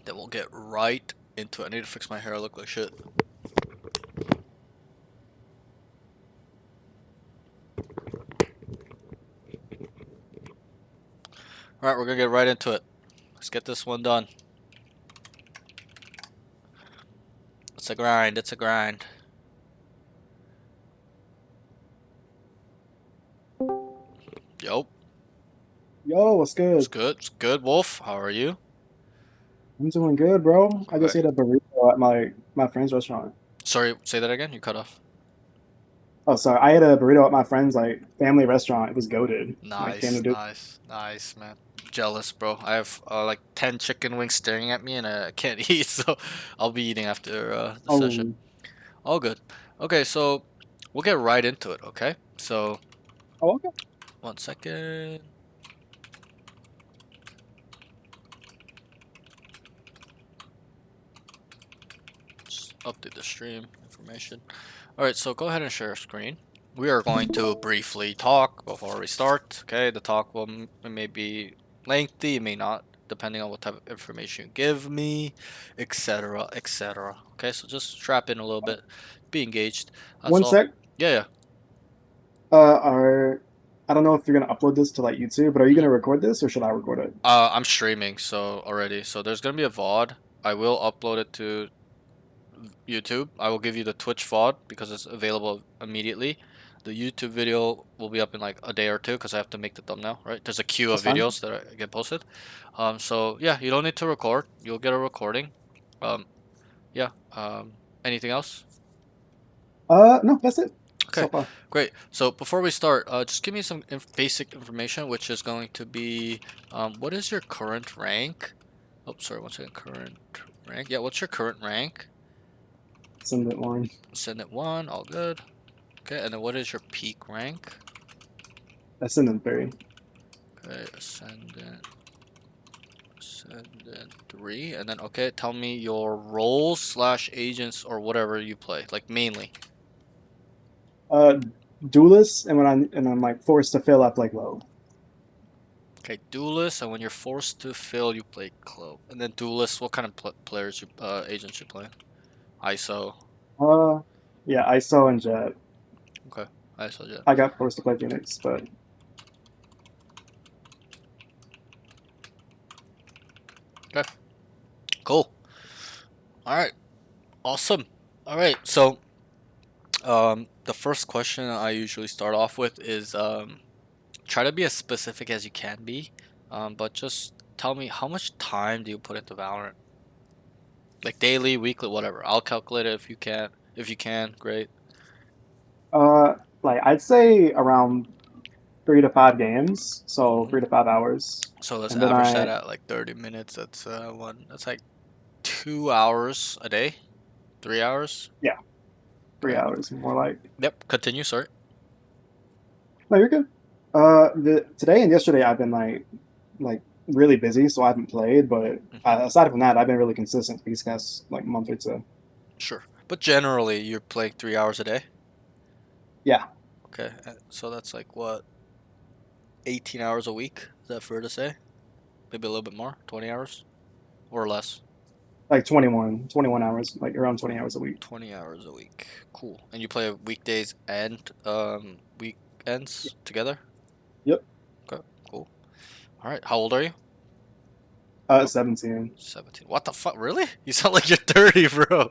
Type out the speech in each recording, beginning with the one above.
Then we'll get right into it. I need to fix my hair. I look like shit. Alright, we're gonna get right into it. Let's get this one done. It's a grind. It's a grind. Yo, Yo, what's it's good? good. It's good, Wolf. How are you? I'm doing good, bro. I just Alright. ate a burrito at my friend's restaurant. Sorry, say that again. You cut off. Oh, sorry. I ate a burrito at my friend's family restaurant. It was goated. Like Nice, Canada Dude. nice, nice, man. Jealous, bro. I have like 10 chicken wings staring at me and I can't eat, so I'll be eating after the session. Oh, All good. Okay, so we'll get right into it, okay? So, oh, okay. 1 second. Just update the stream information. Alright, so go ahead and share screen. We are going to briefly talk before we start, okay? The talk it may be lengthy, it may not, depending on what type of information you give me, etc., etc. Okay, so just strap in a little bit, be engaged. That's One all. sec. Yeah, yeah. Are I don't know if you're gonna upload this to like YouTube, but are you Mhm. gonna record this or should I record it? I'm streaming, so already. So there's gonna be a VOD. I will upload it to YouTube. I will give you the Twitch VOD because it's available immediately. The YouTube video will be up in like a day or two because I have to make the thumbnail, right? There's a queue of That's fine. videos that get posted. So yeah, you don't need to record. You'll get a recording. Um, yeah. Anything else? No, that's it Okay, so far. great. So before we start, just give me some basic information, which is going to be, what is your current rank? Oh, sorry, one second. Current rank. Yeah, what's your current rank? Ascendant one. Ascendant 1, all good. Okay, and then what is your peak rank? Ascendant three. Okay, Ascendant 3, and then okay, tell me your roles slash agents or whatever you play, like mainly. Uh, Duelist, and I'm like forced to fill up like low. Okay, duelist, and when you're forced to fill, you play club. And then duelist, what kind of players you agents you play? ISO. Uh, yeah, ISO and Jet. Okay, ISO jet. I got forced to play Phoenix, but Okay, cool. All right, awesome. All right, so the first question I usually start off with is try to be as specific as you can be, but just tell me how much time do you put into Valorant? Like daily, weekly, whatever. I'll calculate it if you can. If you can, great. uh, like I'd say around 3 to 5 games, so Hmm. 3 to 5 hours, So let's and then average that I at like 30 minutes. That's one. That's like 2 hours a day. 3 hours. yeah, three Okay. hours more like. Yep. Continue. Sorry. No, you're good. The today and yesterday I've been like really busy, so I haven't played. But Hmm. aside from that, I've been really consistent these past like month or two. Sure. But generally, you're playing 3 hours a day. Yeah, Okay. So that's like what, 18 hours a week? Is that fair to say? Maybe a little bit more. 20 hours or less. like 21 hours, like around 20 hours a week. 20 hours a week. Cool. And you play weekdays and weekends together? Yep. Okay, cool. All right. How old are you? 17. 17. What the fuck? Really? You sound like you're 30, bro.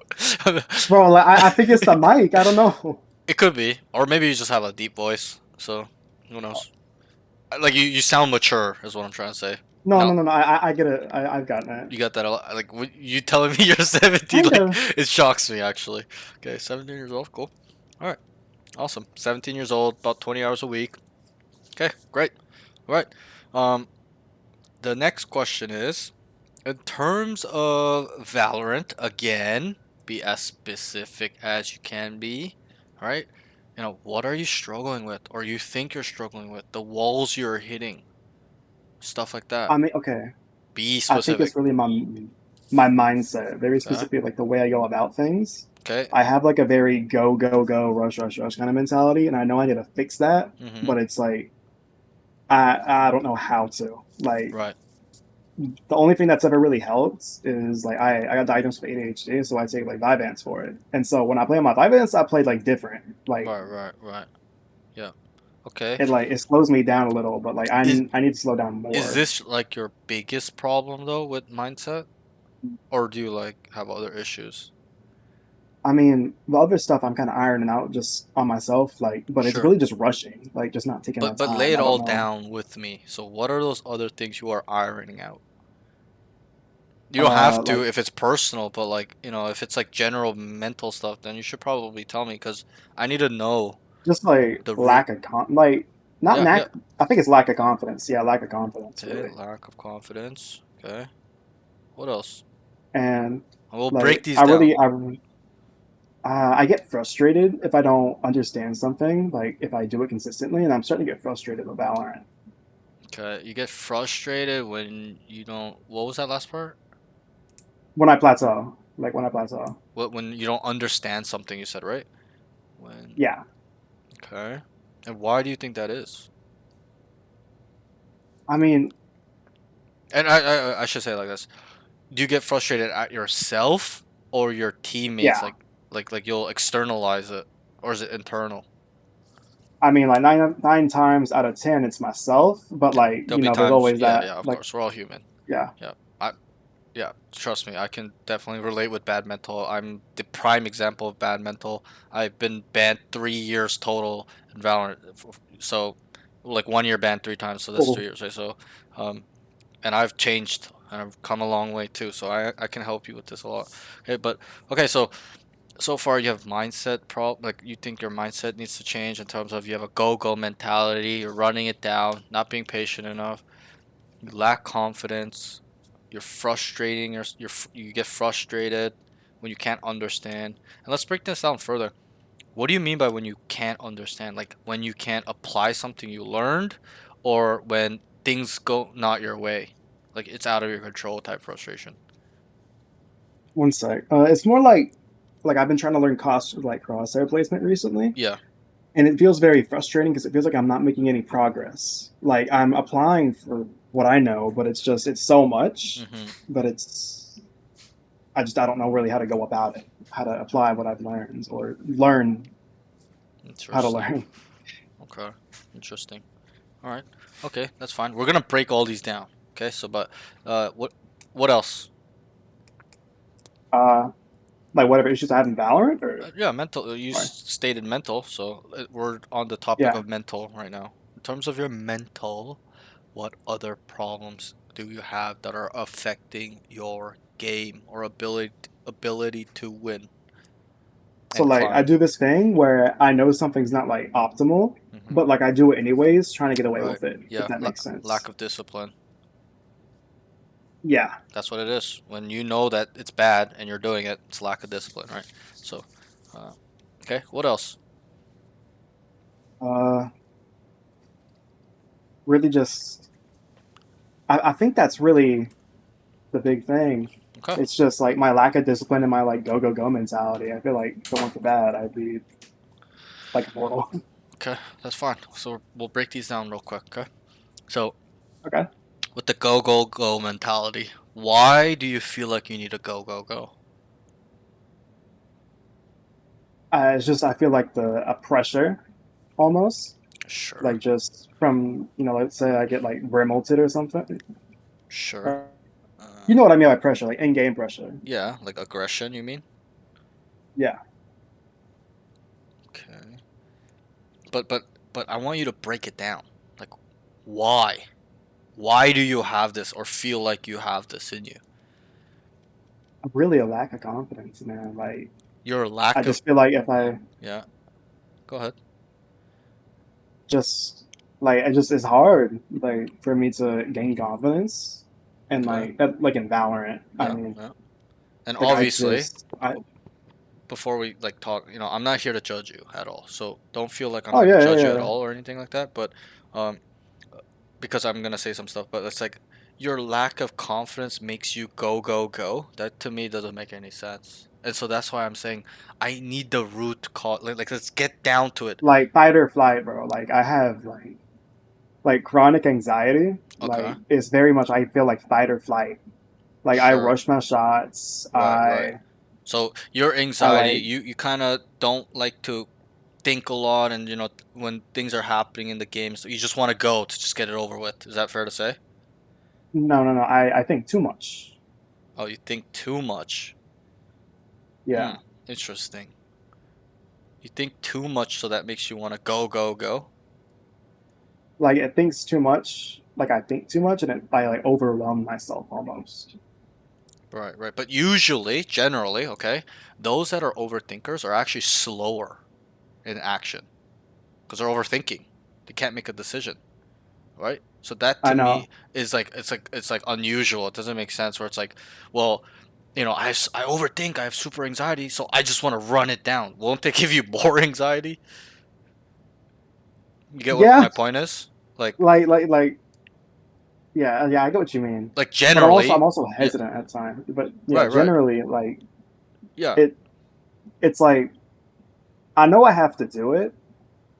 Bro, like, I think it's the mic. I don't know. It could be. Or maybe you just have a deep voice. So, who knows? Like, you sound mature, is what I'm trying to say. No, No, no, no, no. I get it. I've gotten it. you got that a lot. Like, you telling me you're 17, Kind like, of. it shocks me, actually. Okay, 17 years old. Cool. All right. Awesome. 17 years old, about 20 hours a week. Okay, great. All right. Um, the next question is, in terms of Valorant, again, be as specific as you can be. All right. What are you struggling with, or you think you're struggling with? The walls you're hitting, stuff like that. I mean, okay. Be I think specific. it's really my mindset, very Okay. specifically like the way I go about things. Okay. I have like a very go go go rush rush rush kind of mentality, and I know I need to fix that, Mm-hmm. but it's like I don't know how to. Like Right. the only thing that's ever really helped is like I got diagnosed with ADHD, so I take like Vyvanse for it. And so when I play on my Vyvanse, I played like different. Like Right. Yeah. Okay. it slows me down a little, but like Is I need to slow down is more. this like your biggest problem though with mindset, or do you like have other issues? I mean, the other stuff I'm kind of ironing out just on myself, like, but it's Sure. really just rushing, like just not taking my But lay time. it I don't all know. down with me. So what are those other things you are ironing out? You don't have to Like if it's personal, but like, if it's like general mental stuff, then you should probably tell me because I need to know just like the root. lack of like not Yeah, yeah. knack. I think it's lack of confidence. Yeah, lack of confidence Okay, really. lack of confidence. Okay. What else? And We'll break like these down. I get frustrated if I don't understand something. Like if I do it consistently, and I'm starting to get frustrated with Valorant Okay, you get frustrated when you don't. What was that last part? when I plateau. Like when I plateau. What when you don't understand something you said, right? When Yeah, okay. And why do you think that is? I mean, And I should say it like this. Do you get frustrated at yourself or your teammates? yeah. Like you'll externalize it, or is it internal? I mean, like nine times out of 10, it's myself. But Okay, like there'll be there's times. always Yeah, that. yeah. Of Like course, we're all human. yeah, Yeah, yeah. Trust me, I can definitely relate with bad mental. I'm the prime example of bad mental. I've been banned 3 years total in Valorant. So, like 1 year banned 3 times. So that's cool. 3 years, right? So, um, and I've changed and I've come a long way too. So I can help you with this a lot. Okay, but okay, so far you have mindset like you think your mindset needs to change in terms of you have a go mentality, you're running it down, not being patient enough, you lack confidence, you're frustrating, you get frustrated when you can't understand. And let's break this down further. What do you mean by when you can't understand? Like when you can't apply something you learned, or when things go not your way, like it's out of your control type frustration. One sec. It's more like I've been trying to learn crosshair placement recently, Yeah. and it feels very frustrating because it feels like I'm not making any progress. Like I'm applying for what I know, but it's so much, Mm-hmm. but I don't know really how to go about it, how to apply what I've learned or learn how to Interesting. learn. Okay. Interesting. All right. Okay, that's fine. We're gonna break all these down. Okay. So, but what else? Uh, like whatever issues I have in Valorant Yeah, mental. You or stated mental, so we're on the topic yeah. of mental right now. In terms of your mental, what other problems do you have that are affecting your game or ability to win So and like I climb? do this thing where I know something's not like optimal, Hmm. but like I do it anyways, trying to get away Right. with it, if Yeah. that makes sense. Lack of discipline. Yeah. That's what it is. When you know that it's bad and you're doing it, it's lack of discipline, right? So, uh, okay. What else? Uh, really just I think that's really the big thing. Okay. It's just like my lack of discipline and my like go go go mentality. I feel like if it went to bad, I'd be like immortal. Okay. That's fine. So we'll break these down real quick. Okay. So Okay. with the go mentality, why do you feel like you need to go? It's just I feel like the a pressure almost Sure. like just from let's say I get like remoted or something. Sure. Uh, you Uh, know what I mean by pressure, like in game pressure. yeah, like aggression, you mean? Yeah, Okay. But I want you to break it down. Like why? Why do you have this or feel like you have this in you? really a lack of confidence, man. Like Your I lack of just feel like if I yeah. Go ahead. just like it just is hard like for me to gain confidence and Okay. like in Valorant. I Yeah, mean, yeah. And like obviously, I before we like talk, I'm not here to judge you at all. So don't feel like I'm oh gonna yeah yeah judge you at yeah. all or anything like that. But um, because I'm gonna say some stuff, but it's like your lack of confidence makes you go. That to me doesn't make any sense. And so that's why I'm saying I need the root cause. Like let's get down to it. Like fight or flight, bro. Like I have like like chronic anxiety, Okay. like is very much I feel like fight or flight. Like I Sure. rush my shots. Right, right. So your I anxiety, like you kind of don't like to think a lot, and when things are happening in the games, you just want to go to just get it over with. Is that fair to say? no. I think too much. Oh, you think too much. Hmm. Yeah. Interesting. You think too much, so that makes you want to go, go, go. Like it thinks too much. Like I think too much and I like overwhelm myself almost. Right, right. But usually, generally, okay, those that are overthinkers are actually slower in action because they're overthinking. They can't make a decision, right? So that I to know. me is like it's like unusual. It doesn't make sense where it's like, well, I overthink. I have super anxiety, so I just want to run it down. Won't they give you more anxiety? You get what Yeah. my point is? Like Like yeah, I get what you mean. like But I'm generally, also yeah, hesitant at times. But yeah, right, right, generally like yeah, it it's like I know I have to do it,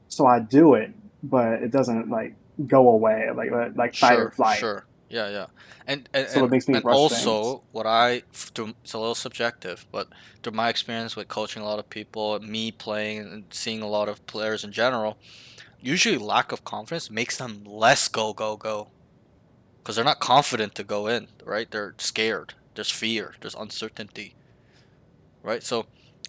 so I do it, but it doesn't like go away like fight or sure, flight. sure, yeah, yeah, and and So and, it makes me and rush things. also it's a little subjective, but through my experience with coaching a lot of people, me playing and seeing a lot of players in general, usually lack of confidence makes them less go go go because they're not confident to go in, right? They're scared. There's fear. There's uncertainty, right? So,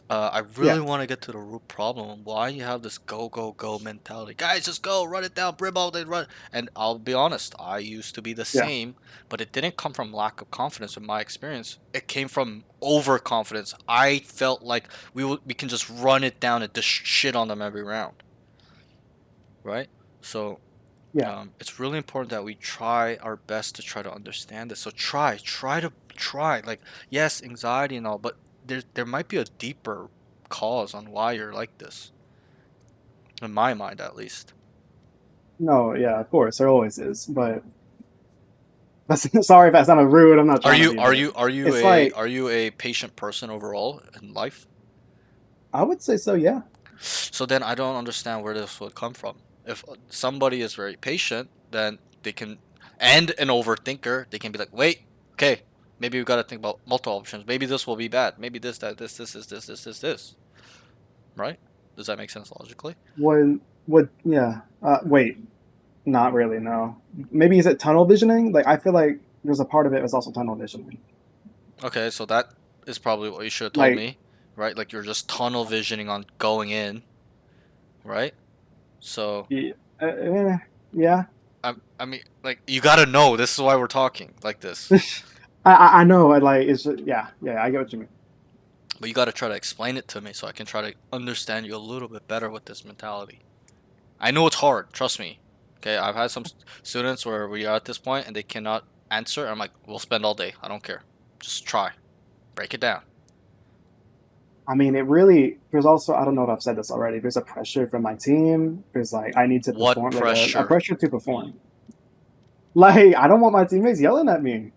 I Yeah, really want to get to the root problem of why you have this go go go mentality. Guys, just go, run it down, brim all day, run. And I'll be honest, I used to be the yeah. same, but it didn't come from lack of confidence in my experience. It came from overconfidence. I felt like we can just run it down and just shit on them every round, right? So Yeah. it's really important that we try our best to try to understand this. So try. Like, yes, anxiety and all, but there might be a deeper cause on why you're like this. In my mind, at least. No, yeah, of course, there always is. But that's, sorry if that sounded rude. I'm not Are trying to you be, are but you are you it's a like are you a patient person overall in life? I would say so. Yeah, So then I don't understand where this would come from. If somebody is very patient, then they can, and an overthinker, they can be like, wait, okay, maybe we got to think about multiple options. Maybe this will be bad. Maybe this, that, this. Right? Does that make sense logically? would yeah. Wait, not really. No, maybe is it tunnel visioning? Like I feel like there's a part of it was also tunnel visioning. Okay, so that is probably what you should have told Like me, right? Like you're just tunnel visioning on going in, right? So yeah, yeah. I mean, like you gotta know. This is why we're talking like this. I know. I like it's just, yeah. I get what you mean. But you gotta try to explain it to me so I can try to understand you a little bit better with this mentality. I know it's hard, trust me. Okay, I've had some students where we are at this point and they cannot answer. I'm like, we'll spend all day. I don't care. Just try. Break it down. I mean, it really. There's also I don't know if I've said this already. There's a pressure from my team. There's like I need to What perform, like a pressure? pressure to perform. Like I don't want my teammates yelling at me.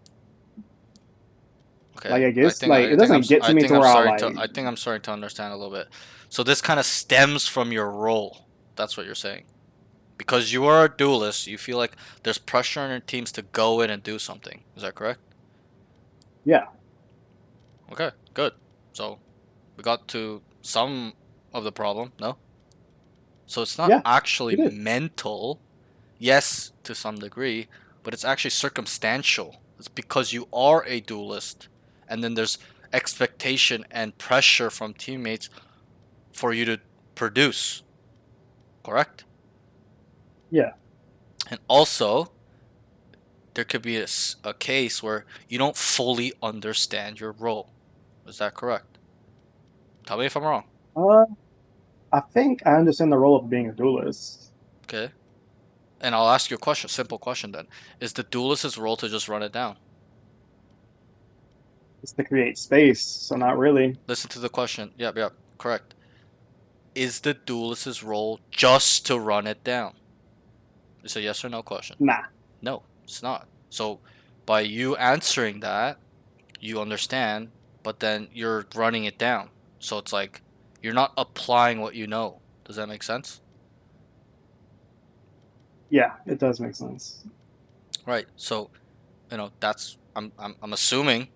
Like Okay, I guess like I it think doesn't get to me to where I like I think I'm starting to understand a little bit. So this kind of stems from your role. That's what you're saying. Because you are a duelist, you feel like there's pressure on your teams to go in and do something. Is that correct? yeah, Okay, good. So we got to some of the problem, no? So it's not yeah, actually we did. mental, yes, to some degree, but it's actually circumstantial. It's because you are a duelist, and then there's expectation and pressure from teammates for you to produce, correct? Yeah, And also, there could be a case where you don't fully understand your role. Is that correct? Tell me if I'm wrong. uh, I think I understand the role of being a duelist. Okay. And I'll ask you a question, simple question then. Is the duelist's role to just run it down? It's to create space, so not really. Listen to the question. Yep, yep, correct. Is the duelist's role just to run it down? It's a yes or no question. Nah, No, it's not. So by you answering that, you understand, but then you're running it down. So it's like you're not applying what you know. Does that make sense? Yeah, it does make sense. Right. So, that's I'm assuming,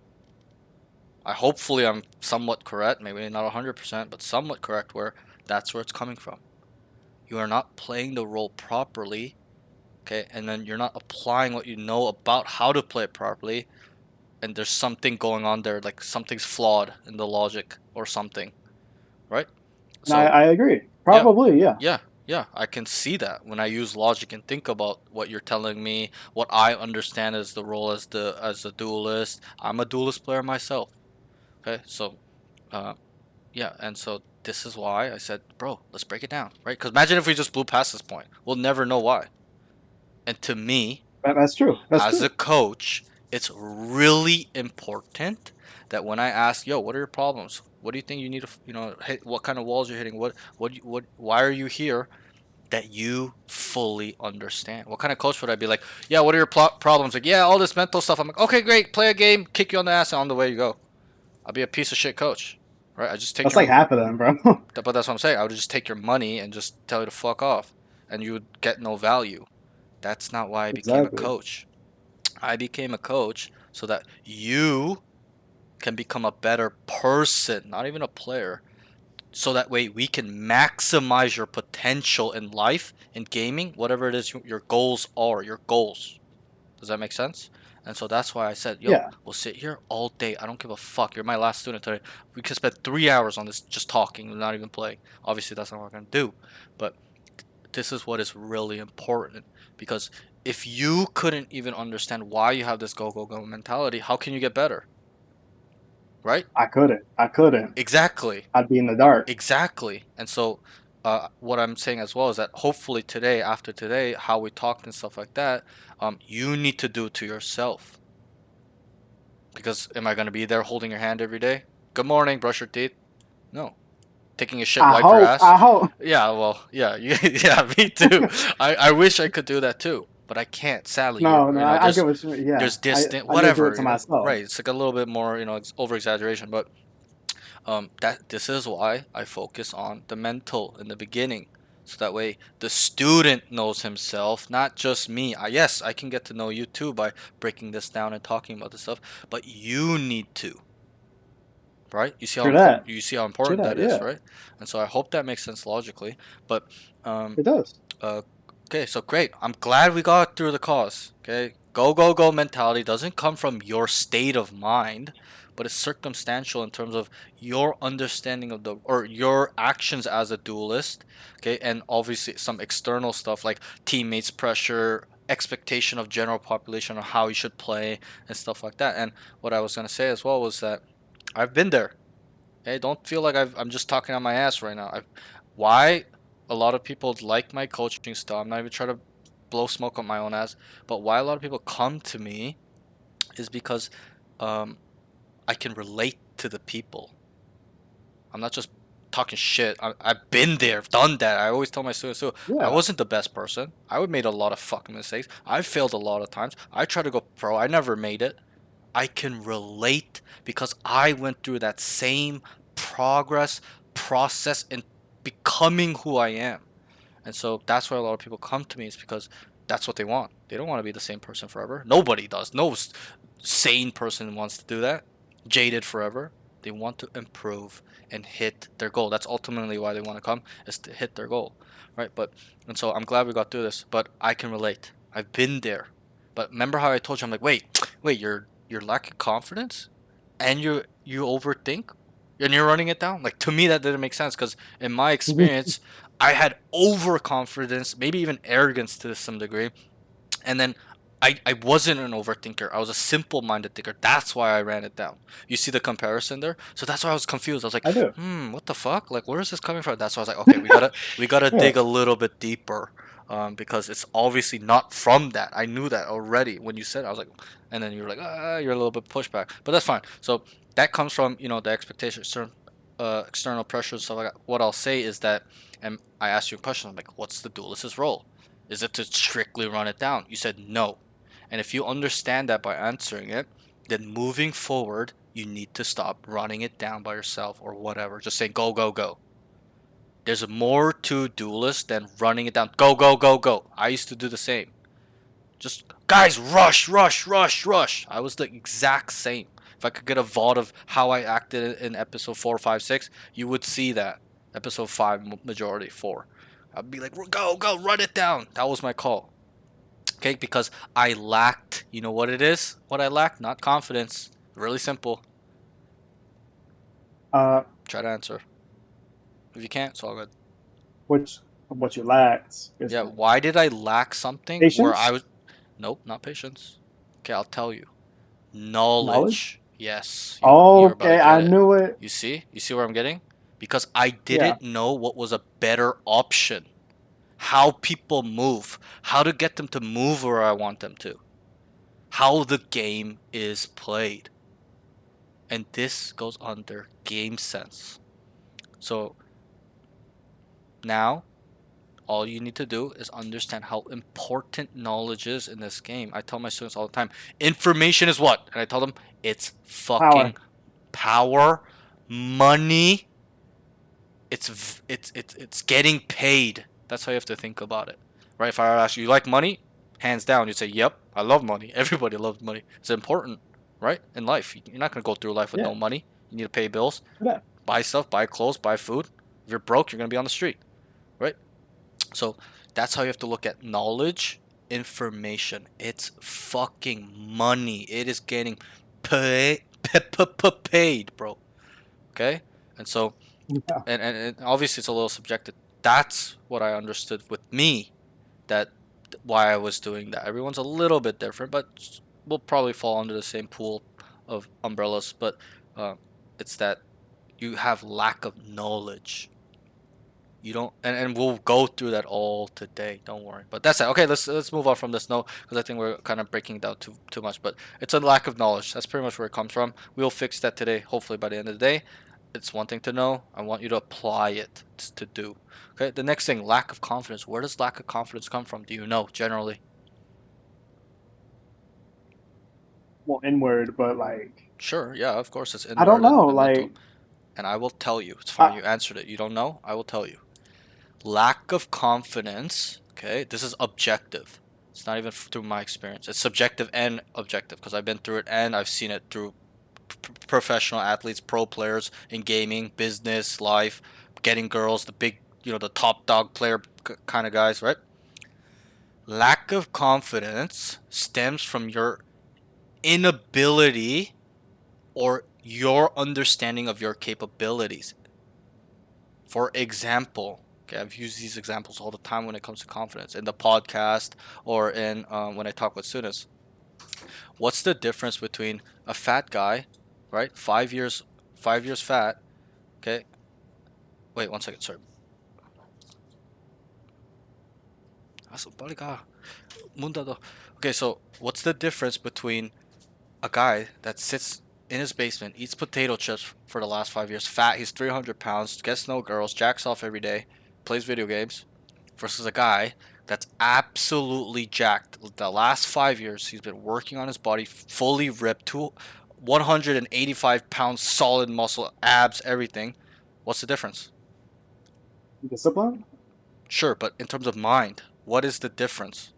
hopefully I'm somewhat correct, maybe not 100%, but somewhat correct where that's where it's coming from. You are not playing the role properly, okay? And then you're not applying what you know about how to play it properly, and there's something going on there, like something's flawed in the logic or something, right? And So, I agree. yeah, Probably, yeah. yeah, I can see that when I use logic and think about what you're telling me, what I understand as the role as a duelist. I'm a duelist player myself. Okay, so uh, yeah, and so this is why I said, bro, let's break it down, right? Because imagine if we just blew past this point, we'll never know why. And to me, That's true. That's as a true. coach, it's really important that when I ask, yo, what are your problems? What do you think you need to, hit? What kind of walls you're hitting? Why are you here? That you fully understand. What kind of coach would I be like? Yeah, what are your problems? Like, yeah, all this mental stuff. I'm like, okay, great, play a game, kick you on the ass, and on the way you go. I'll be a piece of shit coach, right? I just take That's like your, half of them, bro. but that's what I'm saying. I would just take your money and just tell you to fuck off, and you would get no value. That's not why I became a Exactly. coach. I became a coach so that you can become a better person, not even a player. So that way we can maximize your potential in life, in gaming, whatever it is your goals are, your goals. Does that make sense? And so that's why I said, yo, Yeah, we'll sit here all day. I don't give a fuck. You're my last student today. We could spend 3 hours on this just talking, not even playing. Obviously, that's not what we're going to do. But this is what is really important, because if you couldn't even understand why you have this go, go, go mentality, how can you get better? Right? I couldn't. I couldn't. Exactly. I'd be in the dark. Exactly. And so, what I'm saying as well is that hopefully today, after today, how we talked and stuff like that, you need to do it to yourself. Because am I going to be there holding your hand every day? Good morning, brush your teeth. No. Taking a shit, I wipe your hope. ass. I hope. Yeah, well, yeah, yeah, me too. I wish I could do that too, but I can't. Sadly, No, no, I there's get what you mean. Yeah, distant, I need to do it whatever, to myself. right? It's like a little bit more, over exaggeration, but that this is why I focus on the mental in the beginning. So that way the student knows himself, not just me. Yes, I can get to know you too by breaking this down and talking about this stuff, but you need to, right? True that. You see how True important that. that is, Yeah, right? And so I hope that makes sense logically. But um it does. uh, okay, so great. I'm glad we got through the cause. Okay, go go go mentality doesn't come from your state of mind, but it's circumstantial in terms of your understanding of the or your actions as a duelist. Okay, and obviously some external stuff like teammates pressure, expectation of general population on how you should play and stuff like that. And what I was gonna say as well was that I've been there. Hey, don't feel like I'm just talking on my ass right now. Why a lot of people like my coaching style. I'm not even trying to blow smoke up my own ass, but why a lot of people come to me is because um, I can relate to the people. I'm not just talking shit. I've been there, done that. I always tell my students too. I Yeah, wasn't the best person. I made a lot of fucking mistakes. I failed a lot of times. I tried to go pro. I never made it. I can relate because I went through that same progress process in becoming who I am. And so that's why a lot of people come to me is because that's what they want. They don't want to be the same person forever. Nobody does. No sane person wants to do that. Jaded forever. They want to improve and hit their goal. That's ultimately why they want to come is to hit their goal, right? But and so I'm glad we got through this. But I can relate. I've been there. But remember how I told you? I'm like, wait, you're lacking confidence, and you overthink, and you're running it down. Like to me, that didn't make sense because in my experience, I had overconfidence, maybe even arrogance to some degree, and then I wasn't an overthinker. I was a simple-minded thinker. That's why I ran it down. You see the comparison there? So that's why I was confused. I was like, I do. what the fuck? Like, where is this coming from? That's why I was like, okay, we gotta Yeah, dig a little bit deeper, because it's obviously not from that. I knew that already when you said it. I was like, and then you were like, you're a little bit pushback, but that's fine. So that comes from the expectation, certain external pressures, and stuff like that. What I'll say is that, and I asked you a question. I'm like, what's the duelist's role? Is it to strictly run it down? You said no. And if you understand that by answering it, then moving forward, you need to stop running it down by yourself or whatever. Just say go, go, go. There's more to Duelist than running it down. Go, go, go, go. I used to do the same. Just, guys, rush, rush, rush, rush. I was the exact same. If I could get a vault of how I acted in episode 4, 5, 6, you would see that. Episode 5, majority 4. I'd be like, go, go, run it down. That was my call. Okay, because I lacked, you know what it is? What I lacked? Not confidence. Really simple. Uh, Try to answer. If you can't, it's all good. which what you lacked is Yeah, like why did I lack something where I patience, was. Nope, not patience. Okay, I'll tell you. knowledge. Knowledge. Yes, you're about to Okay, get I it. knew it. You see? You see where I'm getting? Because I Yeah, didn't know what was a better option. How people move. How to get them to move where I want them to. How the game is played. And this goes under game sense. So now all you need to do is understand how important knowledge is in this game. I tell my students all the time, information is what? And I tell them it's fucking power. power, money. It's getting paid. That's how you have to think about it, right? If I ask you, you like money, hands down, you'd say, "Yep, I love money." Everybody loves money. It's important, right? In life, you're not gonna go through life with Yeah, no money. You need to pay bills, yeah. buy stuff, buy clothes, buy food. If you're broke, you're gonna be on the street, right? So that's how you have to look at knowledge, information. It's fucking money. It is getting paid, bro. Okay, and so Yeah. and obviously it's a little subjective. That's what I understood with me. That why I was doing that. Everyone's a little bit different, but we'll probably fall under the same pool of umbrellas. But uh, it's that you have lack of knowledge. You don't, and we'll go through that all today. Don't worry. But that's it. Okay, let's move on from this note because I think we're kind of breaking it down too much. But it's a lack of knowledge. That's pretty much where it comes from. We'll fix that today. Hopefully by the end of the day. It's one thing to know. I want you to apply it to do. Okay. The next thing, lack of confidence. Where does lack of confidence come from? Do you know generally? Well, inward, but like Sure. Yeah. Of course, it's I don't inward know. and mental. Like And I will tell you. It's fine. I, You answered it. You don't know. I will tell you. Lack of confidence, okay, this is objective. It's not even through my experience. It's subjective and objective because I've been through it and I've seen it through professional athletes, pro players in gaming, business, life, getting girls, the big, the top dog player kind of guys, right? Lack of confidence stems from your inability or your understanding of your capabilities. For example, okay, I've used these examples all the time when it comes to confidence in the podcast or in when I talk with students. What's the difference between a fat guy, right? 5 years fat. Okay, wait 1 second. Sorry. Okay, so what's the difference between a guy that sits in his basement, eats potato chips for the last 5 years, fat, he's 300 pounds, gets no girls, jacks off every day, plays video games, versus a guy that's absolutely jacked. The last 5 years, he's been working on his body, fully ripped, to 185 pounds, solid muscle, abs, everything. What's the difference? discipline. Sure, but in terms of mind, what is the difference?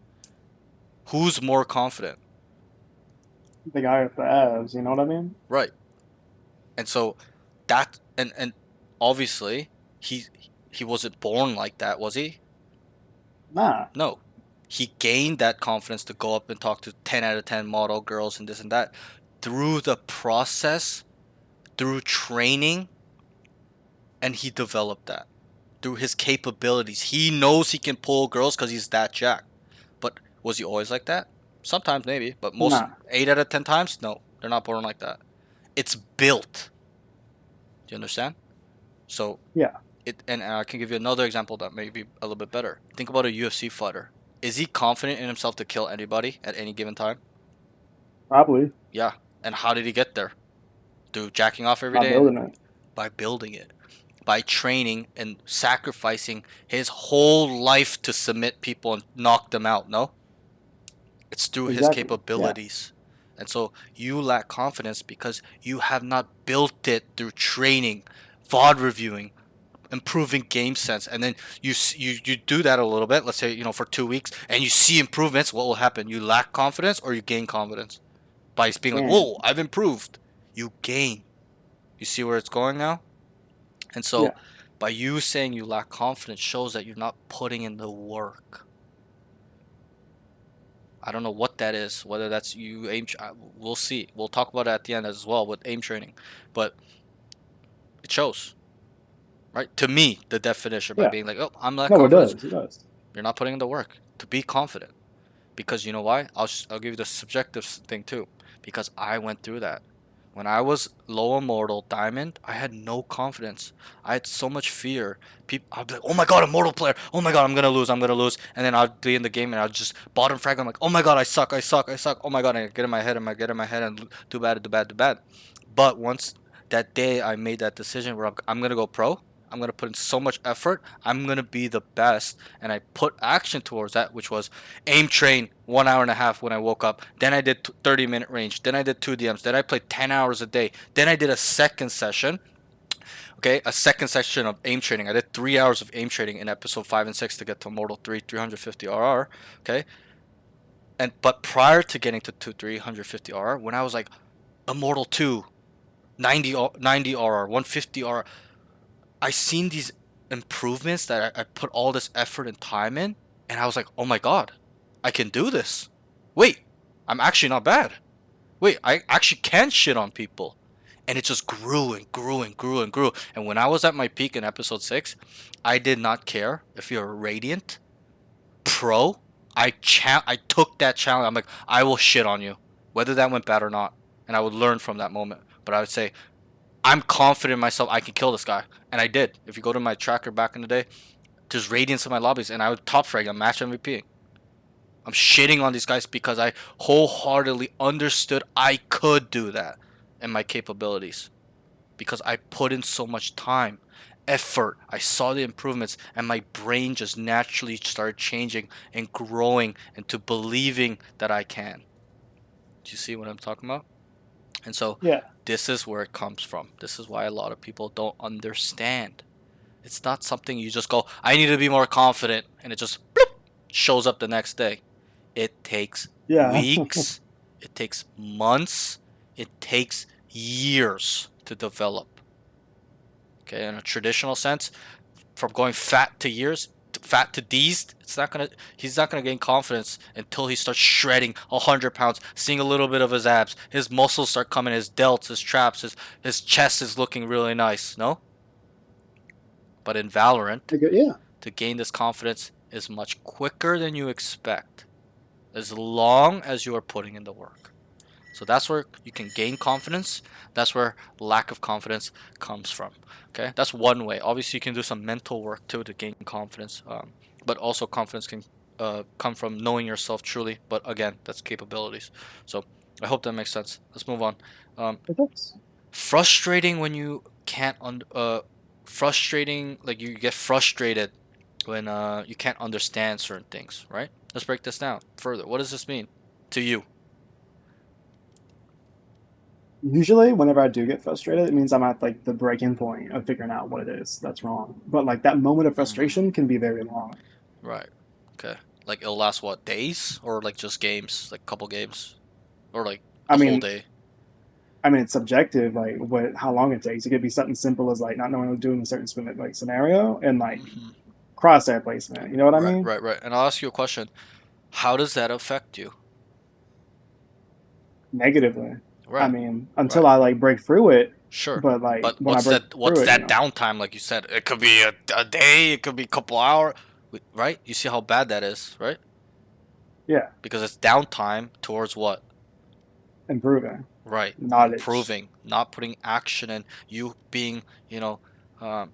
Who's more confident? The guy with the abs. You know what I mean? Right. And so that and obviously he he wasn't born like that, was he? Nah, No. He gained that confidence to go up and talk to 10 out of 10 model girls and this and that through the process, through training, and he developed that through his capabilities. He knows he can pull girls because he's that jacked. But was he always like that? Sometimes maybe, but most nah. 8 out of 10 times, no, they're not born like that. It's built. Do you understand? So Yeah, and I can give you another example that may be a little bit better. Think about a UFC fighter. Is he confident in himself to kill anybody at any given time? probably Yeah. And how did he get there? Through jacking off every not day and building it. by building it, by training and sacrificing his whole life to submit people and knock them out. No, it's through his Exactly. Yeah, capabilities. And so you lack confidence because you have not built it through training, VOD reviewing, improving game sense, and then you do that a little bit, let's say, for 2 weeks, and you see improvements, what will happen? You lack confidence or you gain confidence by being like, And whoa, I've improved. You gain. You see where it's going now? And so yeah, by you saying you lack confidence shows that you're not putting in the work. I don't know what that is, whether that's you we'll see. We'll talk about it at the end as well with aim training, but it shows, right? To me, the definition by yeah. being like, oh, I'm lack No, it confidence. does. It does. You're not putting in the work to be confident. Because you know why? I'll give you the subjective thing too. Because I went through that. When I was low immortal diamond, I had no confidence. I had so much fear. People, I'd be like, "Oh my god, immortal player! Oh my god, I'm gonna lose! I'm gonna lose!" And then I'd be in the game and I'd just bottom frag. I'm like, "Oh my god, I suck! I suck! I suck! Oh my god!" And I get in my head and I get in my head and do bad, do bad, do bad. But once that day I made that decision where I'm gonna go pro. I'm gonna put in so much effort. I'm gonna be the best, and I put action towards that, which was aim train 1 hour and a half when I woke up. Then I did 30-minute range. Then I did 2 DMs. Then I played 10 hours a day. Then I did a second session. Okay, a second session of aim training. I did 3 hours of aim training in episode 5 and 6 to get to Immortal 3, 350 RR. Okay, but prior to getting to 350 RR, when I was like Immortal 2, 90 RR, 150 RR, I seen these improvements that I put all this effort and time in, and I was like, oh my god, I can do this. Wait, I'm actually not bad. Wait, I actually can shit on people. And it just grew and grew and grew and grew. And when I was at my peak in episode 6, I did not care if you're a Radiant Pro. I took that challenge. I'm like, I will shit on you, whether that went bad or not. And I would learn from that moment. But I would say, I'm confident in myself. I can kill this guy, and I did. If you go to my tracker back in the day, there's radiance in my lobbies, and I would top frag. I'm match MVP. I'm shitting on these guys because I wholeheartedly understood I could do that and my capabilities because I put in so much time, effort. I saw the improvements, and my brain just naturally started changing and growing into believing that I can. Do you see what I'm talking about? And so Yeah, this is where it comes from. This is why a lot of people don't understand. It's not something you just go, I need to be more confident, and it just bloop, shows up the next day. It takes yeah, weeks, it takes months, it takes years to develop. Okay, in a traditional sense, from going fat to years, fat to D's, he's not gonna gain confidence until he starts shredding 100 pounds, seeing a little bit of his abs, his muscles start coming, his delts, his traps, his chest is looking really nice. No, but in Valorant, yeah, to gain this confidence is much quicker than you expect, as long as you are putting in the work. So that's where you can gain confidence. That's where lack of confidence comes from. Okay, that's one way. Obviously, you can do some mental work too to gain confidence, but also confidence can come from knowing yourself truly. But again, that's capabilities. So I hope that makes sense. Let's move on. Um, it does. frustrating when you can't frustrating, like you get frustrated when you can't understand certain things, right? Let's break this down further. What does this mean to you? Usually, whenever I do get frustrated, it means I'm at like the breaking point of figuring out what it is that's wrong. But like that moment of Mm, frustration can be very long. right. Okay. Like it'll last what, days or like just games, like couple games, or like I the whole mean, day? it's subjective, like how long it takes. It could be something simple as like not knowing what to do in a certain like scenario and like Hmm. crosshair placement. You know what I Right, mean? right, right. And I'll ask you a question. How does that affect you? Negatively. Right, Until right. I like break through it. Sure. But like But when I what's break that? through What's it, that downtime? Like you said, it could be a day. It could be a couple hours. Right? You see how bad that is, right? yeah, Because it's downtime towards what? improving Right. knowledge. Improving, not putting action in. You being, you know, um,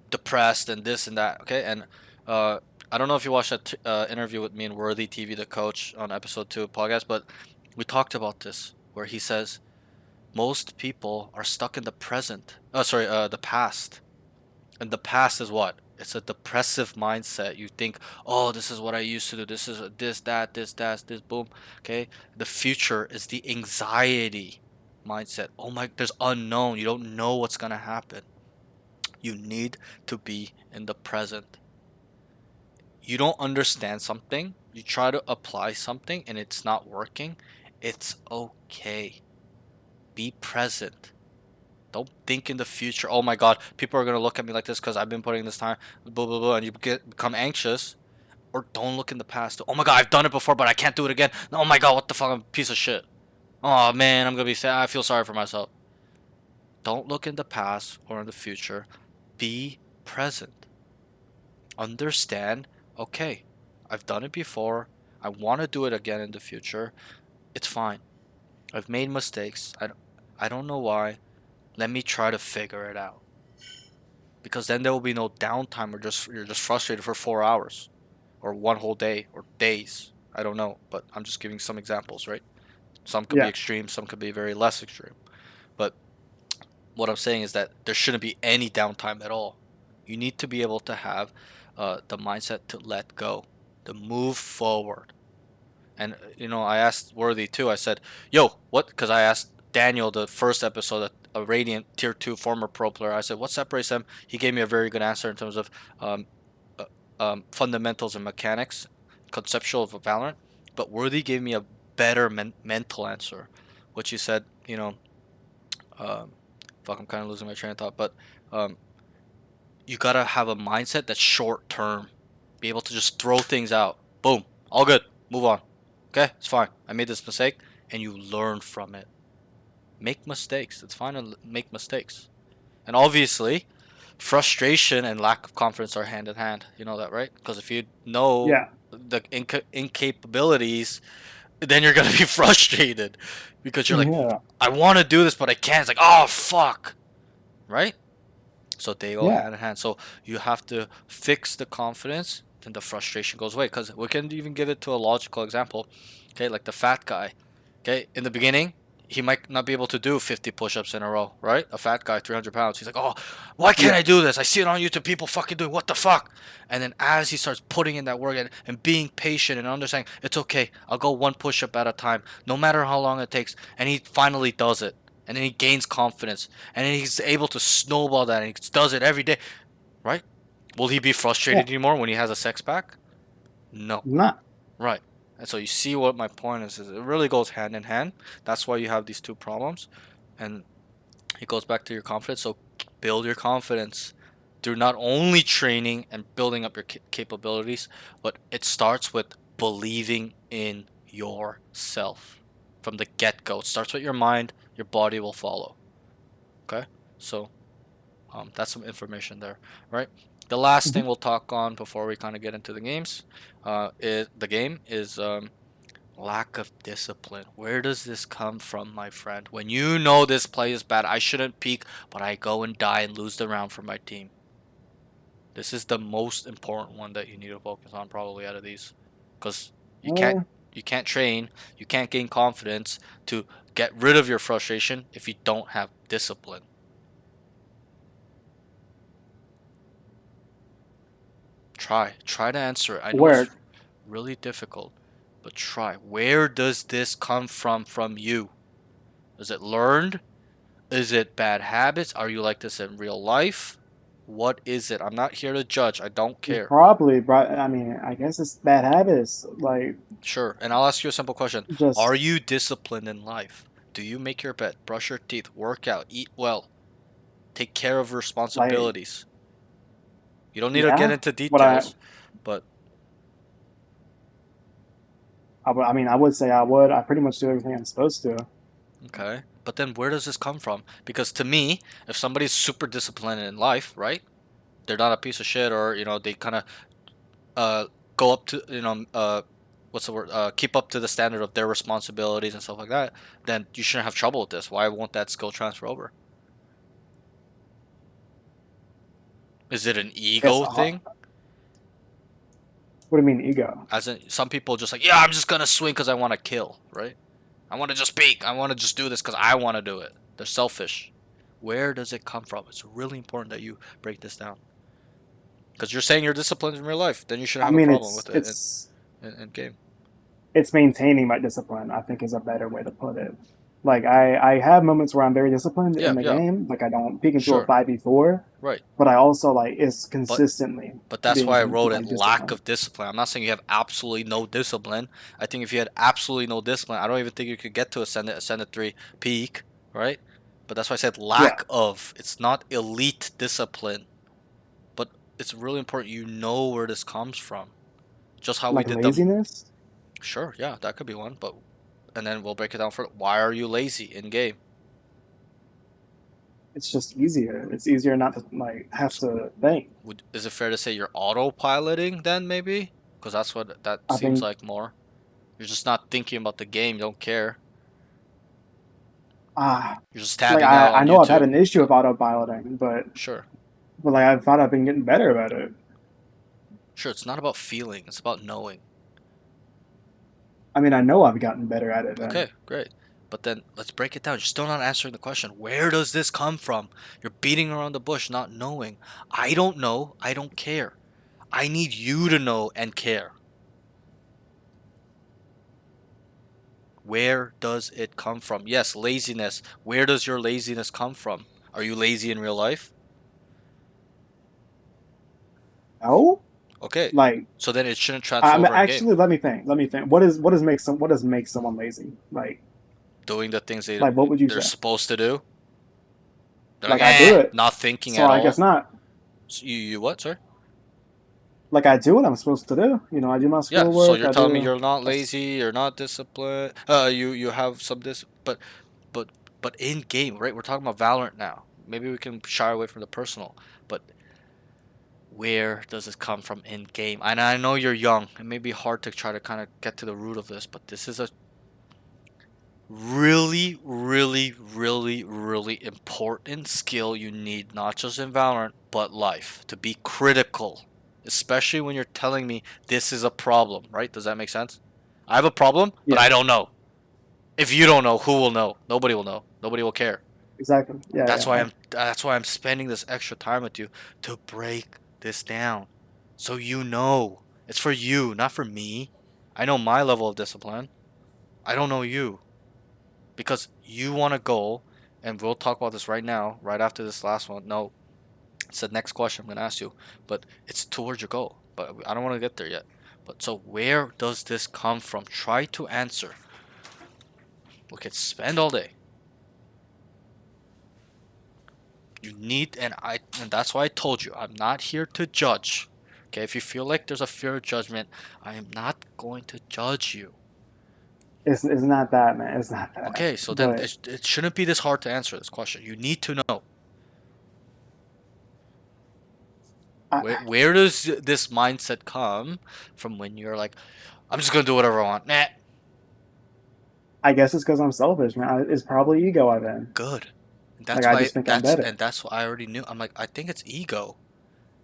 depressed and this and that. Okay. And uh, I don't know if you watched that interview with me and Worthy TV, the coach, on episode 2 of podcast, but we talked about this where he says most people are stuck in the present. Oh, sorry, the past. And the past is what? It's a depressive mindset. You think, oh, this is what I used to do. This is this, boom. Okay. The future is the anxiety mindset. Oh my, there's unknown. You don't know what's gonna happen. You need to be in the present. You don't understand something, you try to apply something and it's not working. It's okay. Be present. Don't think in the future. Oh my God, people are gonna look at me like this because I've been putting this time, blah blah blah, and you become anxious. Or don't look in the past. Oh my God, I've done it before, but I can't do it again. Oh my God, what the fuck? I'm a piece of shit. Oh man, I'm gonna be sad. I feel sorry for myself. Don't look in the past or in the future. Be present. Understand. Okay, I've done it before. I want to do it again in the future. It's fine. I've made mistakes. I don't know why. Let me try to figure it out. Because then there will be no downtime or just you're just frustrated for 4 hours or one whole day or days. I don't know, but I'm just giving some examples, right? Some could be Yeah, extreme, some could be very less extreme. But what I'm saying is that there shouldn't be any downtime at all. You need to be able to have the mindset to let go, to move forward. And I asked Worthy too. I said, "Yo, what?" Because I asked Daniel the first episode, a Radiant Tier 2 former pro player. I said, "What separates them?" He gave me a very good answer in terms of um, uh, fundamentals and mechanics, conceptual of Valorant. But Worthy gave me a better mental answer, which he said, um, fuck, I'm kind of losing my train of thought, but um, you gotta have a mindset that's short term. Be able to just throw things out. Boom, all good. Move on. Okay, it's fine. I made this mistake, and you learn from it. Make mistakes. It's fine to make mistakes. And obviously, frustration and lack of confidence are hand in hand. You know that, right? Because if you know yeah, the incapabilities, then you're gonna be frustrated because you're like, yeah, I want to do this, but I can't. It's like, oh fuck, right? So they go yeah. hand in hand. So you have to fix the confidence, then the frustration goes away. Because we can even give it to a logical example. Okay, like the fat guy. Okay, in the beginning, he might not be able to do 50 push-ups in a row, right? A fat guy, 300 pounds. He's like, oh, why can't Yeah, I do this? I see it on YouTube. People fucking doing what the fuck? And then as he starts putting in that work and being patient and understanding, it's okay. I'll go one push-up at a time, no matter how long it takes. And he finally does it. And then he gains confidence. And then he's able to snowball that and he does it every day, right? Will he be yeah. frustrated anymore when he has a sex pack? No. Not. Right. And so you see what my point is it really goes hand in hand. That's why you have these two problems. And it goes back to your confidence. So build your confidence through not only training and building up your capabilities, but it starts with believing in yourself from the get go. It starts with your mind, your body will follow. Okay? So that's some information there, right? The last Mhm. thing we'll talk on before we kind of get into the games, is the game is lack of discipline. Where does this come from, my friend? When you know this play is bad, I shouldn't peak, but I go and die and lose the round for my team. This is the most important one that you need to focus on, probably out of these, because you can't Uh, you can't train, you can't gain confidence to get rid of your frustration if you don't have discipline. Try to answer it. I know it's where really difficult, but try. Where does this come from you? Is it learned? Is it bad habits? Are you like this in real life? What is it? I'm not here to judge. I don't care. probably, bro. I mean, I guess it's bad habits. Like Sure. And I'll ask you a simple question. Are just you disciplined in life? Do you make your bed, brush your teeth, work out, eat well, take care of like responsibilities? You don't need to get yeah. into What details, but I mean, I would say I would. I pretty much do everything I'm supposed to. okay. But then where does this come from? Because to me, if somebody's super disciplined in life, right? They're not a piece of shit, or they kind of uh go up to what's the word, keep up to the standard of their responsibilities and stuff like that, then you shouldn't have trouble with this. Why won't that skill transfer over? Is it an I guess. ego thing? What do you mean ego? As in, some people just like, yeah, I'm just gonna swing because I want to kill, right? I want to just peek. I want to just do this because I want to do it. They're selfish. Where does it come from? It's really important that you break this down, because you're saying you're disciplined in real life, then you shouldn't I have a mean, problem it's with it it's in game. it's maintaining my discipline. I think is a better way to put it. Like I have moments where I'm very disciplined Yeah, in the yeah, game. Like I don't peek into a sure, 5v4, right. but I also like is But consistently that's why I wrote it like lack disciplined. of discipline. I'm not saying you have absolutely no discipline. I think if you had absolutely no discipline, I don't even think you could get to Ascendant 3 peak, right? But that's why I said Yeah, lack of. It's not elite discipline, but it's really important you know where this comes from. Just how we like did them. laziness. Sure, yeah, that could be one, but and then we'll break it down for why are you lazy in game? It's just easier. It's easier not to like have to think. Is it fair to say you're autopiloting then maybe? Because that's what that I seems think like more. You're just not thinking about the game, you don't care. ah You're just like tabbing out I on know I've had YouTube. an issue with autopiloting, Sure. but like I thought I've been getting better at it. Sure, it's not about feeling, it's about knowing. I mean, I know I've gotten better at it then. Okay, great. But then let's break it down. You're still not answering the question. Where does this come from? You're beating around the bush, not knowing. I don't know. I don't care. I need you to know and care. Where does it come from? Yes, laziness. Where does your laziness come from? Are you lazy in real life? No, Okay. like So then it shouldn't transfer I mean, over in game. actually, let me think. Let me think. What does make someone lazy? Doing the things What would you they're say? supposed to do. They're like, Like I do it, not thinking so at I guess all. not. So you what, sir? Like I do what I'm supposed to do. You know, I do my Yeah, so schoolwork. you're I telling me do. you're not That's lazy, you're not disciplined. You have some but but in game, right? We're talking about Valorant now. Maybe we can shy away from the personal, but where does this come from in game? And I know you're young. It may be hard to try to kind of get to the root of this, but this is a really, really, really, really important skill you need, not just in Valorant, but life, to be critical. Especially when you're telling me this is a problem, right? Does that make sense? I have a problem, but yeah, I don't know. If you don't know, who will know? Nobody will know. Nobody will care. exactly. Yeah, That's yeah. why I'm spending this extra time with you to break this down. So you know. It's for you, not for me. I know my level of discipline. I don't know you. Because you want to go, and we'll talk about this right now, right after this last one. No, it's the next question I'm going to ask you, but it's towards your goal. But I don't want to get there yet. But so, where does this come from? Try to answer. We could spend all day. You need, and that's why I told you, I'm not here to judge. Okay, if you feel like there's a fear of judgment, I am not going to judge you. It's not that, man. It's not that. Okay, so then But it shouldn't be this hard to answer this question. You need to know. I Where does this mindset come from when you're like, I'm just gonna do whatever I want? Nah, I guess it's because I'm selfish, man. It's probably ego I've been. good. And Like that's I why just think I'm better. that's what I already knew. I'm like, I think it's ego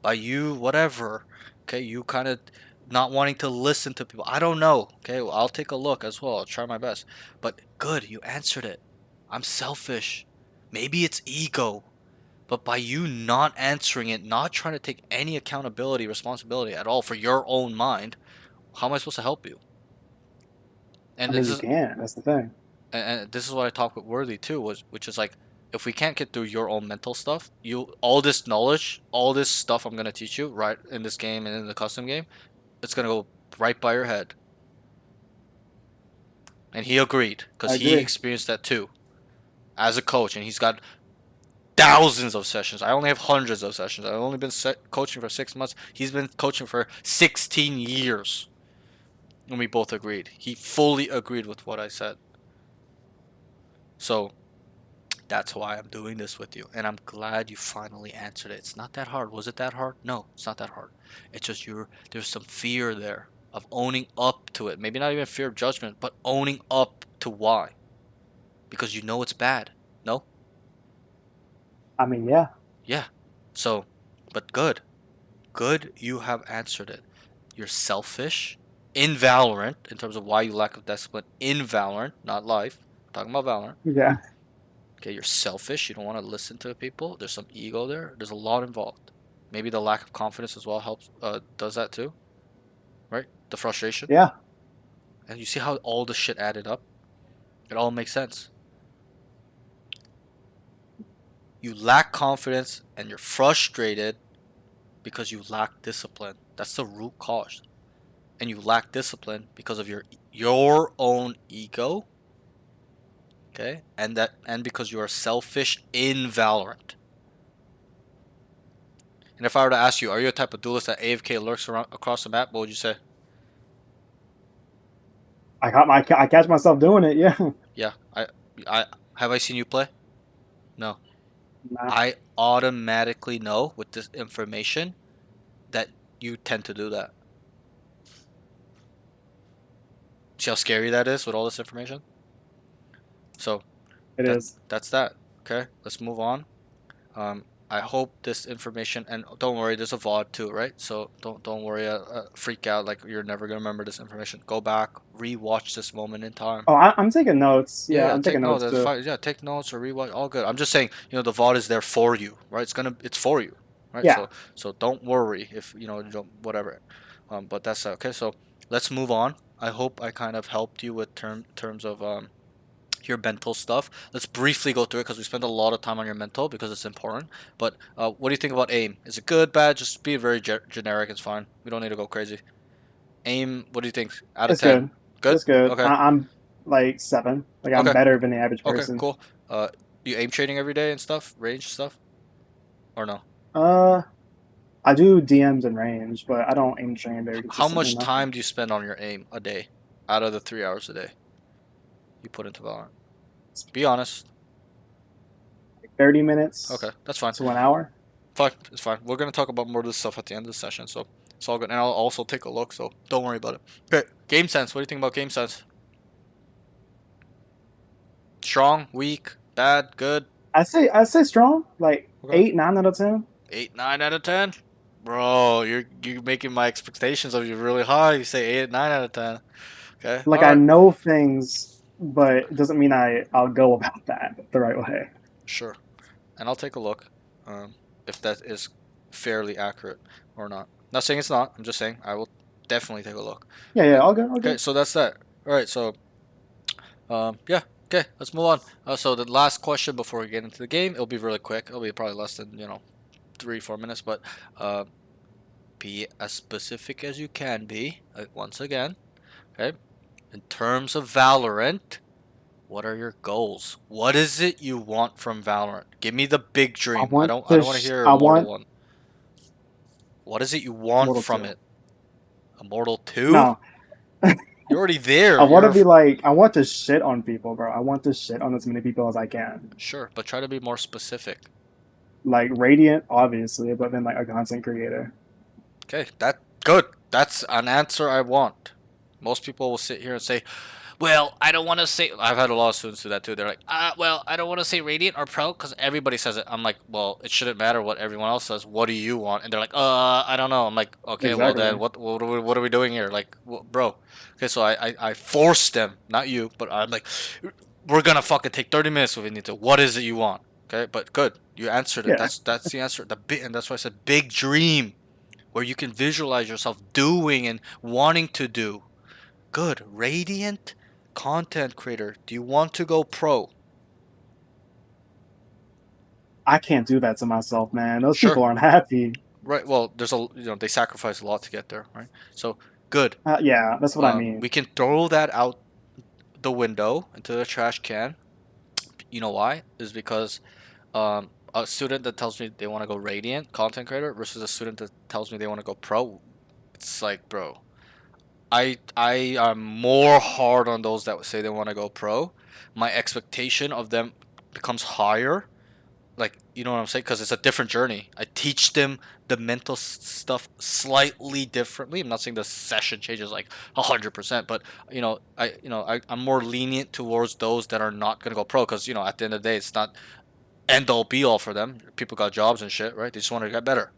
by you, whatever. Okay, you kind of not wanting to listen to people. I don't know. Okay, well, I'll take a look as well. I'll try my best. But good, you answered it. I'm selfish. Maybe it's ego. But by you not answering it, not trying to take any accountability, responsibility at all for your own mind, how am I supposed to help you? I And mean, this you is can't. That's the thing. and this is what I talked with Worthy too, was which is like if we can't get through your own mental stuff, you all this knowledge, all this stuff I'm gonna teach you right in this game and in the custom game, it's gonna go right by your head. And he agreed because I he agree. experienced that too as a coach, and he's got thousands of sessions. I only have hundreds of sessions. I've only been coaching for 6 months. He's been coaching for 16 years, and we both agreed. He fully agreed with what I said. So that's why I'm doing this with you. And I'm glad you finally answered it. It's not that hard. Was it that hard? No, it's not that hard. It's just there's some fear there of owning up to it. Maybe not even fear of judgment, but owning up to why. Because you know it's bad. No? I mean, yeah, Yeah. So, but good. Good, you have answered it. You're selfish in Valorant, in terms of why you lack of discipline in Valorant, not life. I'm talking about Valorant. yeah, Okay, you're selfish. You don't want to listen to people. There's some ego there. There's a lot involved. Maybe the lack of confidence as well helps. Does that too, right? The frustration, yeah. and you see how all the shit added up. It all makes sense. You lack confidence and you're frustrated because you lack discipline. That's the root cause. And you lack discipline because of your own ego, okay? And because you are selfish in Valorant. And if I were to ask you, are you a type of duelist that AFK lurks around across the map? What would you say? I catch myself doing it. Yeah. Yeah, I have I seen you play? No. Nah, I automatically know with this information that you tend to do that. See how scary that is with all this information? So it that is. that's that. Okay, let's move on. I hope this information, and don't worry, there's a VOD too, right? So don't worry, freak out like you're never gonna remember this information. Go back, rewatch this moment in time. Oh, I'm taking notes. Yeah, Yeah, yeah, I'm take taking notes. notes That's too. fine. Yeah, take notes or rewatch. All good. I'm just saying, the VOD is there for you, right? It's for you, right? Yeah, So don't worry if you don't whatever. But that's okay. So let's move on. I hope I kind of helped you with terms of your mental stuff. Let's briefly go through it because we spent a lot of time on your mental because it's important. But what do you think about aim? Is it good, bad? Just be very generic. It's fine. We don't need to go crazy. Aim. What do you think? Out of it's 10? good. Good. It's good. Okay. I'm like 7. Like I'm Okay. better than the average Okay. person. Cool. You aim training every day and stuff, range stuff, or no? Uh, I do DMs and range, but I don't aim train very How consistently. much No, time do you spend on your aim a day, out of the 3 hours a day you put into Valorant? Be honest. like 30 Okay, minutes that's fine. to an hour. Fine, it's fine. We're gonna talk about more of this stuff at the end of the session, so it's all good. And I'll also take a look, so don't worry about it. Okay, game sense. What do you think about game sense? Strong, weak, bad, good. I say strong. Like Okay, 8, 9 out of 10. 8, 9 out of 10. Bro, you're making my expectations of you really high. You say 8, 9 out of 10. Okay, Like all I right, know things, but it doesn't mean I'll go about that the right way. sure. And I'll take a look, um, if that is fairly accurate or not. Not saying it's not. I'm just saying I will definitely take a look. Yeah, yeah, Okay, all good, all okay. good. So that's that. All right. So yeah. Okay, let's move on. So the last question before we get into the game, it'll be really quick. It'll be probably less than 3 4 minutes, but uh, be as specific as you can be. Once again, okay. In terms of Valorant, what are your goals? What is it you want from Valorant? Give me the big I dream. want I don't want to this. hear a I mortal want one. What is it you want Mortal from 2. it? A mortal 2? No, You're already there. I want to You're be like I want to shit on people, bro. I want to shit on as many people as I can. sure, but try to be more specific. Like Radiant, obviously, but then like a content creator. Okay, that good. That's an answer I want. Most people will sit here and say, "Well, I don't want to say." I've had a lot of students do that too. They're like, well, I don't want to say Radiant or Pro because everybody says it." I'm like, "Well, it shouldn't matter what everyone else says. What do you want?" And they're like, I don't know." I'm like, "Okay, well then, Exactly. what are we doing here, like, bro?" Okay, so I forced them, not you, but I'm like, "We're gonna fucking take 30 minutes if we need to. What is it you want?" Okay, but good, you answered it. Yeah, That's the answer. And that's why I said big dream, where you can visualize yourself doing and wanting to do. Good. Radiant content creator. Do you want to go pro? I can't do that to myself, man. Those Sure. people aren't happy. Right. Well, there's they sacrifice a lot to get there, right? So good. Yeah, that's what I We mean. can throw that out the window into the trash can. You know why? Is because a student that tells me they want to go radiant content creator versus a student that tells me they want to go pro. It's like, bro, I am more hard on those that say they want to go pro. My expectation of them becomes higher. Like, you know what I'm saying? Because it's a different journey. I teach them the mental stuff slightly differently. I'm not saying the session changes like 100%, but I'm more lenient towards those that are not gonna go pro because at the end of the day, it's not end all be all for them. People got jobs and shit, right? They just want to get better,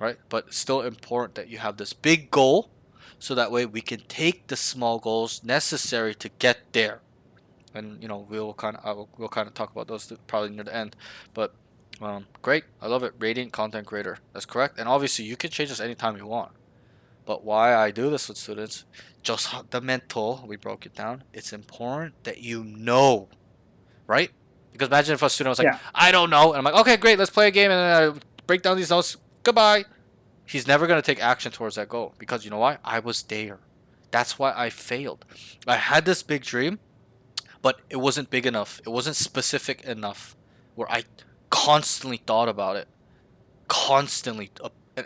right? But it's still important that you have this big goal, so that way we can take the small goals necessary to get there. And we'll kind of talk about those probably near the end. But great, I love it. Radiant content creator, that's correct. And obviously you can change this anytime you want. But why I do this with students, just the mental, we broke it down. It's important that you know, right? Because imagine if a student was like, Yeah, I don't know, and I'm like, okay, great, let's play a game, and then I break down these notes. Goodbye. He's never gonna take action towards that goal because you know why? I was there. That's why I failed. I had this big dream, but it wasn't big enough. It wasn't specific enough where I constantly thought about it. Constantly,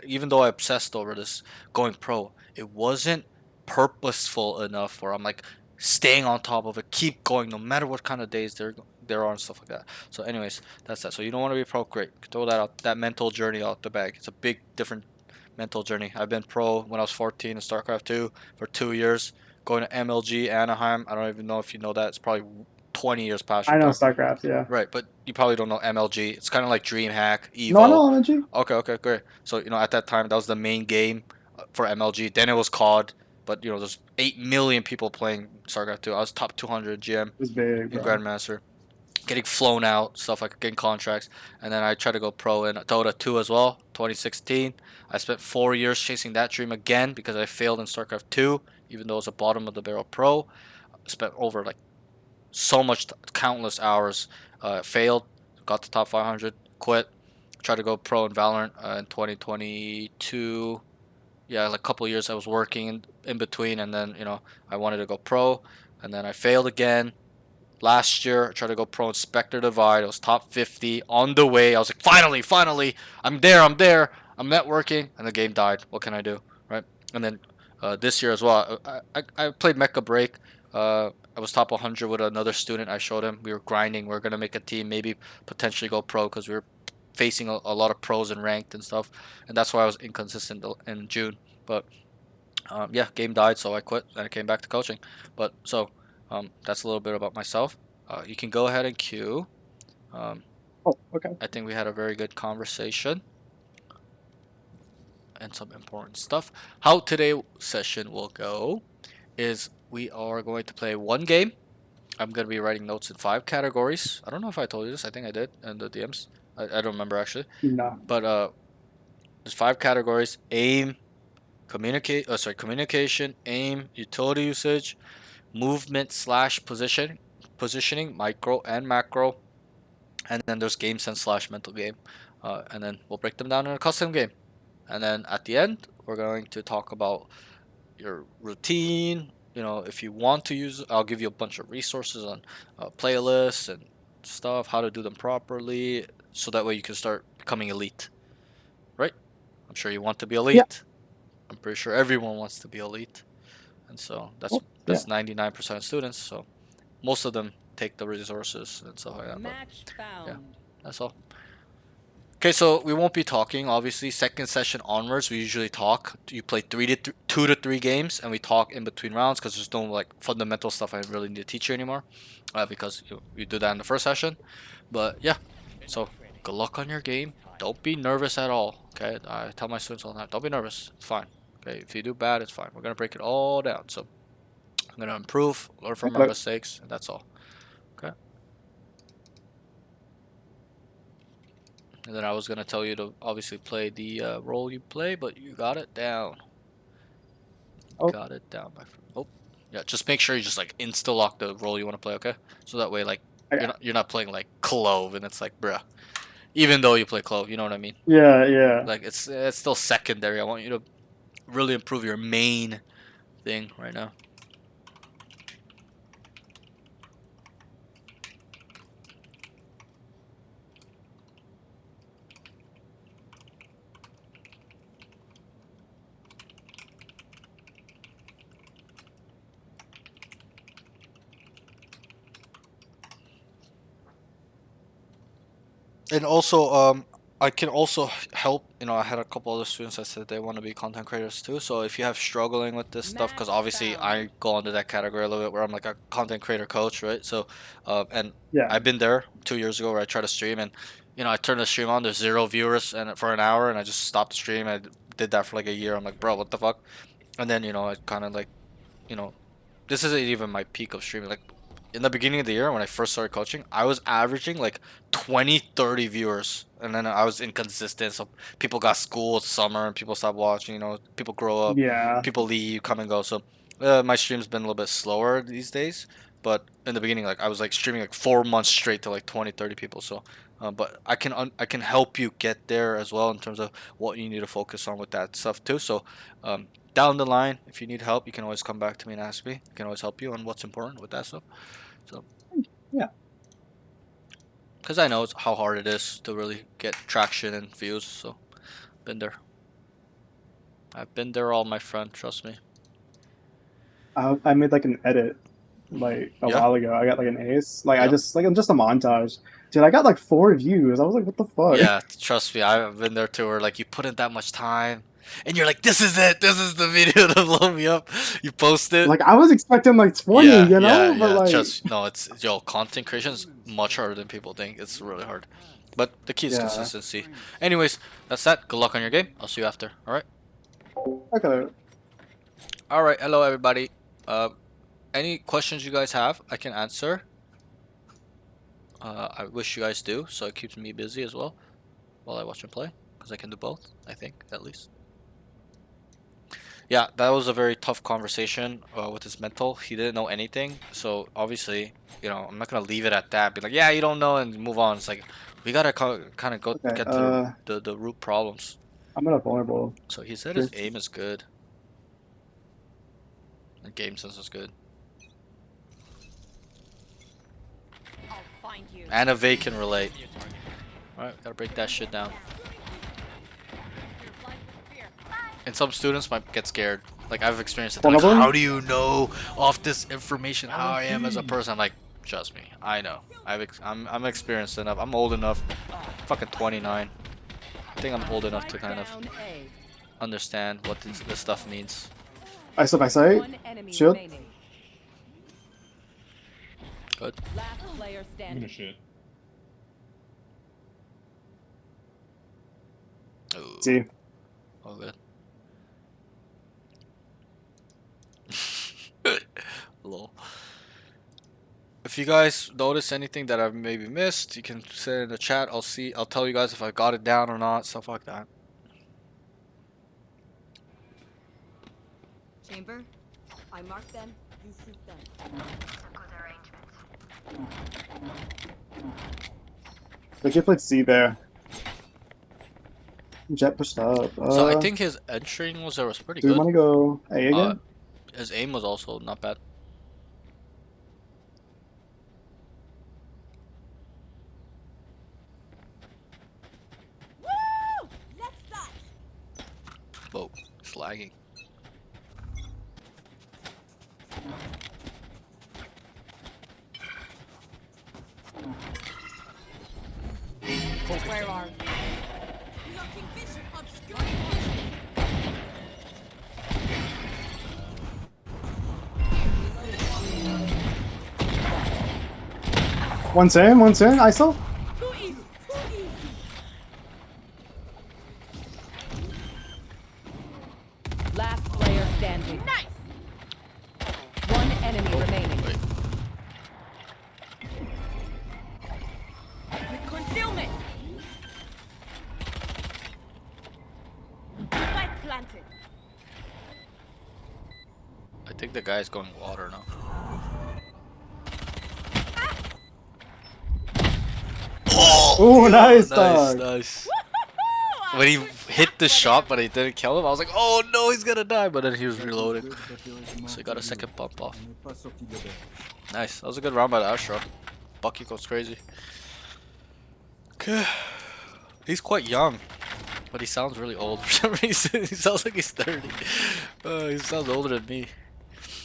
even though I obsessed over this going pro, it wasn't purposeful enough where I'm like staying on top of it, keep going no matter what kind of days there are and stuff like that. So, anyways, that's that. So you don't want to be pro, great. Throw that out, that mental journey out the bag. It's a big different mental journey. I've been pro when I was 14 in StarCraft 2 for 2 years. Going to MLG Anaheim. I don't even know if you know that. It's probably 20 years past your I know time. StarCraft. Yeah. Right, but you probably don't know MLG. It's kind of like DreamHack, No, I Evo. know MG. Okay, okay, great. So, at that time, that was the main game for MLG. Then it was COD, but, there's 8 million people playing StarCraft 2. I was top 200 GM It's big, in bro. Grandmaster. Getting flown out, stuff like getting contracts. And then I tried to go pro in Dota 2 as well, 2016. I spent 4 years chasing that dream again because I failed in StarCraft 2, even though it was a bottom of the barrel pro. I spent over like so much, countless hours. Failed, got to top 500, quit. Tried to go pro in Valorant in 2022. Yeah, like a couple of years I was working in between, and then I wanted to go pro, and then I failed again. Last year, I tried to go pro in Spectre Divide. I was top 50 on the way. I was like, finally, finally, I'm there, I'm networking, and the game died. What can I do, right? And then this year as well, I played Mecha Break. I was top 100 with another student. I showed him we were grinding. We are gonna make a team, maybe potentially go pro because we were facing a lot of pros and ranked and stuff, and that's why I was inconsistent in June. But yeah, game died, so I quit and I came back to coaching. But so that's a little bit about myself. You can go ahead and queue. Um, Oh, okay. I think we had a very good conversation and some important stuff. How today's session will go is we are going to play one game. I'm going to be writing notes in 5 categories. I don't know if I told you this. I think I did in the DMs. I don't remember actually. No. But there's 5 categories: aim, communication, aim, utility usage, movement slash positioning, micro and macro, and then there's game sense slash mental game, and then we'll break them down in a custom game, and then at the end we're going to talk about your routine. If you want to use, I'll give you a bunch of resources on playlists and stuff, how to do them properly, so that way you can start becoming elite. Right? I'm sure you want to be Yeah. elite. I'm pretty sure everyone wants to be elite. And so that's Oh, yeah. that's 99% of students. So most of them take the resources and stuff like that. But Match yeah, found. that's all. Okay, so we won't be talking. Obviously, second session onwards, we usually talk. You play 2 to 3 games, and we talk in between rounds because there's no like fundamental stuff I really need to teach you anymore, because you do that in the first session. But yeah, so good luck on your game. Don't be nervous at all. Okay, I tell my students all the time, don't be nervous. It's fine. Okay, if you do bad, it's fine. We're gonna break it all down. So I'm gonna improve, learn I from our got it. mistakes, and that's all. Okay. And then I was gonna tell you to obviously play the role you play, but you got it down. Oh, Got it down, my friend. Oh, yeah. Just make sure you just like insta lock the role you want to play, okay? So that way, like I you're got. not playing like Clove, and it's like, bruh. Even though you play Clove, you know what I mean? Yeah, yeah. Like it's still secondary. I want you to really improve your main thing right now. And also, I can also help. I had a couple other students that said they want to be content creators too. So if you have struggling with this stuff, because Match obviously I found. go into that category a little bit where I'm like a content creator coach, right? So, and Yeah. I've been there 2 years ago where I tried to stream, and I turned the stream on. There's 0 viewers and for an hour, and I just stopped the stream. I did that for like a year. I'm like, bro, what the fuck? And then I kind of like, you know, this isn't even my peak of streaming. Like in the beginning of the year when I first started coaching, I was averaging like 20, 30 viewers. And then I was inconsistent. So people got school, it's summer, and people stop watching. People grow up, Yeah. people leave, come and go. So my stream's been a little bit slower these days. but in the beginning, like I was like streaming like 4 months straight to like 20, 30 people. So, but I can help you get there as well in terms of what you need to focus on with that stuff too. So, down the line, if you need help, you can always come back to me and ask me. I can always help you on what's important with that stuff. So, Yeah. because I know how hard it is to really get traction and views. So, been there. I've been there, all my friend. Trust me. I made like an edit like a Yeah. while ago. I got like an ace. Like I Yep. just like just a montage. Dude, I got like 4 views. I was like, what the fuck? Yeah, trust me, I've been there too. Where like you put in that much time, and you're like, "This is it. This is the video to blow me up." You post it. Like I was expecting like 20, Yeah, you yeah, know, but yeah. like Just no, it's yo, content creation is much harder than people think. It's really hard, but the key is yeah. consistency. Anyways, that's that. Good luck on your game. I'll see you after. All right. Okay. All right. Hello, everybody. Uh, any questions you guys have, I can answer. I wish you guys do, so it keeps me busy as well while I watch and play, because I can do both. I think at least. Yeah, that was a very tough conversation with his mental. He didn't know anything, so obviously, I'm not gonna leave it at that. Be like, yeah, you don't know, and move on. It's like we gotta kind of go Okay. get to the root problems. I'm gonna vulnerable. So he said his Truth. aim is good, and game sense is good, I'll find you. and a Vay can relate. All right, gotta break that shit down. And some students might get scared. Like I've experienced it. They're like, Vulnerable? how do you know off this information how I am as a person? I'm like, trust me, I know. I'm experienced enough. I'm old enough. Fucking 29. I think I'm old enough to kind of Down A. understand what this stuff means. I still by sight. One enemy Shield. remaining. Good. Last player I'm gonna standing. shit. Ooh, See. all good. Lol. If you guys notice anything that I've maybe missed, you can say it in the chat. I'll tell you guys if I got it down or not, stuff like that. Chamber. I mark them. You shoot them. The kid played C there. Jet pushed up. So I think his entering was pretty Do we good. want to go A Uh, again? his aim was also not bad. Woo! Let's start. Whoa, it's lagging. Where are you? Blocking vision. Obscuring vision. 110, 110. ISO. Too easy. Too easy. Last player standing. Nice. One enemy remaining. Wait. With concealment. Spike planted. I think the guy's going water now. Oh, yeah, nice, nice, dog. nice. When he hit the shot, but he didn't kill him, I was like, oh no, he's gonna die. But then he was reloading, so he got a second bump off. Nice. That was a good round by the Astra. Bucky goes crazy. Okay. He's quite young, but he sounds really old for some reason. He sounds like he's 30. He sounds older than me.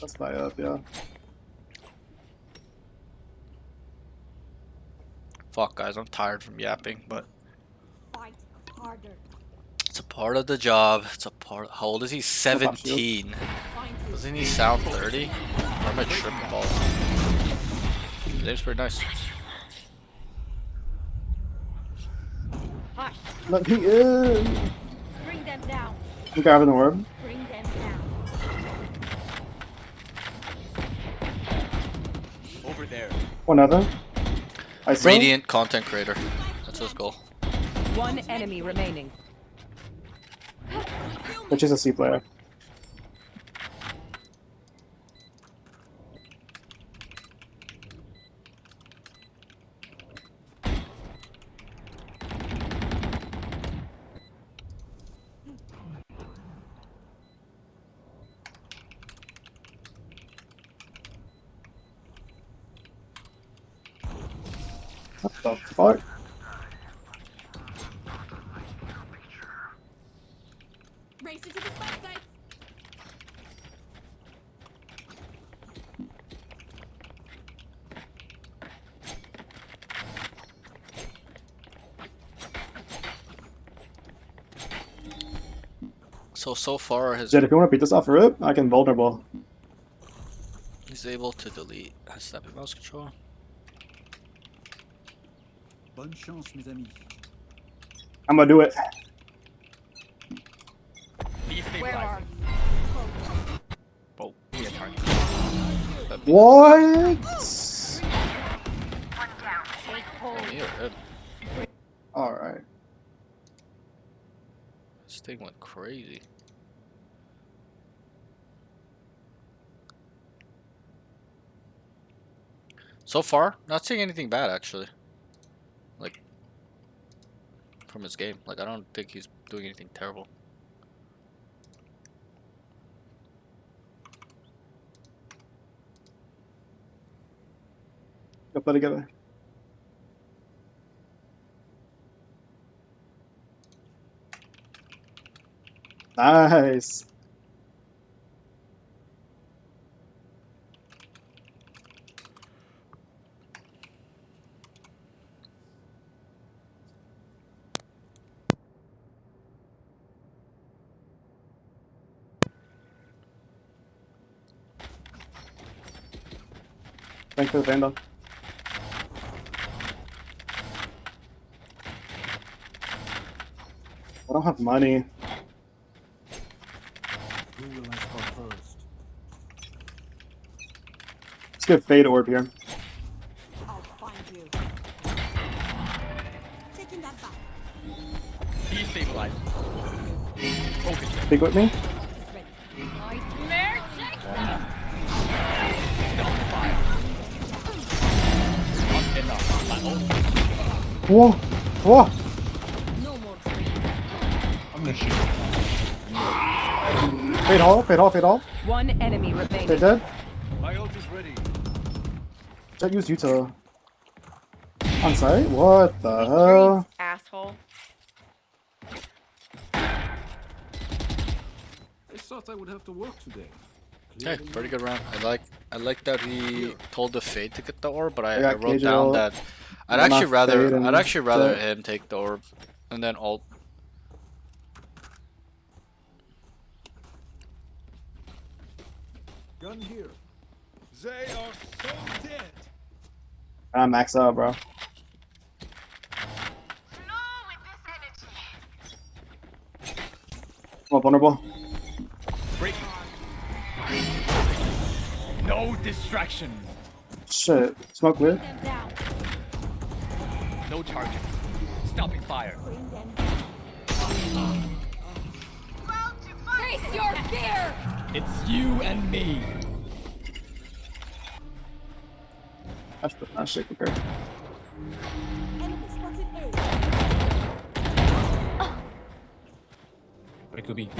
Let's buy up, yeah. Fuck, guys, I'm tired from yapping, but Fight harder. it's a part of the job. It's a part. How old is he? 17. Find you. Doesn't he sound 30? Or am I tripping balls? His name's pretty nice. Hush. Let me in. Bring them down. I'm grabbing the orb. Bring them down. Over there. One other. ISO. Radiant content creator. That's his goal. One enemy remaining. Which is a C player. The fuck? Race into the spike sites. So far Jed, if you want to beat this off rip, I can vulnerable. he's able to delete his stepping mouse control. Bonne chance, mes amis. I'm gonna do it. Where are Oh, yeah, target. What? Take hold. Yeah, good. Alright. This thing went crazy. So far, not seeing anything bad actually. Like from his game. Like I don't think he's doing anything terrible. Go play together. Nice. Thanks for the Vandal. I don't have money. Who will I spot first? Let's get Fade Orb here. I'll find you. Taking that back. Destabilize. Focus. Stick with me. Is ready. Nightmare check. Stop fire. Not enough. My ult. Whoa. Whoa. No more dreams. I'm gonna shoot. Fade Hall. Fade Hall. Fade Hall. One enemy Fade remaining. dead. My ult is ready. Jet used Utah. On site? What the hell? Asshole. I thought I would have to work today. Okay, pretty good round. I like that he told the Fade to get the orb, but I I got wrote Cage down ult. that I'd Not actually rather Fade and Jet. him take the orb and then ult. Gun here. They are so dead. I'm max out, bro. Well, vulnerable. Break. No distractions. Shit. Smoke clear. Them down. No targets. Stopping fire. Bring them down. Face your fear. It's you and me. That's the not shit quicker. Enemy spotted A. It could be.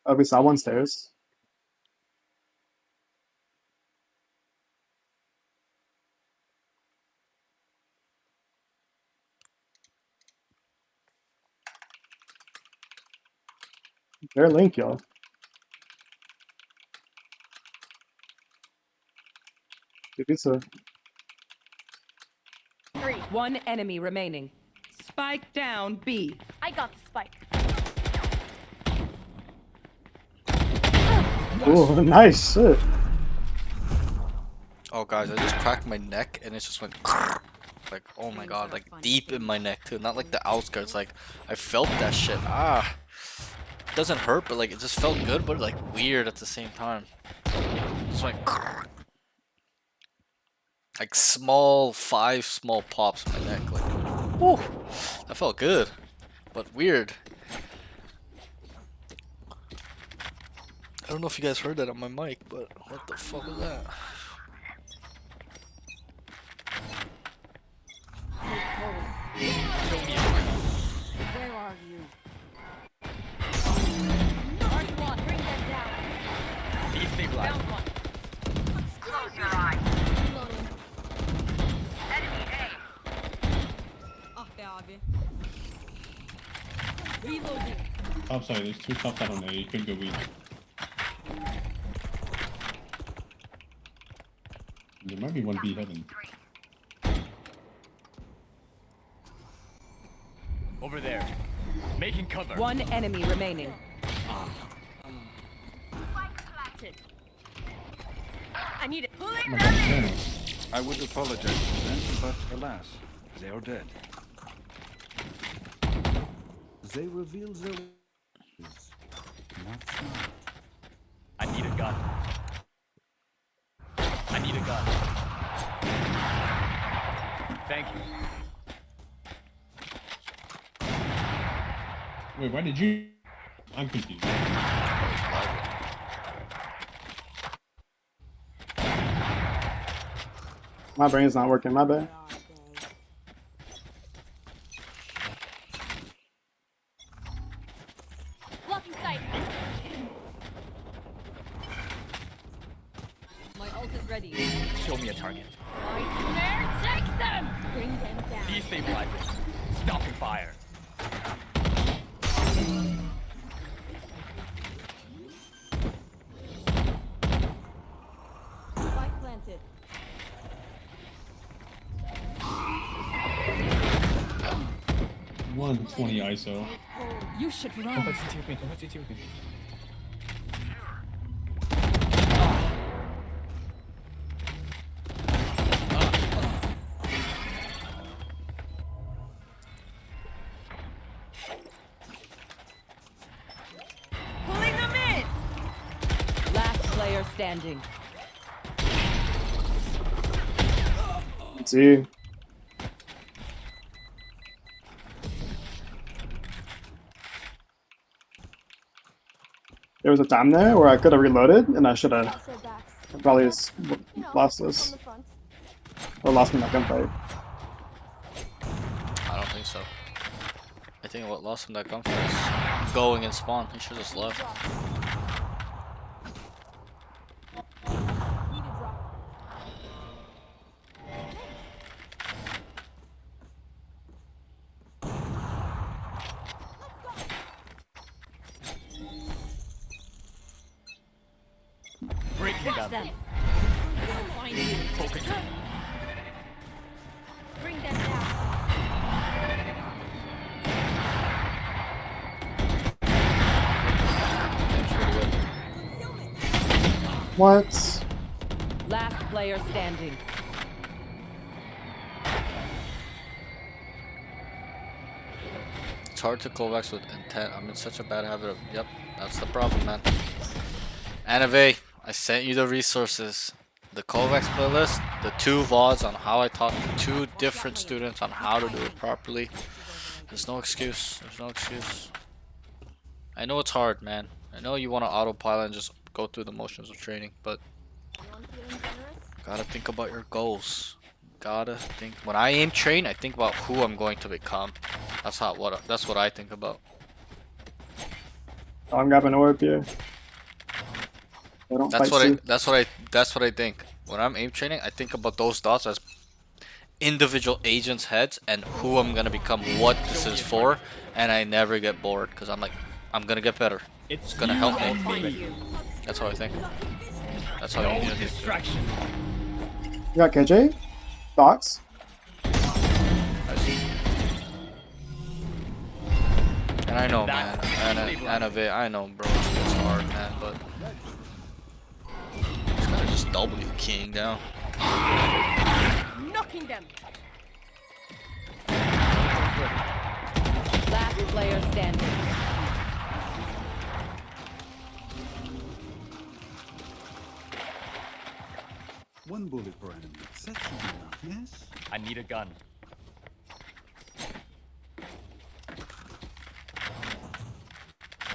Oh, we saw one stairs. They're link, y'all. Good pizza. One enemy remaining. Spike down B. I got the spike. Ooh, nice shit. Oh guys, I just cracked my neck and it just went like oh my god, like deep in my neck too, not like the outskirts. Like I felt that shit. Ah, it doesn't hurt, but like it just felt good, but like weird at the same time. Just went like five small pops in my neck. Like, whew, that felt good, but weird. I don't know if you guys heard that on my mic, but what the fuck was that? Where are you? Mark one, bring them down. Destabilize. Found one. Close your eyes. Reloading. Enemy A. Ah be abi. Reloading. Top side, there's two top side on A. You could go weak. There might be one B heaven. Over there. Making cover. One enemy remaining. Planted. I need it. Oh my god, Nano. I would apologize to them, but alas, they are dead. They reveal their ways. Not smart. I need a gun. I need a gun. Thank you. Wait, why did you? I'm confused. My brain's not working. My bad. Blocking sight. My ult is ready. Show me a target. Nightmare, take them! Bring them down. Destabilizing. Stopping fire. Spike planted. 120 ISO. You should 赶 run. 快进这边，赶快进这边。Pulling them in! Last player standing. Let's see. There was a time there where I could have reloaded, and I should have probably just lost this or lost me in that gunfight. I don't think so. I think what lost him that gunfight is going and spawn. He should have just left. Breaking Watch them. them. They'll find you. Focus. Bring them down. What? Last player standing. It's hard to Kovacs with intent. I'm in such a bad habit of. Yep, that's the problem, man. Anave, I sent you the resources. The Kovacs playlist, the 2 VODs on how I taught the 2 different students on how to do it properly. There's no excuse. There's no excuse. I know it's hard, man. I know you want to autopilot and just go through the motions of training, but gotta think about your goals. Gotta think. When I aim train, I think about who I'm going to become. That's what I think about. Oh, I'm grabbing orb here. They don't That's fight what Sue. that's what I think. When I'm aim training, I think about those dots as individual agents' heads and who I'm gonna become, what this is for, and I never get bored because I'm like, I'm gonna get better. It's gonna you help and me. me. That's how I think. That's how No you need to distraction. You got KJ? Thoughts? And I know, man. That's Anave, I know, bro. It's hard, man, but just gotta just W king down. Knocking them. Last player standing. One bullet per enemy. That should be enough, yes? I need a gun.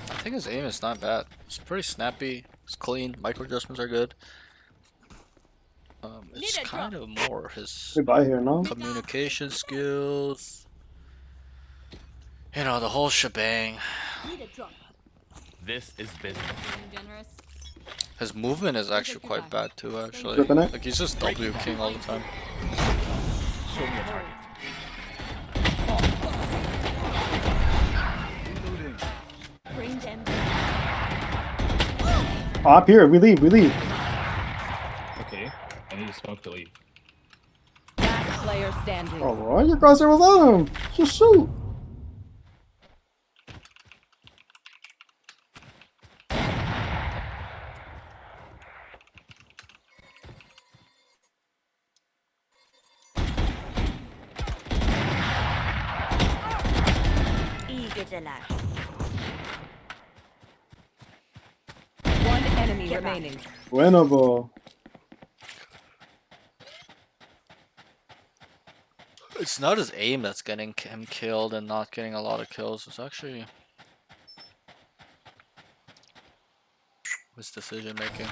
I think his aim is not bad. It's pretty snappy, It's clean. Micro adjustments are good. It's Need a kind of more his We buy here, no? communication skills. You know, the whole shebang. Need a drop. This is business. Being generous. His movement is actually quite bad too, actually. Gripping it. Like, he's just W king all the time. Show me a target. Bring them. Oh, up here. We leave. We leave. Okay. I need to smoke the lead. Last player standing. Oh, what? Your crosshair was on him. Just shoot. Eager to laugh. One enemy remaining. Winnable. It's not his aim that's getting him killed and not getting a lot of kills. It's actually his decision making.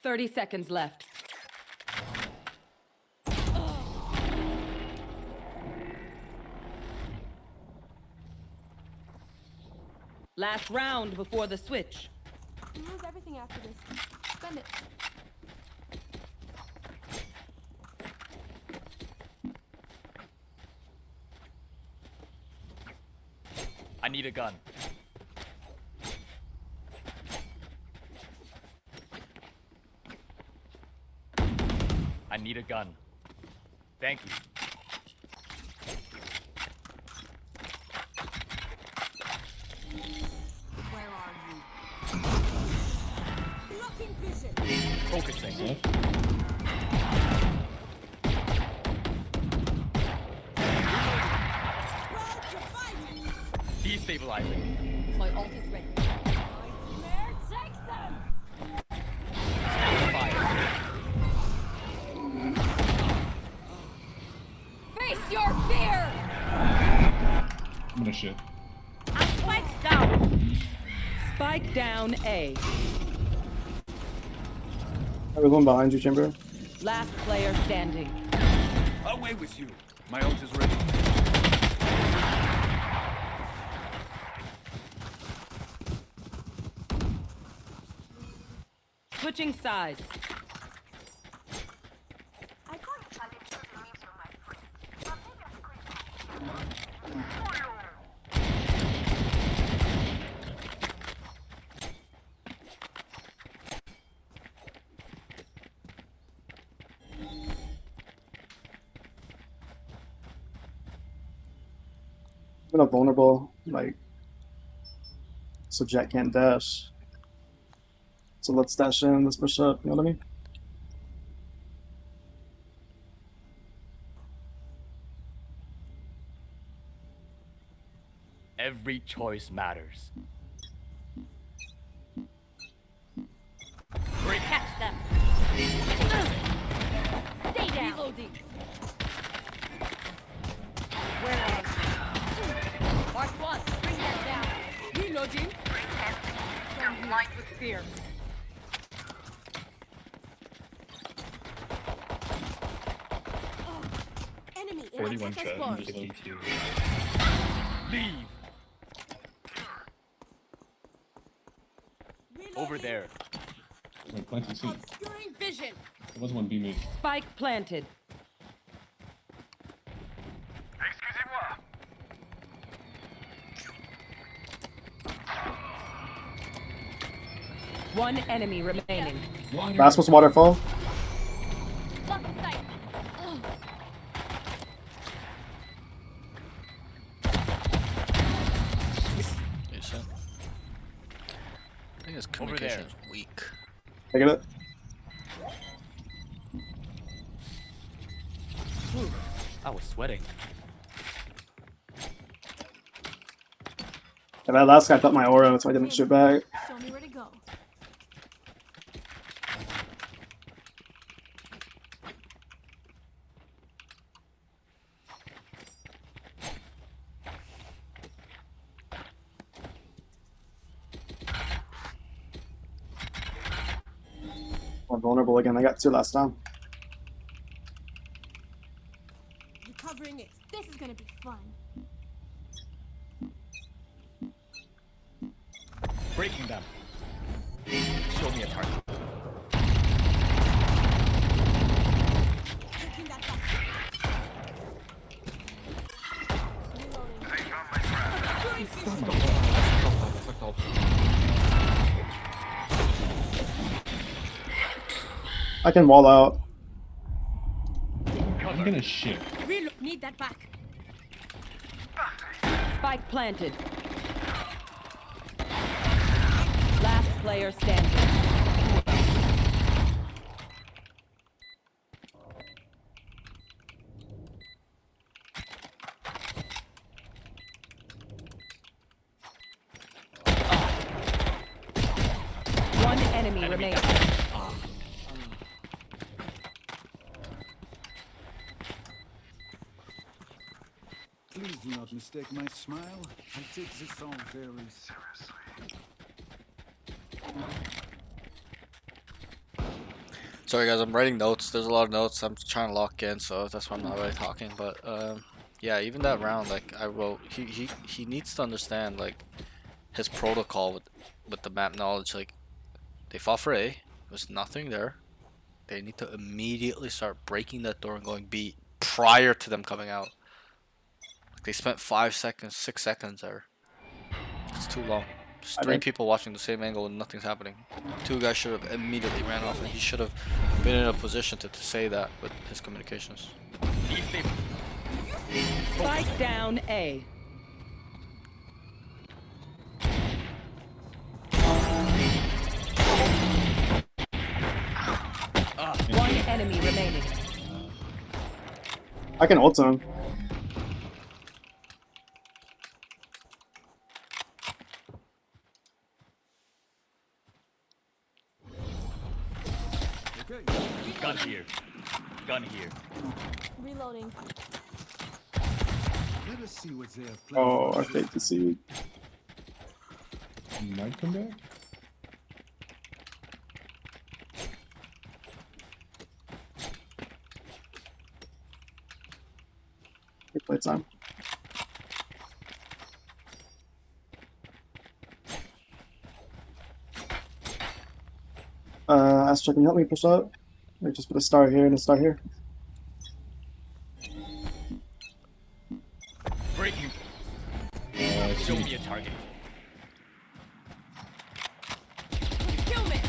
Thirty seconds left. Last round before the switch. You lose everything after this. Spend it. I need a gun. I need a gun. Thank you. Where are you? Blocking vision. Focusing. Roll to fight. Destabilizing. My ult is ready. Nightmare takes them. Fire. Face your fear. I'm gonna shit. Spikes down. Spike down A. There's one behind you, Chamber. Last player standing. Away with you. My ult is ready. Switching sides. I got I'm gonna vulnerable, like, so Jack can't dash. So let's dash in, let's push up, you know what I mean? Every choice matters. catch them. Stay down. Reloading. Where are you? Mark one. Bring that down. Reloading. Blind with fear. Enemy in 41 access shot. bar. I'm just like, 52. Leave. Over there. wait, plenty C. Obscuring vision. There was one B mid. Spike planted. One enemy remaining. Last was waterfall. Lock in sight. Decent. I think his communication is weak. I get it. I was sweating. And that last guy thought my aura, so I didn't shoot back. Show me where to go. I'm vulnerable again. I got 2 last time. Recovering it. This is gonna be fun. Breaking them. Show me a target. Taking that back. I can wall out. I'm gonna shit. Reload. Need that back. Spike planted. Last player standing. One enemy remaining. Please do not mistake my smile. I take this all very seriously. Sorry guys, I'm writing notes. There's a lot of notes. I'm trying to lock in, so that's why I'm not really talking. But yeah, even that round, like I wrote, he needs to understand like his protocol with the map knowledge. Like they fought for A, there's nothing there. They need to immediately start breaking that door and going B prior to them coming out. Like they spent 5 seconds, 6 seconds there. It's too long. Just 3 people watching the same angle and nothing's happening. 2 guys should have immediately ran off, and he should have been in a position to say that with his communications. Spike down A. One enemy remaining. I can ult him. Okay. Gun here. Gun here. Reloading. Let us see what they have planned. Oh, for I us. faked the seed. Might come back. Good play time. Astra, can you help me push up? Like just put a star here and a star here. Breaking. Show me a target. Kill me. Need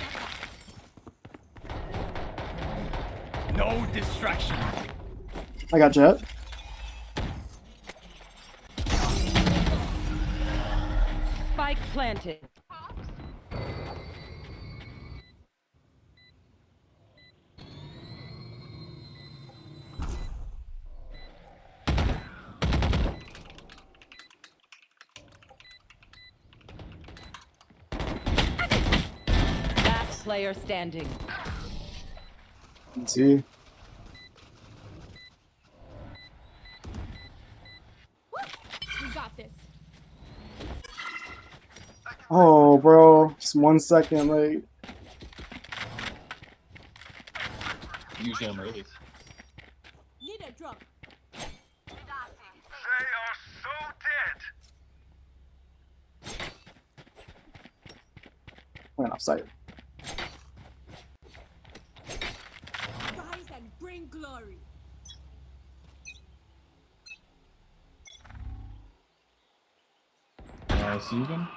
that back. No distraction. I got Jet. Spike planted. Last player standing. Let's see. We got this. Oh, bro, just 1 second late. Usually I'm early. Need a drop. They are so dead. Went off site. Rise and bring glory. See you again.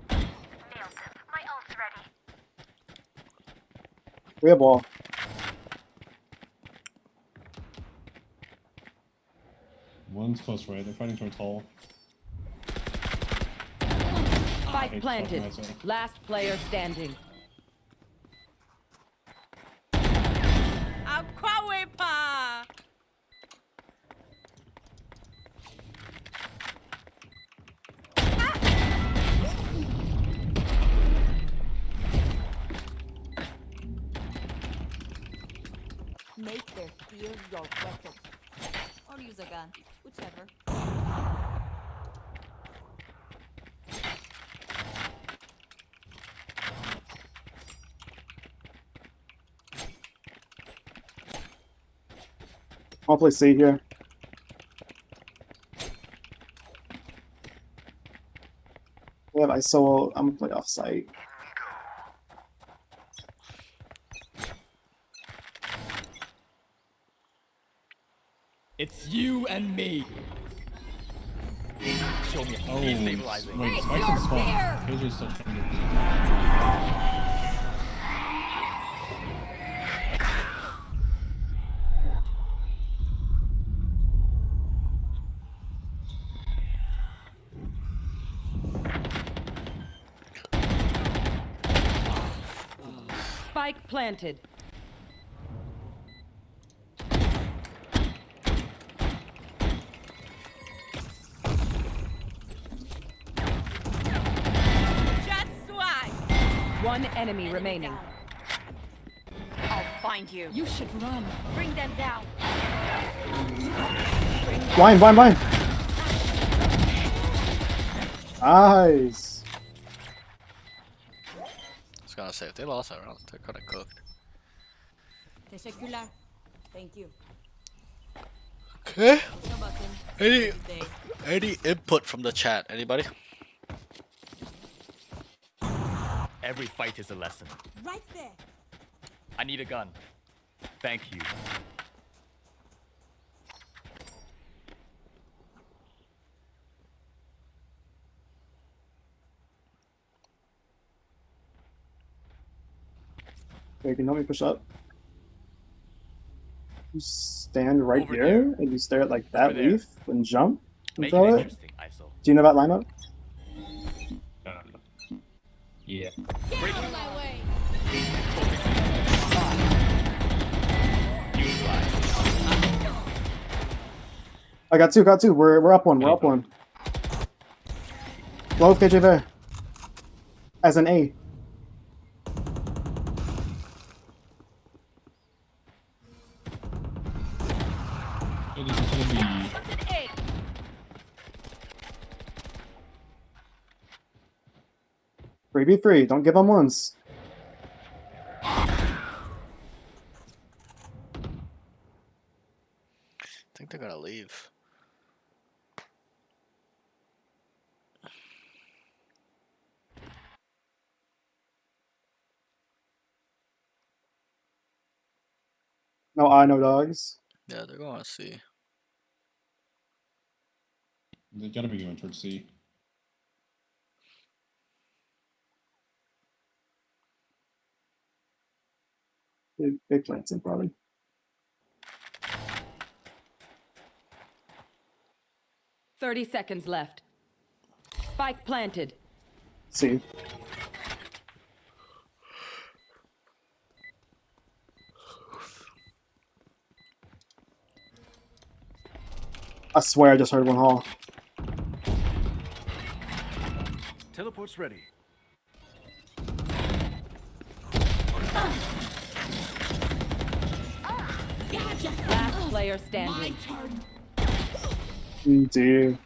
Nailed him. My ult's ready. We have wall. One's close right. They're fighting towards hall. Spike planted. myself. Last player standing. Aquawepa. Make their fear your weapon. Or use a gun, whichever. I'll play C here. They have ISO. I'm gonna play off site. It's you and me. Show me Oh, destabilizing. wait, Spike's in spawn. KJ's still trying to. Spike planted. Just swag. One enemy remaining. Down. I'll find you. You should run. Bring them down. Blind, blind, blind. Nice. I was gonna say if they lost that round, they're kind of cooked. Teşekkürler. Thank you. Okay. No button. Any Good day. any input from the chat? Anybody? Every fight is a lesson. Right there. I need a gun. Thank you. Okay, can you help me push up? You stand right Over here there. and you stare at like that Over there. leaf and jump and Make throw it it. interesting, ISO. Do you know that lineup? Yeah. Get out of my way. I got two, got two. We're up one, we're up one. Low KJ there. As an A. It is gonna be. What's an A? Free v free. Don't give them ones. I think they're gonna leave. No I, no dogs. Yeah, they're going to see. They gotta be going towards C. Big planting probably. Thirty seconds left. Spike planted. See. I swear I just heard one hall. Teleport's ready. Last player standing. Dude.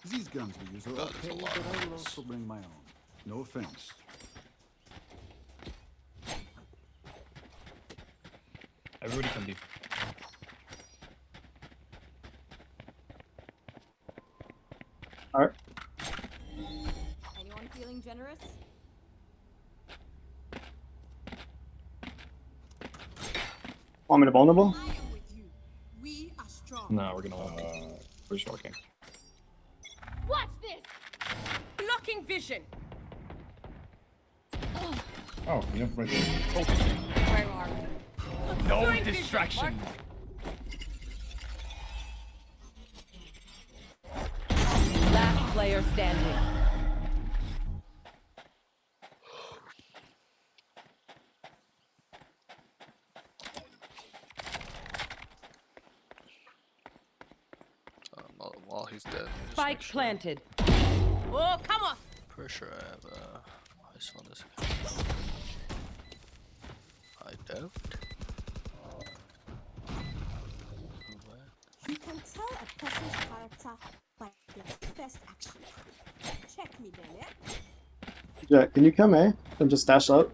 These guns we use are God, there's a okay, lot but of I will those. also bring my own. No offense. Everybody come deep. Alright. Anyone feeling generous? Want me to vulnerable? I am with you. We are strong. No, we're gonna. We're just walking. Watch this. Blocking vision. Oh, yeah, right there. Focusing. Where are we? No Obscuring vision, distraction. Last player standing. While he's dead. let me just make Spike sure. planted. Oh, come on. Pretty sure I have ice on this. I doubt. You can tell a person's character by their first action. Check me then, yeah? Yeah, can you come A and just stash up?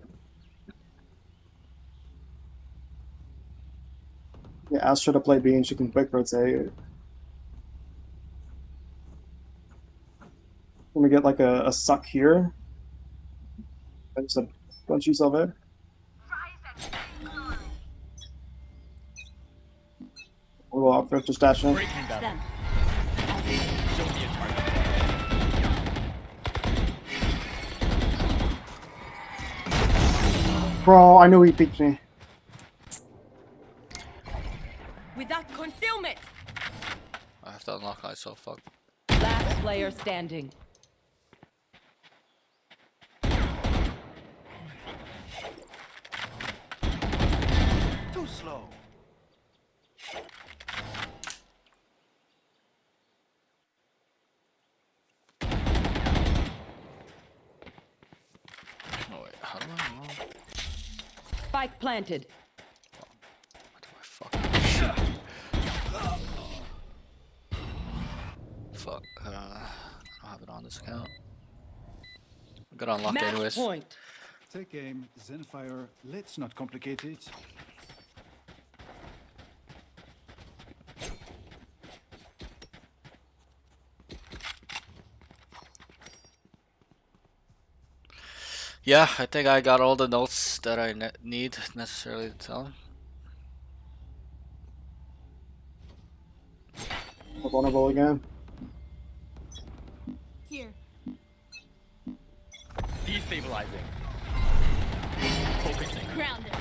Yeah, ask her to play B and she can quick rotate. Let me get like a suck here. And just a bunch yourself there. We'll go out for just dashing. Breaking them. Them. Show me a target. Bro, I knew he peeked me. Without concealment. I have to unlock myself. Fuck. Last player standing. Too slow. Oh wait, how do I unlock? Spike planted. What do I fucking fuck? I don't have it on this account. I'm gonna unlock it Match anyways. point. Take aim, Zenfire. Let's not complicate it. Yeah, I think I got all the notes that I need necessarily to tell him. We're vulnerable again. Here. Destabilizing. Focusing. Grounded.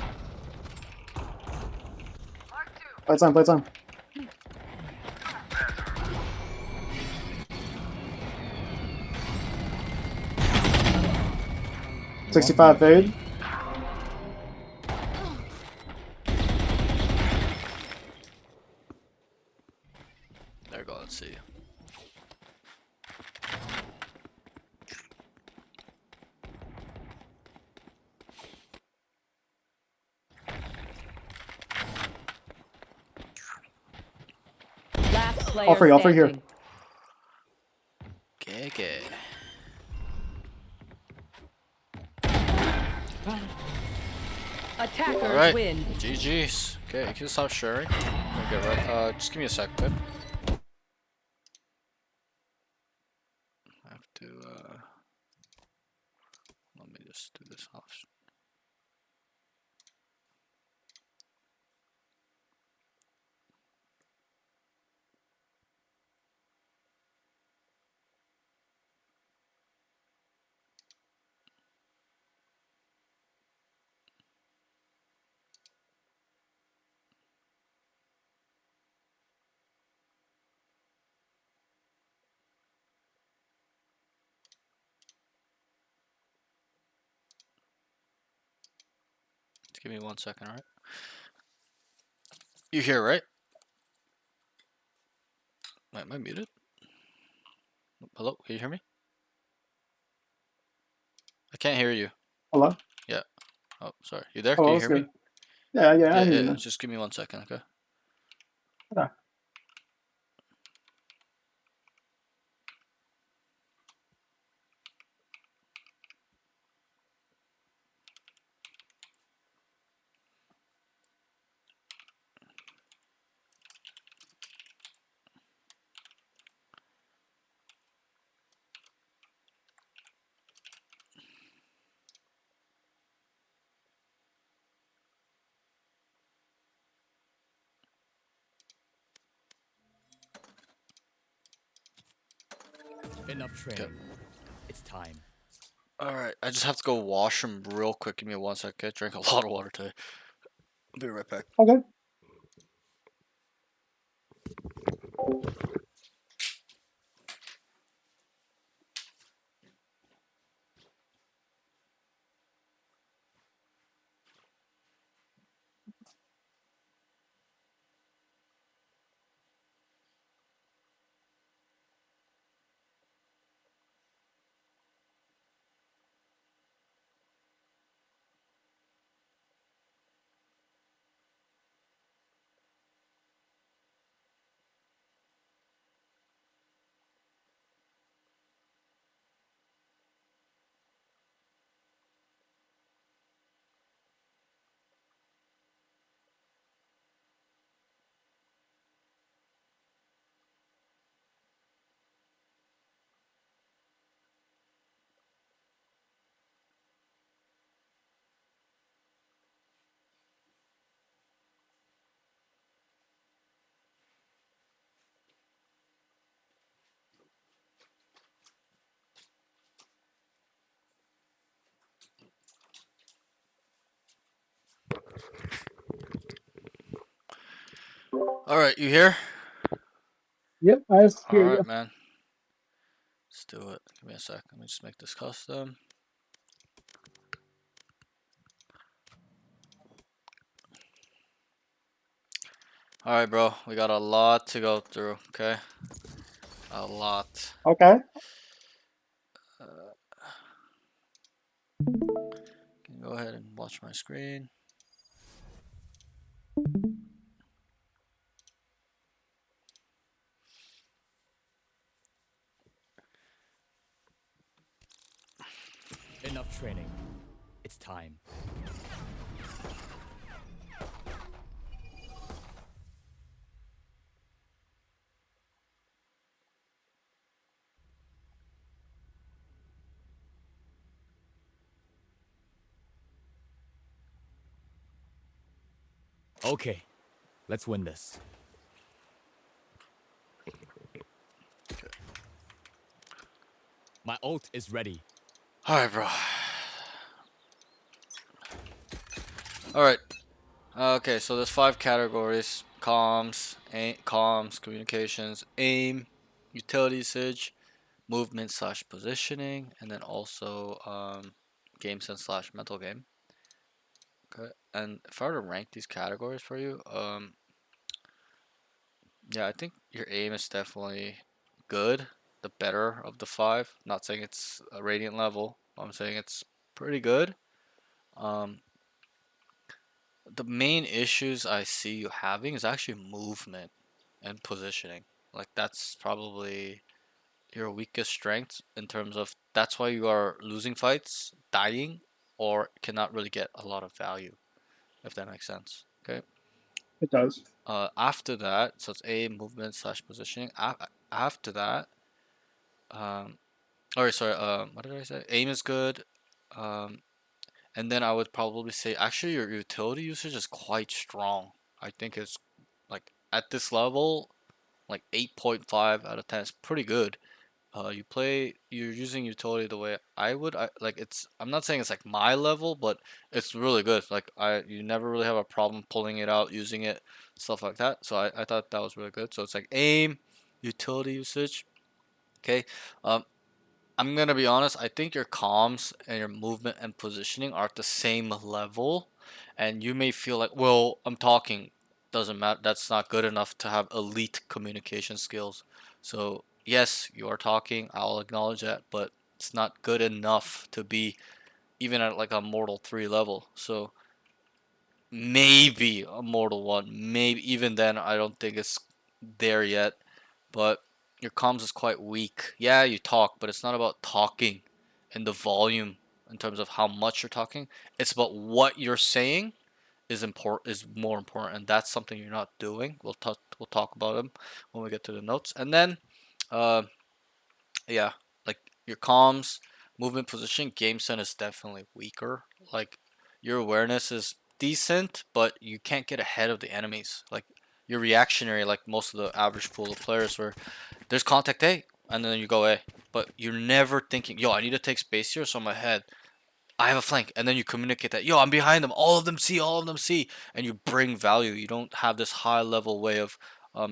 Play time, play time. 65 fade. There we go, let's see. Last player Offer here, offer here. standing. Okay. Attackers Alright. win. GG's. Okay, you can stop sharing. Okay, right. Just give me a sec, okay? I have to, let me just do this off. Just give me 1 second, alright? You here, right? Wait, am I muted? Hello? Can you hear me? I can't hear you. Hello? Yeah. Oh, sorry. You there? Can Hello, you that's hear me? good. Yeah, I hear you Yeah, now. just give me 1 second, okay? Okay. Enough training. It's time. Alright, I just have to go wash him real quick. Give me 1 second. Drink a lot of water today. I'll be right back. Okay. All right, you here? Yep, I All hear right, you. man. Let's do it. Give me a sec. Let me just make this custom. All right, bro. We got a lot to go through. Okay, a lot. Okay. Can you go ahead and watch my screen? Enough training. It's time. Okay, let's win this. My ult is ready. All right, bro. All right. Okay, so there's 5 categories: comms, communications, aim, utility usage, movement slash positioning, and then also game sense slash mental game. Okay, and if I were to rank these categories for you, yeah, I think your aim is definitely good, the better of the 5. Not saying it's a radiant level. I'm saying it's pretty good. Um, the main issues I see you having is actually movement and positioning. Like that's probably your weakest strength in terms of that's why you are losing fights, dying, or cannot really get a lot of value, if that makes sense. Okay. It does. After that, so it's A movement slash positioning. After that, um, or sorry, what did I say? Aim is good. Um, and then I would probably say actually your utility usage is quite strong. I think it's like at this level, like 8.5 out of 10 is pretty good. You're using utility the way I would. I'm not saying it's like my level, but it's really good. You never really have a problem pulling it out, using it, stuff like that. So I thought that was really good. So it's like aim, utility usage. Okay. Um, I'm gonna be honest. I think your comms and your movement and positioning are at the same level, and you may feel like, well, I'm talking. Doesn't matter. That's not good enough to have elite communication skills. So yes, you are talking. I'll acknowledge that, but it's not good enough to be even at like a Mortal 3 level. So maybe a Mortal 1. Maybe even then, I don't think it's there yet. But your comms is quite weak. Yeah, you talk, but it's not about talking and the volume in terms of how much you're talking. It's about what you're saying is more important, and that's something you're not doing. We'll talk about them when we get to the notes, and then uh, yeah, like your comms, movement, position, game sense is definitely weaker. Like your awareness is decent, but you can't get ahead of the enemies. Like you're reactionary, like most of the average pool of players, where there's contact A, and then you go A, but you're never thinking, yo, I need to take space here, so I'm ahead. I have a flank, and then you communicate that, yo, I'm behind them. All of them see, and you bring value. You don't have this high level way of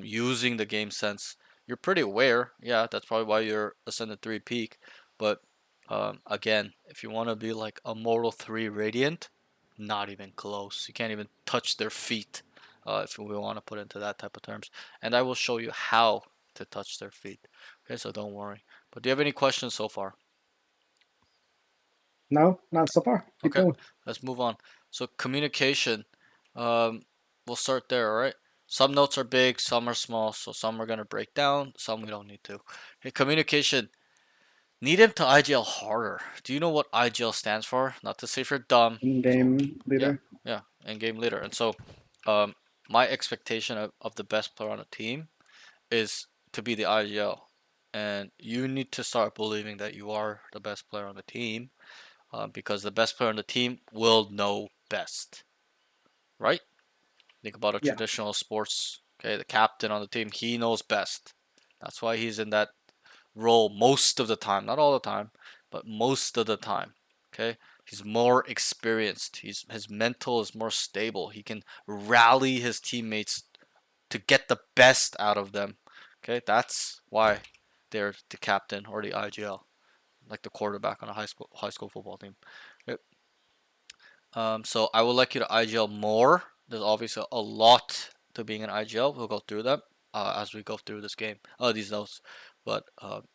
using the game sense. You're pretty aware, yeah. That's probably why you're Ascendant 3 peak. But again, if you want to be like a Mortal 3 Radiant, not even close. You can't even touch their feet, if we want to put into that type of terms. And I will show you how to touch their feet. Okay, so don't worry. But do you have any questions so far? No, not so far. Keep Okay, going. let's move on. So communication, um, we'll start there. All right. Some notes are big, some are small. So some we're gonna break down, some we don't need to. Okay, communication. Need him to IGL harder. Do you know what IGL stands for? Not to say if you're dumb. So In-game yeah, leader. yeah, in game leader. And so, um, my expectation of the best player on a team is to be the IGL, and you need to start believing that you are the best player on the team, because the best player on the team will know best, right? Think about a Yeah. traditional sports. Okay, the captain on the team, he knows best. That's why he's in that role most of the time, not all the time, but most of the time. Okay, he's more experienced. His mental is more stable. He can rally his teammates to get the best out of them. Okay, that's why they're the captain or the IGL, like the quarterback on a high school football team. Okay. So I would like you to IGL more. There's obviously a lot to being an IGL. We'll go through them as we go through this game. These notes. But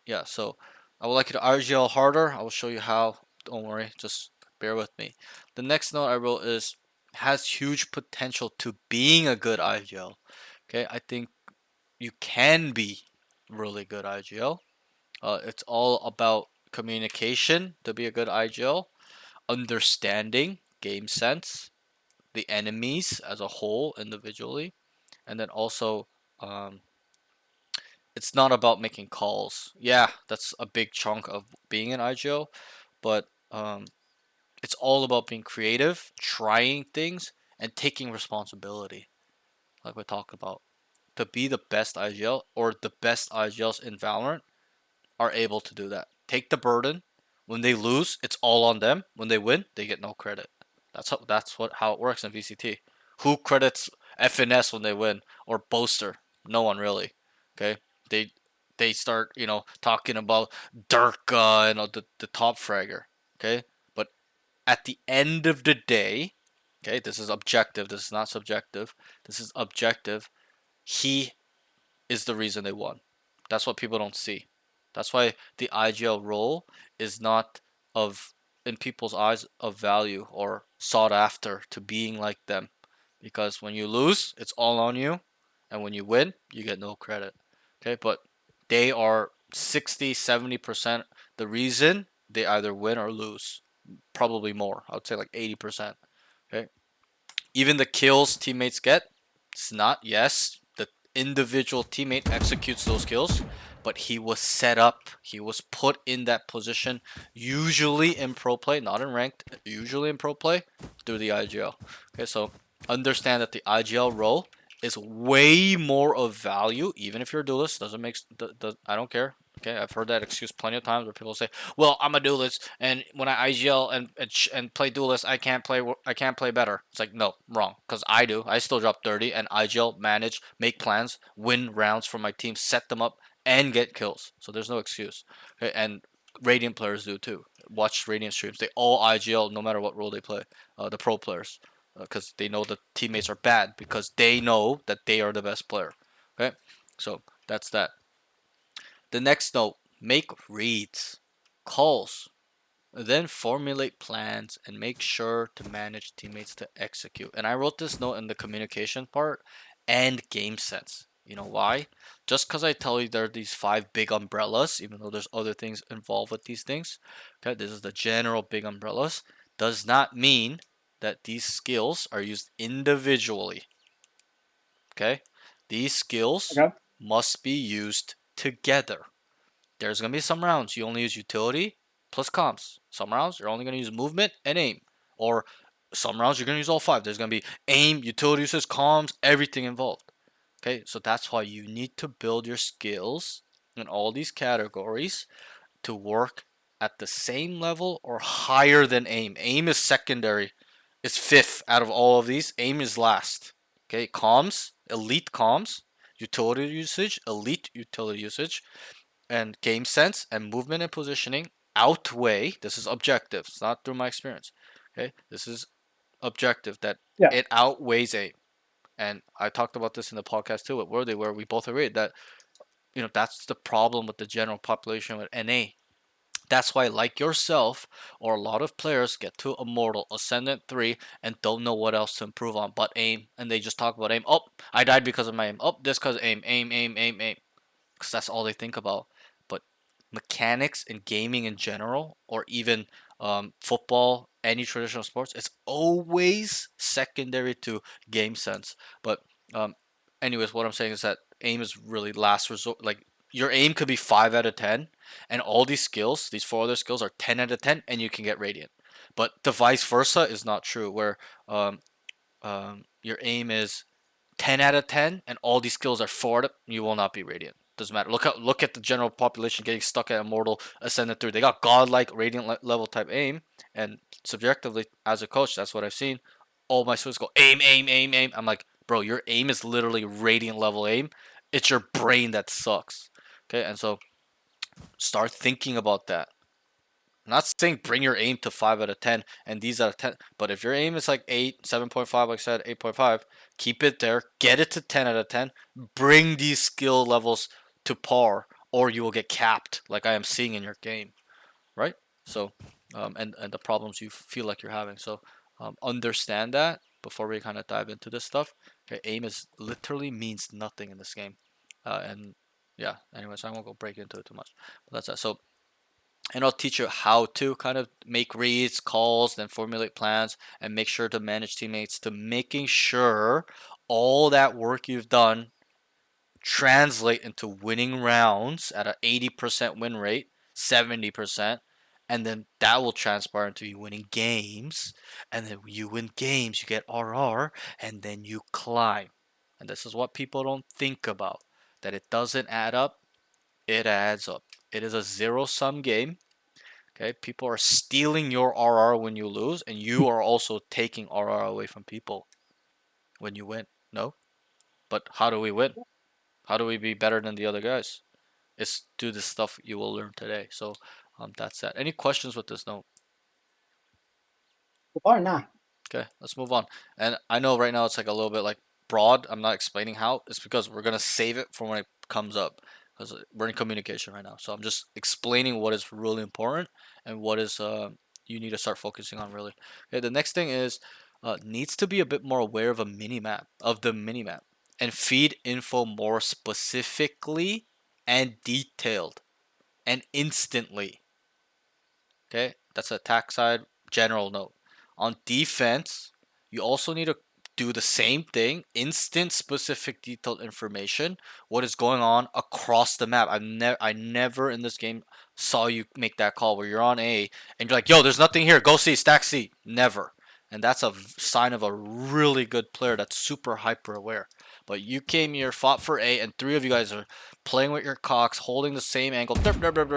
yeah, so I would like you to IGL harder. I will show you how. Don't worry, just bear with me. The next note I wrote is has huge potential to being a good IGL. Okay, I think you can be really good IGL. It's all about communication to be a good IGL, understanding game sense, the enemies as a whole individually, and then also um, it's not about making calls. Yeah, that's a big chunk of being an IGL, but it's all about being creative, trying things, and taking responsibility, like we talked about. To be the best IGL or the best IGLs in Valorant are able to do that. Take the burden. When they lose, it's all on them. When they win, they get no credit. That's how it works in VCT. Who credits FNS when they win or Boaster? No one really. Okay, they they start talking about Durka and the top fragger. Okay, but at the end of the day, okay, this is objective. This is not subjective. This is objective. He is the reason they won. That's what people don't see. That's why the IGL role is not of in people's eyes of value or sought after to being like them. Because when you lose, it's all on you, and when you win, you get no credit. Okay, but they are 60-70% the reason they either win or lose. Probably more. I would say like 80%. Okay, even the kills teammates get, it's not, yes, the individual teammate executes those kills, but he was set up, he was put in that position, usually in pro play, not in ranked, usually in pro play, through the IGL. Okay, so understand that the IGL role is way more of value, even if you're a duelist, doesn't make, I don't care. Okay, I've heard that excuse plenty of times where people say, "Well, I'm a duelist, and when I IGL and play duelist, I can't play better." It's like, no, wrong. Because I do. I still drop 30 and IGL, manage, make plans, win rounds for my team, set them up, and get kills. So there's no excuse. Okay, and Radiant players do too. Watch Radiant streams. They all IGL no matter what role they play. The pro players, because they know the teammates are bad because they know that they are the best player. Okay, so that's that. The next note, make reads, calls, then formulate plans and make sure to manage teammates to execute. And I wrote this note in the communication part and game sense. You know why? Just because I tell you there are these 5 big umbrellas, even though there's other things involved with these things, okay, this is the general big umbrellas, does not mean that these skills are used individually. Okay? These skills Okay. must be used together. There's going to be some rounds you only use utility plus comms. Some rounds you're only going to use movement and aim. Or some rounds you're going to use all 5. There's going to be aim, utility uses, comms, everything involved. Okay, so that's why you need to build your skills in all these categories to work at the same level or higher than aim. Aim is secondary. It's 5th out of all of these. Aim is last. Okay, comms, elite comms, utility usage, elite utility usage, and game sense and movement and positioning outweigh, this is objective, it's not through my experience, okay, this is objective, that Yeah. it outweighs aim. And I talked about this in the podcast too with Worthy, where we both agreed that that's the problem with the general population with NA. That's why, like yourself or a lot of players, get to Immortal Ascendant 3 and don't know what else to improve on but aim, and they just talk about aim. Oh, I died because of my aim. Oh, this because aim, aim, aim, aim, aim, because that's all they think about. But mechanics in gaming in general, or even football, any traditional sports, it's always secondary to game sense. But anyways, what I'm saying is that aim is really last resort. Like, your aim could be 5 out of 10, and all these skills, these 4 other skills, are 10 out of 10, and you can get radiant. But the vice versa is not true, where your aim is 10 out of 10 and all these skills are 4 you will not be radiant. Doesn't matter. Look at the general population getting stuck at Immortal Ascendant 3. They got godlike radiant level type aim, and subjectively as a coach, that's what I've seen. All my students go aim, aim, aim, aim. I'm like, bro, your aim is literally radiant level aim. It's your brain that sucks. Okay, and so start thinking about that. I'm not saying bring your aim to 5 out of 10 and these out of 10, but if your aim is like 8, 7.5, like I said, 8.5, keep it there, get it to 10 out of 10, bring these skill levels to par, or you will get capped, like I am seeing in your game, right? So, and the problems you feel like you're having. So, understand that before we kind of dive into this stuff. Okay, aim is literally means nothing in this game, and yeah. Anyways, I won't go break into it too much. But that's that. So, and I'll teach you how to kind of make reads, calls, then formulate plans, and make sure to manage teammates to making sure all that work you've done translate into winning rounds at an 80% win rate, 70%, and then that will transpire into you winning games, and then you win games, you get RR, and then you climb. And this is what people don't think about, that it doesn't add up, it adds up. It is a zero-sum game. Okay, people are stealing your RR when you lose, and you are also taking RR away from people when you win. No? But how do we win? How do we be better than the other guys? It's do the stuff you will learn today. So that's that. Any questions with this note? So far, nah. Okay, let's move on. And I know right now it's like a little bit like broad. I'm not explaining how. It's because we're gonna save it for when it comes up because we're in communication right now. So I'm just explaining what is really important and what is you need to start focusing on really. Okay, the next thing is needs to be a bit more aware of a mini map of the mini map and feed info more specifically and detailed and instantly. Okay, that's attack side general note. On defense, you also need to do the same thing, instant specific detailed information, what is going on across the map. I never in this game saw you make that call where you're on A and you're like, yo, there's nothing here, go C, stack C. Never. And that's a sign of a really good player that's super hyper aware. But you came here, fought for A, and three of you guys are playing with your cocks, holding the same angle,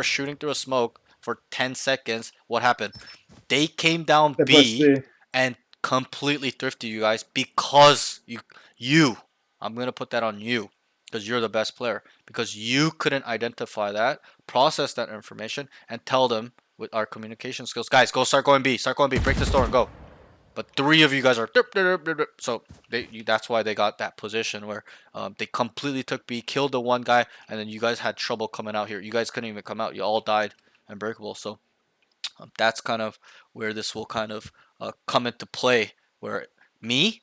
shooting through a smoke for 10 seconds. What happened? They came down They pushed B C. and completely thrifted you guys because you I'm gonna put that on you because you're the best player because you couldn't identify that, process that information, and tell them with our communication skills, guys, go start going B, break this door and go. But three of you guys are so that's why they got that position where they completely took B, killed the one guy, and then you guys had trouble coming out here. You guys couldn't even come out. You all died unbreakable. So that's kind of where this will kind of come into play. Where me,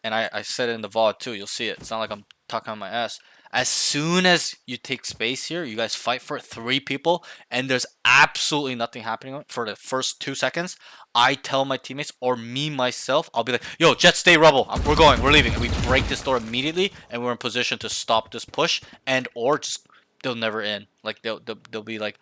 and I said it in the VOD too, you'll see it. It's not like I'm talking on my ass. As soon as you take space here, you guys fight for three people, and there's absolutely nothing happening for the first 2 seconds. I tell my teammates or me myself, I'll be like, "Yo, Jet, stay rubble. We're going. We're leaving." And we break this door immediately, and we're in position to stop this push, and or just they'll never end. Like they'll be like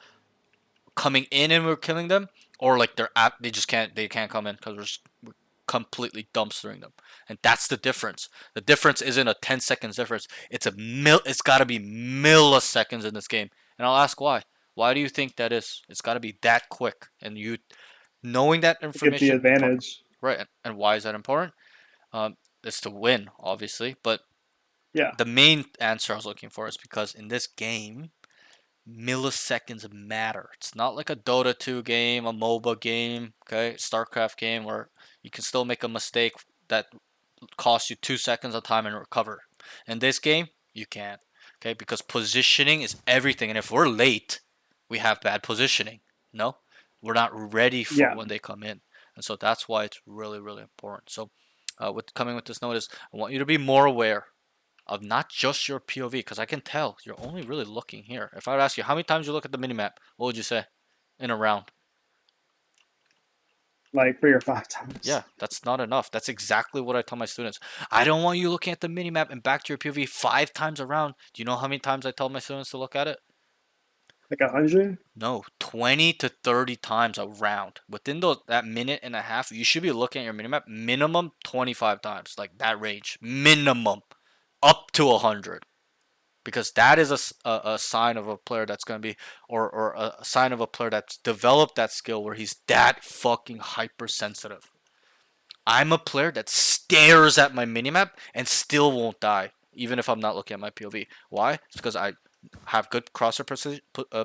coming in and we're killing them, or like they can't come in because we're completely dumpstering them, and that's the difference. The difference isn't a 10 seconds difference. It's got to be milliseconds in this game, and I'll ask why. Why do you think that is? It's got to be that quick, and you knowing that To get the information, advantage. right? And why is that important? It's to win, obviously, but Yeah. the main answer I was looking for is because in this game milliseconds matter. It's not like a Dota 2 game, a MOBA game, okay, StarCraft game where you can still make a mistake that costs you 2 seconds of time and recover. In this game, you can't, okay, because positioning is everything. And if we're late, we have bad positioning. No, we're not ready for Yeah. when they come in, and so that's why it's really, really important. So, with coming with this notice, I want you to be more aware of not just your POV, because I can tell you're only really looking here. If I would ask you how many times you look at the minimap, what would you say in a round? Like 3 or 5 times. Yeah, that's not enough. That's exactly what I tell my students. I don't want you looking at the minimap and back to your POV 5 times around. Do you know how many times I tell my students to look at it? Like 100. No, 20 to 30 times a round. Within that minute and a half, you should be looking at your minimap minimum 25 times, like that range. Minimum. Up to 100. Because that is a sign of a player that's going to be, or a sign of a player that's developed that skill where he's that fucking hypersensitive. I'm a player that stares at my minimap and still won't die, even if I'm not looking at my POV. Why? It's because I have good crosshair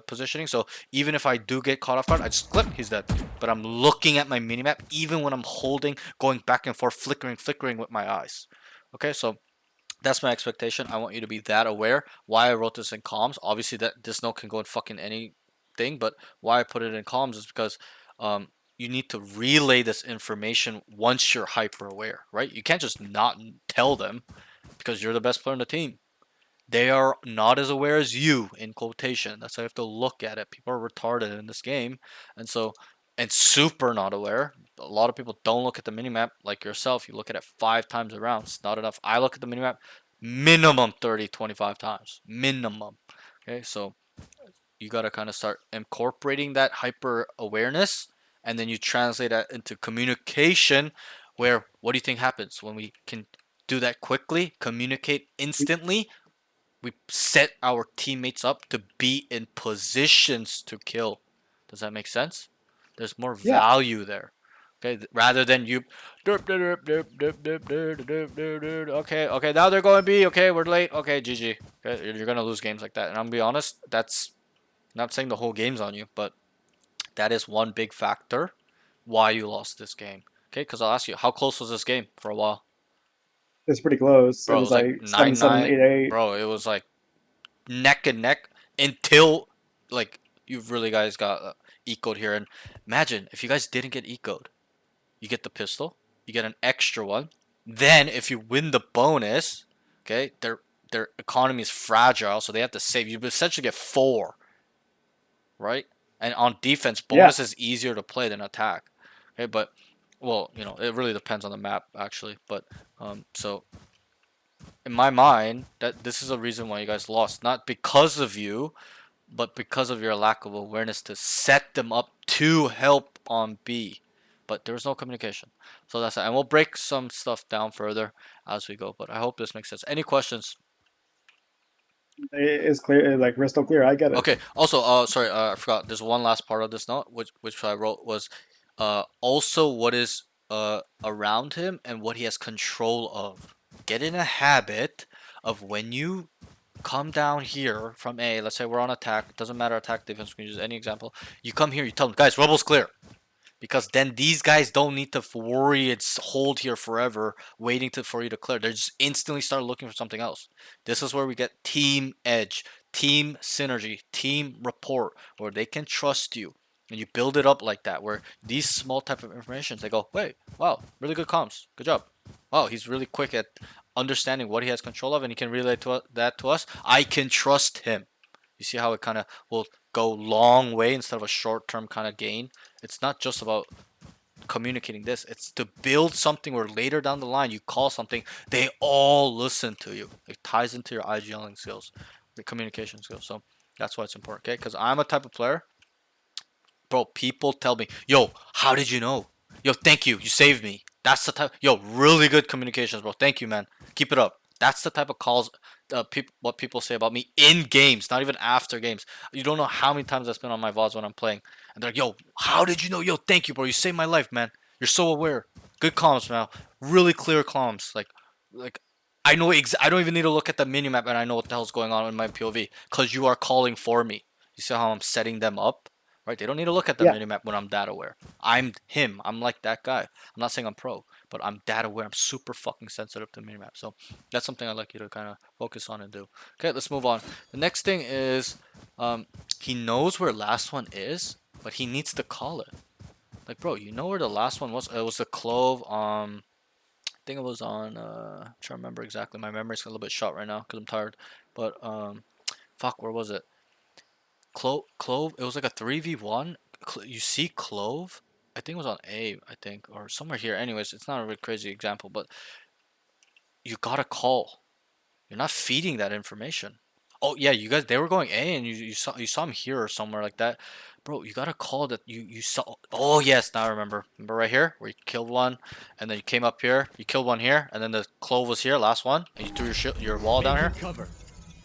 positioning. So even if I do get caught off guard, I just clip, he's dead. But I'm looking at my minimap even when I'm holding, going back and forth, flickering with my eyes. Okay, so that's my expectation. I want you to be that aware. Why I wrote this in comms, obviously that this note can go in fucking anything, but why I put it in comms is because you need to relay this information once you're hyper aware, right? You can't just not tell them because you're the best player on the team. They are not as aware as you, in quotation. That's how you have to look at it. People are retarded in this game, and so and super not aware. A lot of people don't look at the minimap like yourself. You look at it 5 times around. It's not enough. I look at the minimap minimum 30, 25 times. Minimum. Okay, so you got to kind of start incorporating that hyper awareness, and then you translate that into communication, where what do you think happens when we can do that quickly, communicate instantly? We set our teammates up to be in positions to kill. Does that make sense? There's more Yeah. value there. Okay, rather than you. Okay, now they're going B. Okay, we're late. Okay, GG. Okay, you're gonna lose games like that. And I'm gonna be honest, that's not saying the whole game's on you, but that is one big factor why you lost this game. Okay, because I'll ask you, how close was this game for a while? It's pretty close. It Bro, it was was like like 7-7, 9-9. 8-8. Bro, it was like neck and neck until like you really guys got ecoed here. And imagine if you guys didn't get ecoed, you get the pistol, you get an extra one. Then if you win the bonus, okay, their economy is fragile, so they have to save. You essentially get 4, right? And on defense, Yeah. bonus is easier to play than attack. Okay, but well, it really depends on the map actually. But so in my mind, that this is a reason why you guys lost, not because of you, but because of your lack of awareness to set them up to help on B. But there was no communication. So that's it. And we'll break some stuff down further as we go. But I hope this makes sense. Any questions? It's clear, like crystal clear. I get it. Okay. Also, sorry, I forgot. There's one last part of this note, which I wrote was, also what is around him and what he has control of. Get in a habit of when you come down here from A, let's say we're on attack, doesn't matter attack, defense, we can use any example. You come here, you tell them, guys, rebels clear. Because then these guys don't need to worry and hold here forever, waiting for you to clear. They just instantly start looking for something else. This is where we get team edge, team synergy, team rapport, where they can trust you. And you build it up like that, where these small type of informations, they go, wait, wow, really good comms, good job. Wow, he's really quick at understanding what he has control of, and he can relay that to us. I can trust him. You see how it kind of will go long way instead of a short-term kind of gain. It's not just about communicating this. It's to build something where later down the line you call something, they all listen to you. It ties into your IGLing skills, the communication skills. So that's why it's important, okay? Because I'm a type of player, bro, people tell me, yo, how did you know? Yo, thank you. You saved me. That's the type. Yo, really good communications, bro. Thank you, man. Keep it up. That's the type of calls, what people say about me in games, not even after games. You don't know how many times that's been on my VODs when I'm playing. And they're like, yo, how did you know? Yo, thank you, bro. You saved my life, man. You're so aware. Good comms, man. Really clear comms. Like I know I don't even need to look at the minimap and I know what the hell's going on in my POV because you are calling for me. You see how I'm setting them up? Right? They don't need to look at the Yeah. minimap when I'm that aware. I'm him. I'm like that guy. I'm not saying I'm pro, but I'm that aware. I'm super fucking sensitive to the minimap. So that's something I'd like you to kind of focus on and do. Okay, let's move on. The next thing is he knows where last one is, but he needs to call it. Like, bro, you know where the last one was? It was the clove. I think it was on. I'm trying to remember exactly. My memory's a little bit shot right now because I'm tired. But fuck, where was it? Clove. It was like a 3v1. You see Clove? I think it was on A, I think, or somewhere here. Anyways, it's not a really crazy example, but you gotta call. You're not feeding that information. Oh yeah, you guys, they were going A, and you saw him here or somewhere like that, bro. You gotta call that you saw. Oh yes, now I remember. Remember right here where you killed one, and then you came up here, you killed one here, and then the Clove was here, last one, and you threw your wall down here. Cover.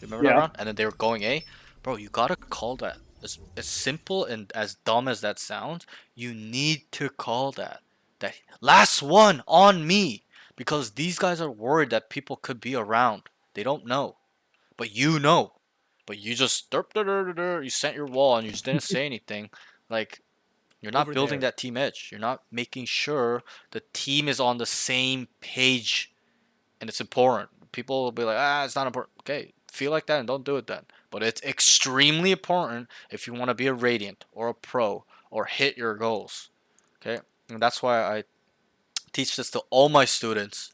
You remember that Yeah. round? And then they were going A. Bro, you gotta call that. As simple and as dumb as that sounds, you need to call that. that last one on me, because these guys are worried that people could be around. They don't know, but you know. But you just you sent your wall and you just didn't say anything. Like, you're not Over building there. that team edge. You're not making sure the team is on the same page, and it's important. People will be like, it's not important. Okay, feel like that and don't do it then. But it's extremely important if you want to be a Radiant or a pro or hit your goals. Okay, and that's why I teach this to all my students,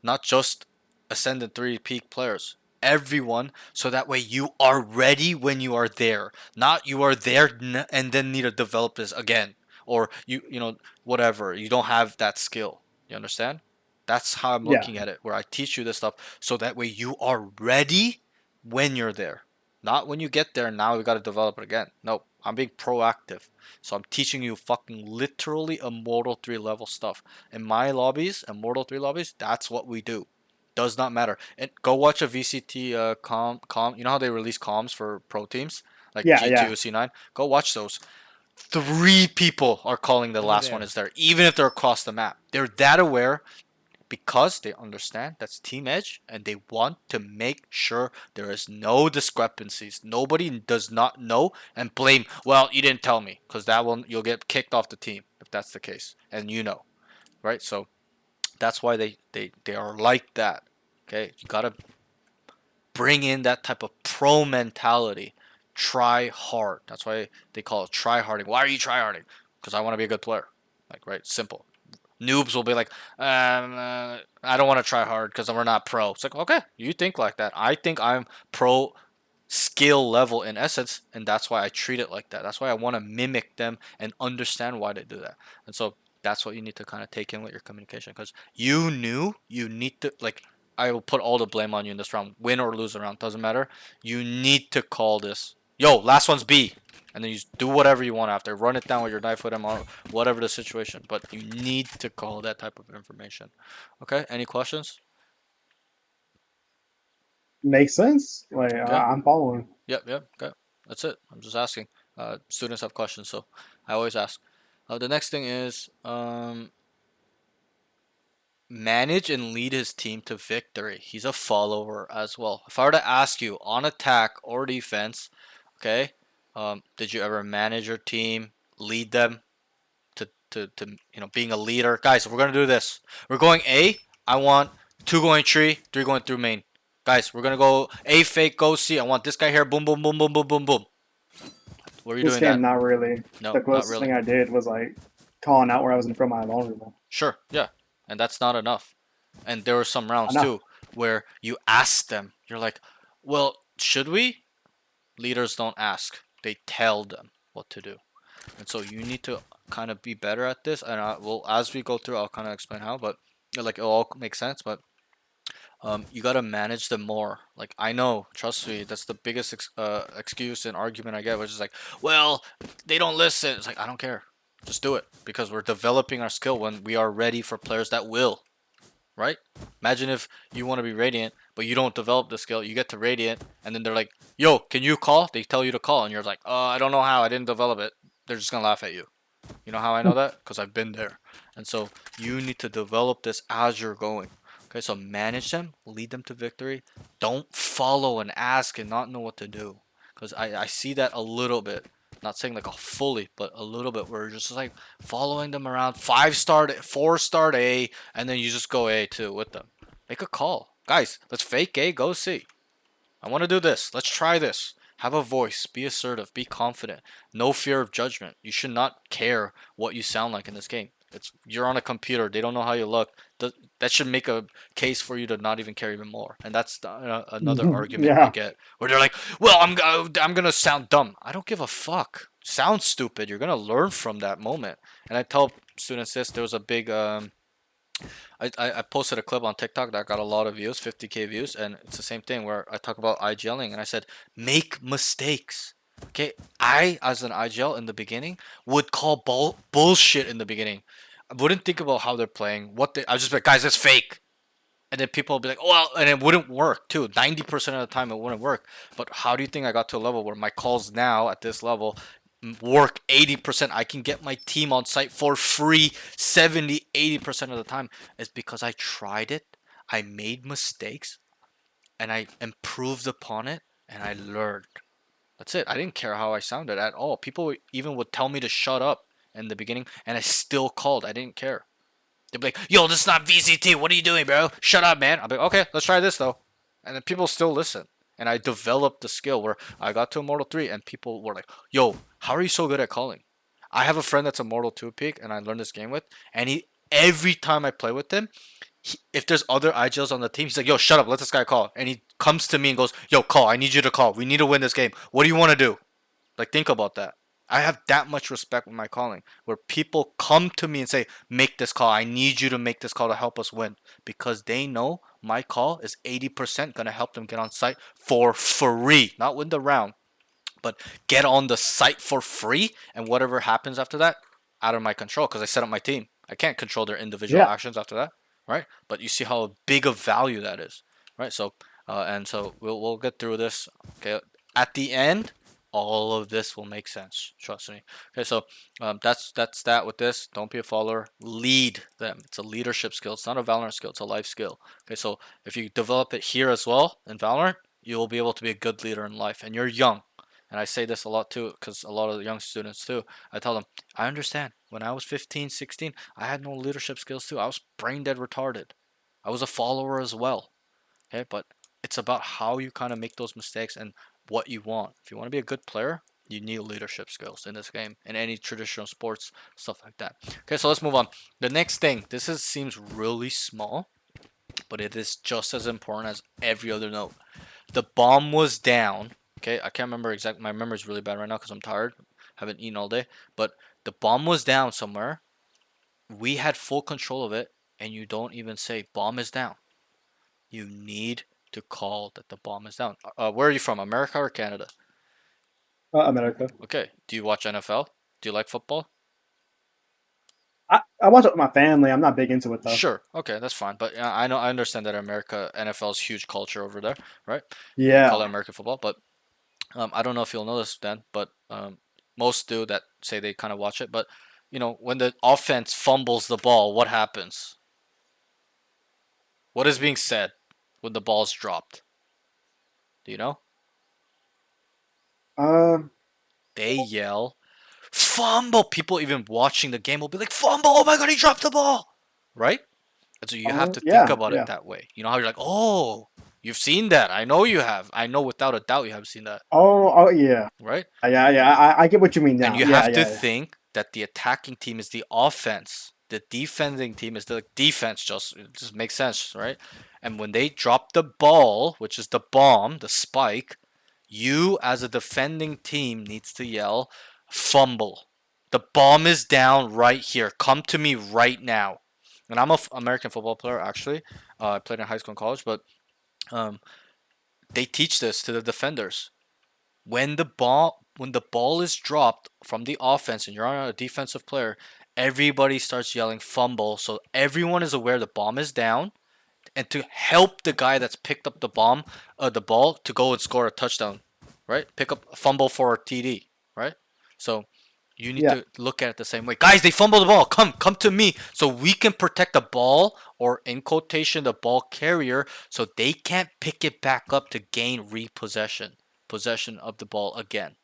not just Ascendant 3 peak players. Everyone, so that way you are ready when you are there. Not you are there and then need to develop this again. Or whatever. You don't have that skill. You understand? That's how I'm Yeah. looking at it, where I teach you this stuff so that way you are ready when you're there. Not when you get there and now we gotta develop it again. No, I'm being proactive. So I'm teaching you fucking literally Immortal 3 level stuff. In my lobbies, Immortal 3 lobbies, that's what we do. Does not matter. And go watch a VCT com. You know how they release comms for pro teams? Like Yeah, G2, yeah. C9? Go watch those. 3 people are calling the Over last one there. is there, even if they're across the map. They're that aware because they understand that's team edge and they want to make sure there is no discrepancies. Nobody does not know and blame, well, you didn't tell me, because that one you'll get kicked off the team if that's the case. And right? So that's why they are like that. Okay? You gotta bring in that type of pro mentality. Try hard. That's why they call it try harding. Why are you try harding? Because I want to be a good player. Like, right? Simple. Noobs will be like, I don't want to try hard because we're not pro. It's like, okay, you think like that. I think I'm pro skill level in essence, and that's why I treat it like that. That's why I want to mimic them and understand why they do that. And so that's what you need to kind of take in with your communication, because you need to, like, I will put all the blame on you in this round, win or lose the round, doesn't matter. You need to call this. Yo, last one's B, and then you do whatever you want after. Run it down with your knife with him or whatever the situation. But you need to call that type of information. Okay. Any questions? Makes sense. Like Okay. I'm following. Yep. Yep. Okay. That's it. I'm just asking. Students have questions, so I always ask. The next thing is manage and lead his team to victory. He's a follower as well. If I were to ask you on attack or defense, okay, did you ever manage your team, lead them to being a leader? Guys, we're gonna do this. We're going A. I want 2 going tree, 3 going through main. Guys, we're gonna go A fake, go C. I want this guy here. Boom, boom, boom, boom, boom, boom, boom. Were you This doing game, that? not really. No, The not closest really. thing I did was like calling out where I was in front of my vulnerable. Sure, yeah, and that's not enough. And there were some I rounds know. too where you ask them. You're like, well, should we? Leaders don't ask. They tell them what to do. And so you need to kind of be better at this. And as we go through, I'll kind of explain how. But like, it all makes sense. But you gotta manage them more. Like, I know, trust me, that's the biggest excuse and argument I get, which is like, well, they don't listen. It's like, I don't care. Just do it, because we're developing our skill when we are ready for players that will. Right? Imagine if you want to be Radiant, but you don't develop the skill. You get to Radiant, and then they're like, "Yo, can you call?" They tell you to call, and you're like, I don't know how. I didn't develop it." They're just gonna laugh at you. You know how I know that? Because I've been there. And so you need to develop this as you're going. Okay, so manage them, lead them to victory. Don't follow and ask and not know what to do. Because I see that a little bit. Not saying like a fully, but a little bit, where you're just like following them around, 5-star, 4-star A, and then you just go A too with them. Make a call. Guys, let's fake A, go C. I want to do this. Let's try this. Have a voice. Be assertive. Be confident. No fear of judgment. You should not care what you sound like in this game. You're on a computer. They don't know how you look. That should make a case for you to not even care even more. And that's another argument I Yeah. get, where they're like, "Well, I'm gonna sound dumb." I don't give a fuck. Sound stupid. You're gonna learn from that moment. And I tell students this. There was a big I posted a clip on TikTok that got a lot of views, 50K views, and it's the same thing where I talk about IGLing, and I said, make mistakes. Okay, I, as an IGL in the beginning, would call bullshit in the beginning. I wouldn't think about how they're playing, I was just like, guys, it's fake. And then people would be like, oh, well, and it wouldn't work too. 90% of the time it wouldn't work. But how do you think I got to a level where my calls now at this level work 80%. I can get my team on site for free 70, 80% of the time. It's because I tried it, I made mistakes, and I improved upon it, and I learned. That's it. I didn't care how I sounded at all. People even would tell me to shut up in the beginning, and I still called. I didn't care. They'd be like, "Yo, this is not VCT. What are you doing, bro? Shut up, man." I'll be like, "Okay, let's try this though," and then people still listen. And I developed the skill where I got to Immortal 3, and people were like, "Yo, how are you so good at calling?" I have a friend that's a Mortal 2 peak, and I learned this game with, and he every time I play with him, if there's other IGLs on the team, he's like, "Yo, shut up, let this guy call," and he comes to me and goes, "Yo, call. I need you to call. We need to win this game. What do you want to do?" Like, think about that. I have that much respect with my calling, where people come to me and say, "Make this call. I need you to make this call to help us win," because they know my call is 80% gonna help them get on site for free, not win the round, but get on the site for free, and whatever happens after that, out of my control, because I set up my team. I can't control their individual Yeah. actions after that, right? But you see how big of value that is, right? So, and so we'll get through this. Okay, at the end, all of this will make sense. Trust me. Okay, so that's that with this. Don't be a follower. Lead them. It's a leadership skill. It's not a Valorant skill. It's a life skill. Okay, so if you develop it here as well in Valorant, you will be able to be a good leader in life. And you're young. And I say this a lot too, because a lot of the young students too, I tell them, I understand. When I was 15, 16, I had no leadership skills too. I was brain dead retarded. I was a follower as well. Okay, but it's about how you kind of make those mistakes and what you want. If you want to be a good player, you need leadership skills in this game, in any traditional sports, stuff like that. Okay, so let's move on. The next thing, seems really small, but it is just as important as every other note. The bomb was down. Okay, I can't remember exactly. My memory is really bad right now because I'm tired. Haven't eaten all day. But the bomb was down somewhere. We had full control of it, and you don't even say bomb is down. You need to call that the bomb is down. Where are you from? America or Canada? America. Okay. Do you watch NFL? Do you like football? I watch it with my family. I'm not big into it though. Sure. Okay, that's fine. But I understand that America NFL is huge culture over there, right? They call it Yeah. American football, but I don't know if you'll know this, Dan, but most do that say they kind of watch it. But when the offense fumbles the ball, what happens? What is being said when the ball's dropped? Do you know? Um. They yell, "Fumble!" People even watching the game will be like, "Fumble! Oh my god, he dropped the ball!" Right? And so you have to think Yeah. about it Yeah. that way. You know how you're like, "Oh, you've seen that. I know you have. I know without a doubt you have seen that." Oh. Oh. Yeah. Right? Yeah. Yeah. I get what you mean And now. you Yeah. have to Yeah. Yeah. think that the attacking team is the offense. The defending team is the defense. It just makes sense, right? And when they drop the ball, which is the bomb, the spike, you as a defending team needs to yell, "Fumble! The bomb is down right here. Come to me right now." And I'm a American football player actually. I played in high school and college, but um, they teach this to the defenders. When the ball is dropped from the offense and you're on a defensive player, everybody starts yelling fumble, so everyone is aware the bomb is down, and to help the guy that's picked up the ball to go and score a touchdown, right? Pick up a fumble for a TD, right? So you need Yeah. to look at it the same way. Guys, they fumbled the ball. Come to me so we can protect the ball, or in quotation, the ball carrier, so they can't pick it back up to gain possession of the ball again.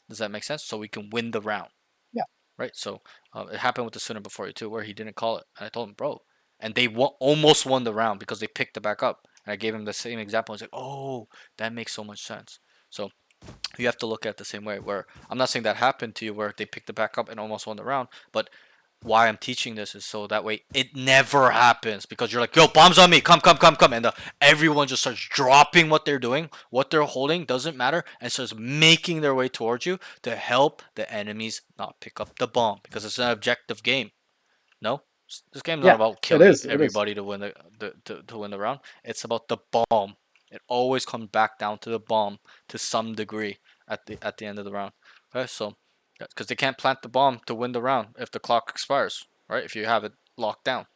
Does that make sense? So we can win the round, Yeah. right? So it happened with the student before you too, where he didn't call it, and I told him, bro, and they almost won the round because they picked it back up. And I gave him the same example. He's like, oh, that makes so much sense. So you have to look at it the same way. Where I'm not saying that happened to you, where they picked it back up and almost won the round, but why I'm teaching this is so that way it never happens, because you're like, yo, bombs on me, come, and everyone just starts dropping what they're doing, what they're holding doesn't matter, and starts making their way towards you to help the enemies not pick up the bomb, because it's an objective game. No, this game's not Yeah. about It killing is. It is. everybody to win to win the round. It's about the bomb. It always comes back down to the bomb to some degree at the end of the round. Okay, so because they can't plant the bomb to win the round if the clock expires, right? If you have it locked down,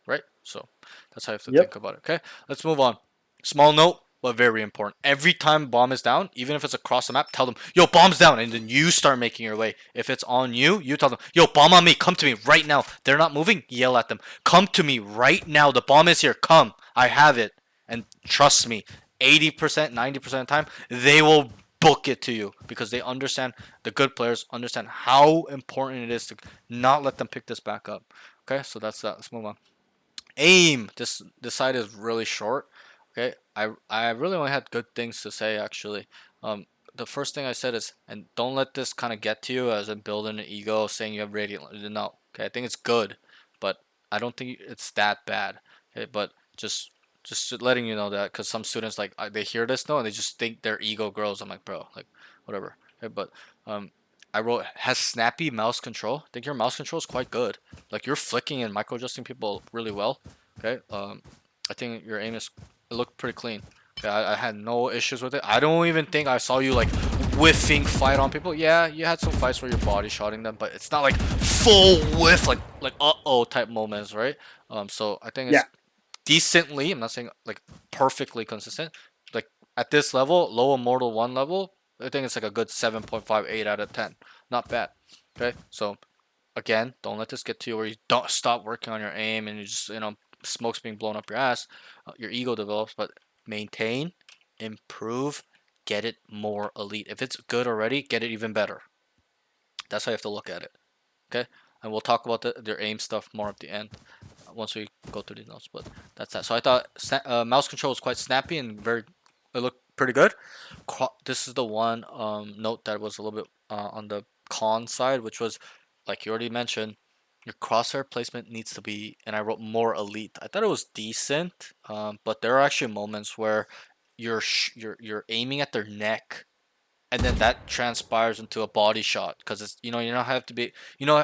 right? So that's how you have to Yep. think about it. Okay, let's move on. Small note: but very important. Every time bomb is down, even if it's across the map, tell them, yo, bomb's down, and then you start making your way. If it's on you, you tell them, yo, bomb on me, come to me right now. They're not moving, yell at them, come to me right now, the bomb is here, come, I have it. And trust me, 80%, 90% of the time, they will book it to you because they understand, the good players understand how important it is to not let them pick this back up. Okay, so that's that. Let's move on. Aim. This side is really short. Okay, I really only had good things to say actually. Um, the first thing I said is, and don't let this kind of get to you as in building an ego, saying you have radiant. No, okay, I think it's good, but I don't think it's that bad. Okay, but just letting you know that because some students like they hear this no and they just think their ego grows. I'm like, bro, like whatever. Okay, but I wrote has snappy mouse control. I think your mouse control is quite good. Like you're flicking and micro adjusting people really well. Okay. I think your aim is it looked pretty clean. Okay, I had no issues with it. I don't even think I saw you like whiffing fight on people. Yeah, you had some fights where you're body shotting them, but it's not like full whiff like uh-oh type moments, right? So I think it's Yeah. decently, I'm not saying like perfectly consistent. Like at this level, low immortal 1 level, I think it's like a good 7.58 out of 10. Not bad. Okay? So again, don't let this get to you where you don't stop working on your aim and you just, smoke's being blown up your ass. Your ego develops, but maintain, improve, get it more elite. If it's good already, get it even better. That's how you have to look at it. Okay? And we'll talk about their aim stuff more at the end once we go through these notes. But that's that. So I thought mouse control was quite snappy and it looked pretty good. This is the one note that was a little bit on the con side, which was like you already mentioned, your crosshair placement needs to be, and I wrote more elite. I thought it was decent, but there are actually moments where you're aiming at their neck and then that transpires into a body shot because it's you don't have to be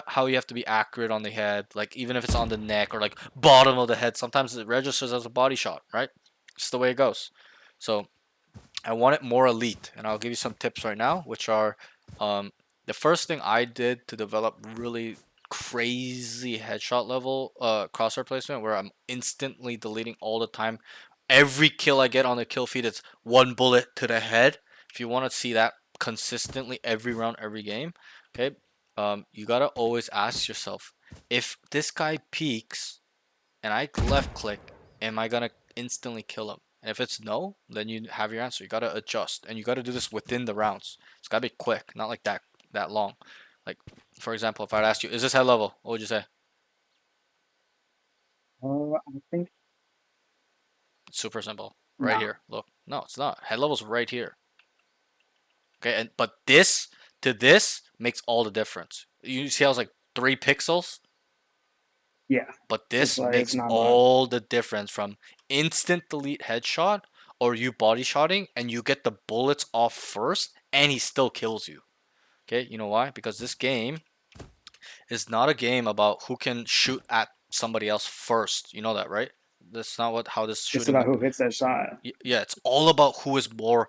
how you have to be accurate on the head, like even if it's on the neck or like bottom of the head, sometimes it registers as a body shot, right? It's the way it goes. So I want it more elite, and I'll give you some tips right now, which are um, the first thing I did to develop really crazy headshot level crosshair placement, where I'm instantly deleting all the time. Every kill I get on the kill feed, it's one bullet to the head. If you want to see that consistently every round, every game, okay, you gotta always ask yourself, if this guy peeks and I left click, am I gonna instantly kill him? And if it's no, then you have your answer. You gotta adjust, and you gotta do this within the rounds. It's gotta be quick, not like that long. Like for example, if I'd ask you, is this head level? What would you say? I think It's super simple, right no. here. Look, no, it's not. Head level's right here. Okay, and but this to this makes all the difference. You see how it's like 3 pixels? Yeah. But It's this like it's makes not bad. all the difference from instant delete headshot or you body shotting and you get the bullets off first and he still kills you. Okay, you know why? Because this game is not a game about who can shoot at somebody else first. You know that, right? That's not what how this It's shooting. about who hits that shot. Yeah, it's all about who is more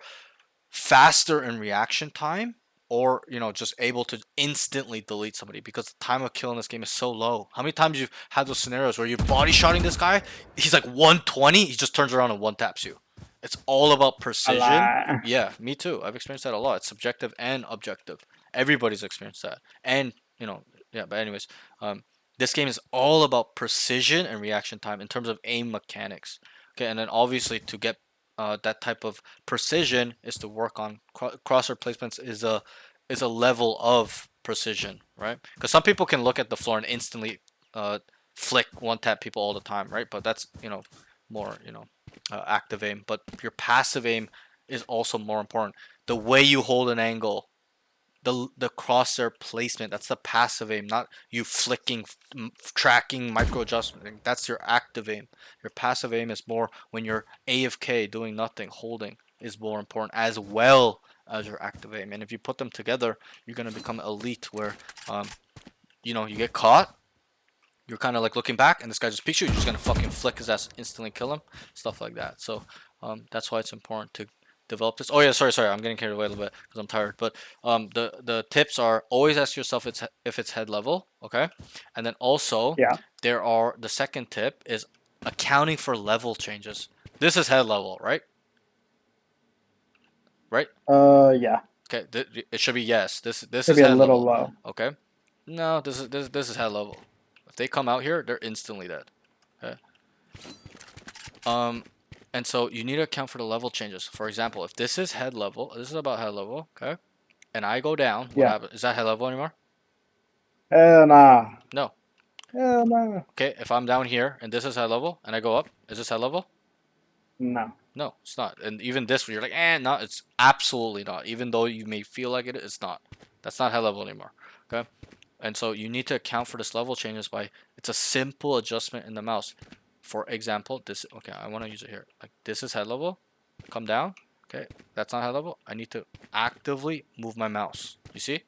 faster in reaction time or just able to instantly delete somebody because the time of kill in this game is so low. How many times you've had those scenarios where you're body shotting this guy, he's like 120, he just turns around and one taps you. It's all about A precision. lot. Yeah, me too. I've experienced that a lot. It's subjective and objective. Everybody's experienced that. And yeah, but anyways, um this game is all about precision and reaction time in terms of aim mechanics. Okay, and then obviously to get that type of precision is to work on crosshair placements is a level of precision, right? Because some people can look at the floor and instantly uh, flick one tap people all the time, right? But that's more active aim. But your passive aim is also more important. The way you hold an angle, the crosshair placement, that's the passive aim, not you flicking, tracking, micro adjustment. That's your active aim. Your passive aim is more when you're AFK, doing nothing, holding is more important as well as your active aim. And if you put them together, you're gonna become elite where you get caught, you're kind of like looking back and this guy just peeks you, you're just gonna fucking flick his ass, instantly kill him, stuff like that. So that's why it's important to develop this. Oh yeah, sorry, I'm getting carried away a little bit because I'm tired. But the tips are always ask yourself if it's head level, okay? And then also Yeah. the second tip is accounting for level changes. This is head level, right? right? Yeah. Okay, it should be yes. This Could is be a head little level. low. Okay, no, this is head level. If they come out here, they're instantly dead. Okay. And so you need to account for the level changes. For example, if this is head level, this is about head level, okay, and I go down, what Yeah. happens? Is that head level anymore? Hell nah. No. Hell nah. Okay, if I'm down here and this is head level and I go up, is this head level? No. No, it's not. And even this, you're like, no, it's absolutely not. Even though you may feel like it, it's not. That's not head level anymore. Okay, and so you need to account for this level changes by it's a simple adjustment in the mouse. For example, this. Okay, I want to use it here. Like this is head level. Come down. Okay, that's not head level. I need to actively move my mouse. You see?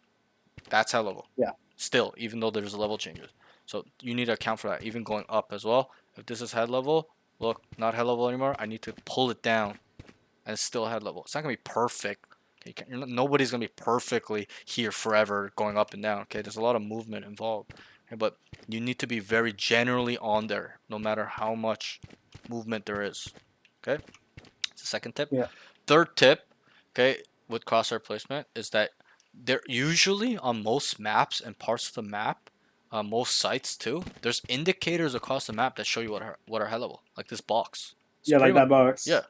That's head level. Yeah. Still, even though there's level changes. So you need to account for that, even going up as well. If this is head level, look, not head level anymore. I need to pull it down, and it's still head level. It's not gonna be perfect. Okay, nobody's gonna be perfectly here forever, going up and down. Okay, there's a lot of movement involved. Okay, but you need to be very generally on there, no matter how much movement there is. Okay, it's the second tip. Yeah. Third tip, okay, with crosshair placement is that they're usually on most maps and parts of the map, most sites too. There's indicators across the map that show you what are head level, like this box. It's Yeah, pretty like much, that box. yeah.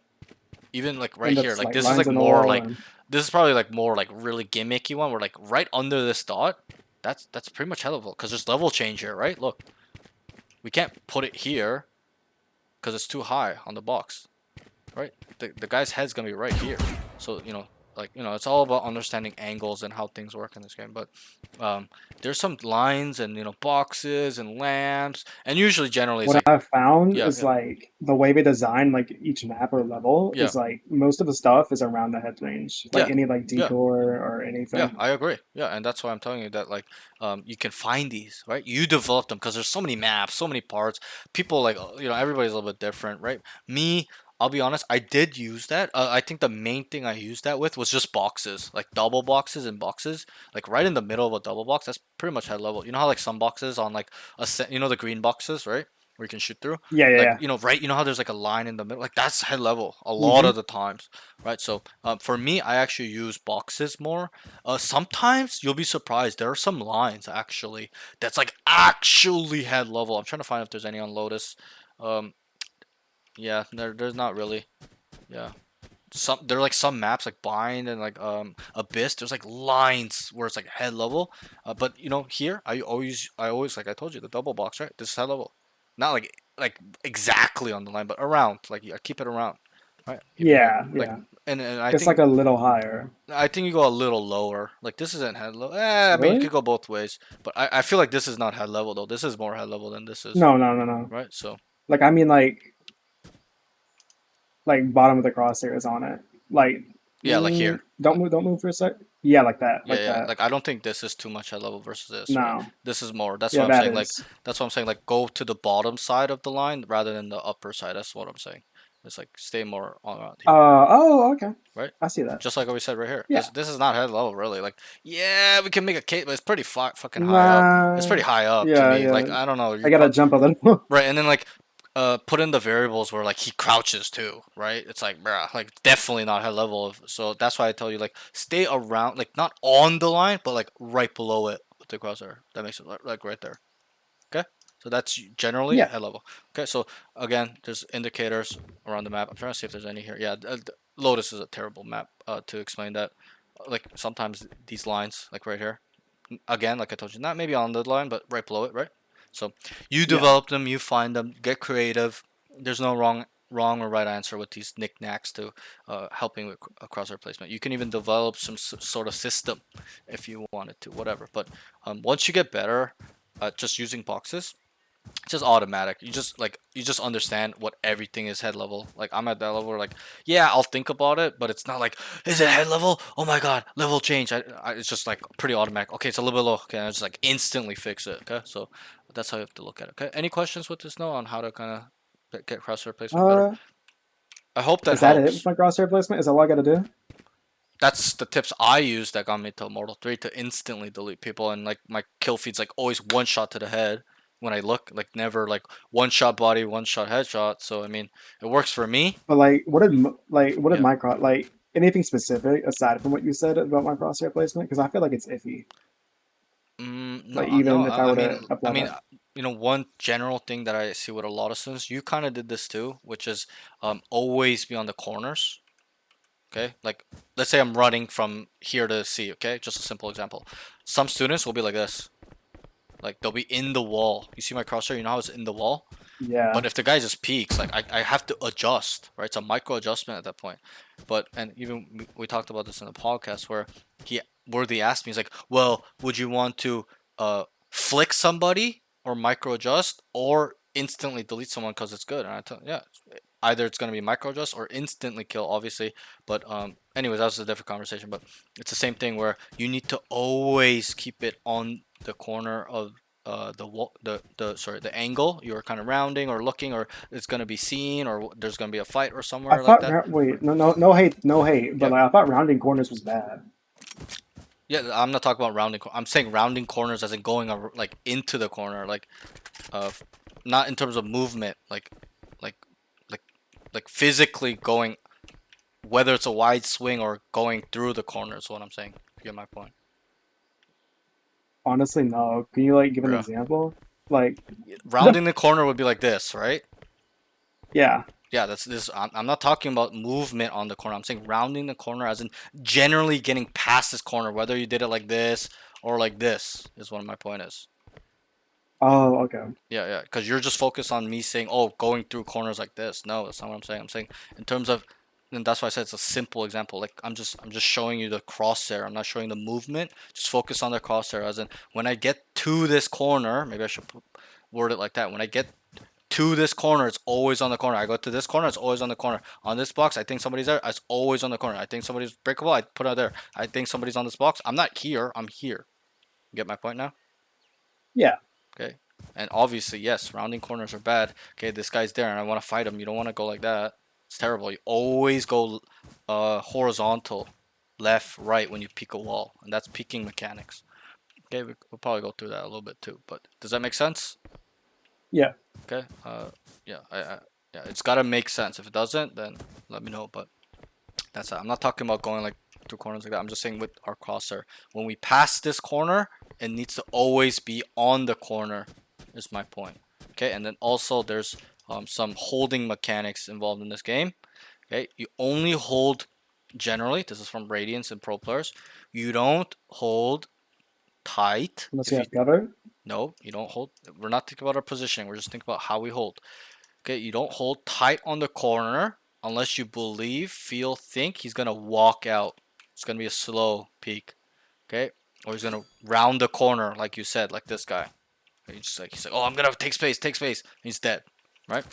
Even like right And here, that's like like this is lines like in the more wall like and this is probably like more like really gimmicky one. Where like right under this dot, that's pretty much head level because there's level change here, right? Look, we can't put it here because it's too high on the box, right? The guy's head's gonna be right here, so it's all about understanding angles and how things work in this game. But there's some lines and boxes and lamps, and usually generally it's what like I've found yeah, is yeah, like the way they design like each map or level yeah, is like most of the stuff is around the head range. Like yeah, any like yeah. decor or Yeah, anything. I agree. Yeah, and that's why I'm telling you that you can find these, right? You develop them because there's so many maps, so many parts. People like everybody's a little bit different, right? Me, I'll be honest, I did use that. I think the main thing I used that with was just boxes, like double boxes and boxes, like right in the middle of a double box. That's pretty much head level. You know how like some boxes on like the green boxes, right? Where you can shoot through. Yeah, yeah, Like yeah. right? You know how there's like a line in the middle, like that's head level a lot Mm-hmm. of the times, right? So for me, I actually use boxes more. Sometimes you'll be surprised. There are some lines actually that's like actually head level. I'm trying to find if there's any on Lotus. Um, yeah, there's not really. Yeah, there are like some maps like Bind and like Abyss. There's like lines where it's like head level. But here I always like I told you the double box, right? This is head level, not like exactly on the line, but around. Like I keep it around, right? Even like Yeah, like yeah. and I It's think like a little higher. I think you go a little lower. Like this isn't head level. I mean you Really? could go both ways, but I feel like this is not head level though. This is more head level than this is, No, no, no, no. right? So Like I mean like bottom of the crosshairs on it. Like yeah, like here. don't move for a sec. Yeah, like that. Yeah, Like yeah. that. Like I don't think this is too much head level versus this, right? No. This is more. That's what Yeah, I'm that saying. Like is. that's what I'm saying. Like go to the bottom side of the line rather than the upper side. That's what I'm saying. It's like stay more on around here, Oh, okay. right? I see that. Just like what we said right here. Yeah. This is not head level really. Like yeah, we can make a case, but it's pretty fucking high up. It's Nah. pretty high up to Yeah, me. yeah. Like I don't know. I You gotta jump a little. right, and then like put in the variables where like he crouches too, right? It's like bruh, like definitely not head level. So that's why I tell you like stay around, like not on the line, but like right below it with the crosshair. That makes it like right there. Okay, so that's generally Yeah. head level. Okay, so again, there's indicators around the map. I'm trying to see if there's any here. Yeah, Lotus is a terrible map to explain that. Like sometimes these lines, like right here, again, like I told you, not maybe on the line, but right below it, right? So you Yeah. develop them, you find them, get creative. There's no wrong or right answer with these knickknacks to helping with crosshair placement. You can even develop some sort of system if you wanted to, whatever. But once you get better at just using boxes, it's just automatic. You just understand what everything is head level. Like I'm at that level where like yeah, I'll think about it, but it's not like is it head level? Oh my god, level change. It's just like pretty automatic. Okay, it's a little bit low. Okay, I just like instantly fix it. Okay, so that's how you have to look at it. Okay, any questions with this now on how to kind of get crosshair placement better? Uh, I hope that is that it with helps. my crosshair placement? Is that all I gotta do? That's the tips I used that got me to Mortal 3 to instantly delete people, and like my kill feed's like always one shot to the head. when I look, like never like one shot body, one shot headshot. So I mean, it works for me. But like, what did Yeah. my like anything specific aside from what you said about my crosshair placement? Because I feel like it's iffy. No, Like even no. if I I were mean, to apply that, one general thing that I see with a lot of students, you kind of did this too, which is always be on the corners. Okay, like let's say I'm running from here to C. Okay, just a simple example. Some students will be like this, like they'll be in the wall. You see my crosshair? You know how it's in the wall? yeah, But if the guy just peeks, like I have to adjust, right? It's a micro adjustment at that point. But and even we talked about this in the podcast where they asked me, he's like, well, would you want to flick somebody or micro adjust or instantly delete someone because it's good? And I tell yeah, either it's gonna be micro adjust or instantly kill, obviously. But anyways, that was a different conversation. But it's the same thing where you need to always keep it on the corner of the wall, the angle you're kind of rounding or looking, or it's gonna be seen, or there's gonna be a fight or I somewhere like thought. that. Wait, no hate, no hate. But Yeah, like, I thought rounding corners was bad. yeah. I'm not talking about rounding. I'm saying rounding corners as in going like into the corner, like uh, not in terms of movement, like, like, like physically going. Whether it's a wide swing or going through the corner is what I'm saying. You get my point? Honestly, no. Can you like give an Yeah. example? Like, Rounding the corner would be like this, right? yeah. Yeah, that's this. I'm not talking about movement on the corner. I'm saying rounding the corner as in generally getting past this corner, whether you did it like this or like this, is what my point is. Oh, okay. Yeah, yeah, because you're just focused on me saying, oh, going through corners like this. No, that's not what I'm saying. I'm saying in terms of, and that's why I said it's a simple example. Like I'm just showing you the crosshair. I'm not showing the movement. Just focus on the crosshair. As in, when I get to this corner, maybe I should word it like that. When I get to this corner, it's always on the corner. I go to this corner, it's always on the corner. On this box, I think somebody's there. It's always on the corner. I think somebody's breakable. I put it there. I think somebody's on this box. I'm not here. I'm here. You get my point now? Yeah. Okay. And obviously, yes, rounding corners are bad. Okay, this guy's there and I want to fight him. You don't want to go like that. It's terrible. You always go horizontal, left, right when you peek a wall. And that's peeking mechanics. Okay, we'll probably go through that a little bit too. But does that make sense? Yeah. Okay. Yeah, yeah, it's got to make sense. If it doesn't, then let me know. But that's it. I'm not talking about going like through corners like that. I'm just saying with our crosshair. When we pass this corner, it needs to always be on the corner, is my point. Okay, and then also there's some holding mechanics involved in this game. Okay, you only hold generally, this is from Radiance and Pro players, you don't hold tight. Unless you If you have cover. No, you don't hold. We're not thinking about our positioning. We're just thinking about how we hold. Okay, you don't hold tight on the corner unless you believe, feel, think he's gonna walk out. It's gonna be a slow peak. Okay, or he's gonna round the corner like you said, like this guy. He's like, oh, I'm gonna take space, take space. He's dead, right?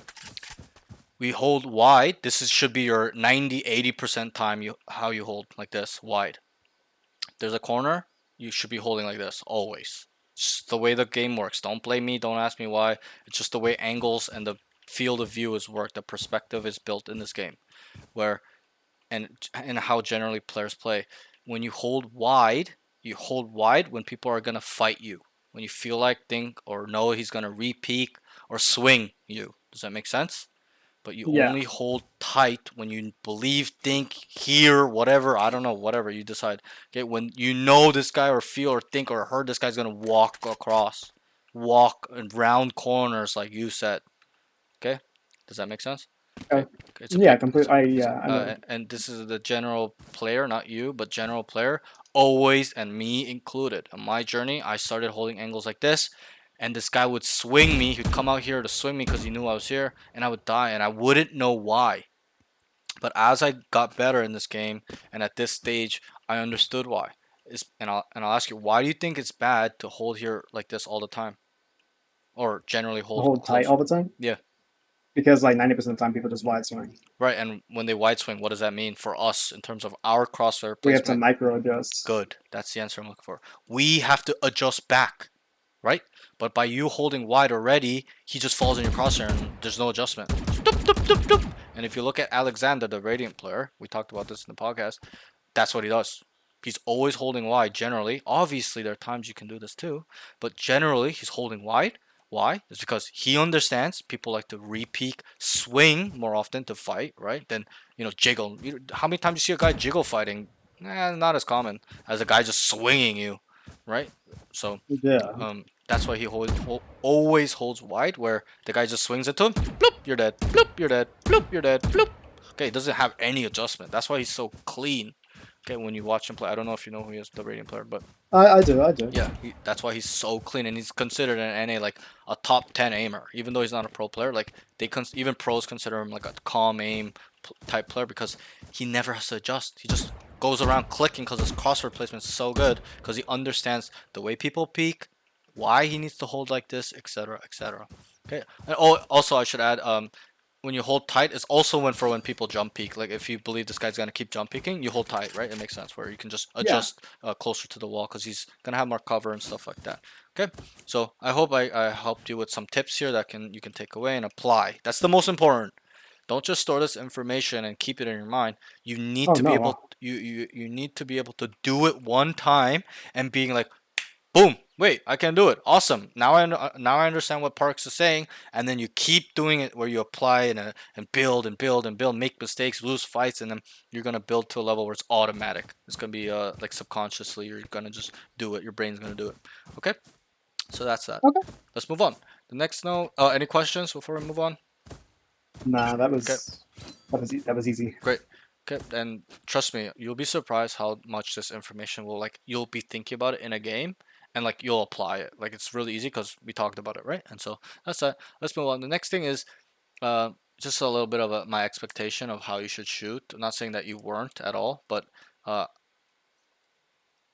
We hold wide. Should be your 90-80% time how you hold like this wide. There's a corner. You should be holding like this always. It's the way the game works. Don't blame me. Don't ask me why. It's just the way angles and the field of view is worked. The perspective is built in this game, where and how generally players play. When you hold wide when people are gonna fight you. When you feel like, think, or know he's gonna re-peek or swing you. Does that make sense? But you Yeah. only hold tight when you believe, think, hear, whatever. I don't know, whatever you decide. Okay, when you know this guy or feel or think or heard this guy's gonna walk across, walk around corners like you said. Okay, does that make sense? Okay, it's a Yeah. big. Complete. Yeah. I know. And this is the general player, not you, but general player. Always, and me included. On my journey, I started holding angles like this, and this guy would swing me. He'd come out here to swing me because he knew I was here, and I would die, and I wouldn't know why. But as I got better in this game, and at this stage, I understood why. And I'll ask you, why do you think it's bad to hold here like this all the time, or generally hold Hold tight close? all the time Yeah, because like 90% of the time people just wide swing. right. And when they wide swing, what does that mean for us in terms of our crosshair We have to placement? micro adjust. Good. That's the answer I'm looking for. We have to adjust back, right? But by you holding wide already, he just falls in your crosshair and there's no adjustment. Doop, doop, doop, doop. And if you look at Alexander, the Radiant player, we talked about this in the podcast, that's what he does. He's always holding wide generally. Obviously, there are times you can do this too, but generally, he's holding wide. Why? It's because he understands people like to re-peek, swing more often to fight, right? Than jiggle. How many times you see a guy jiggle fighting? Not as common as a guy just swinging you, right? So Yeah. that's why he always holds wide, where the guy just swings it to him, bloop, you're dead, bloop, you're dead, bloop, you're dead, bloop. Okay, he doesn't have any adjustment. That's why he's so clean. Okay, when you watch him play, I don't know if you know who he is, the Radiant player, but I do. yeah, that's why he's so clean, and he's considered in NA like a top 10 aimer, even though he's not a pro player. Like even pros consider him like a calm aim type player because he never has to adjust. He just goes around clicking because his crossword placement is so good because he understands the way people peek, why he needs to hold like this, etc., etc. Okay, and also I should add, when you hold tight, it's also when people jump peek. Like if you believe this guy's gonna keep jump peeking, you hold tight, right? It makes sense where you can just adjust closer to the wall because he's gonna have more cover and stuff like that. Okay, so I hope I helped you with some tips here that you can take away and apply. That's the most important. Don't just store this information and keep it in your mind. You need Oh to be no. able you need to be able to do it one time and being like, boom, wait, I can do it. Awesome. Now I understand what Parks is saying, and then you keep doing it where you apply and build and build and build, make mistakes, lose fights, and then you're gonna build to a level where it's automatic. It's gonna be like subconsciously you're gonna just do it. Your brain's gonna do it. Okay, so that's that. Okay. Let's move on. The next note. Any questions before we move on? Nah, that Okay. was easy. Great. Okay, and trust me, you'll be surprised how much this information will you'll be thinking about it in a game and you'll apply it. Like it's really easy because we talked about it, right? And so that's that. Let's move on. The next thing is just a little bit of my expectation of how you should shoot. I'm not saying that you weren't at all, but uh,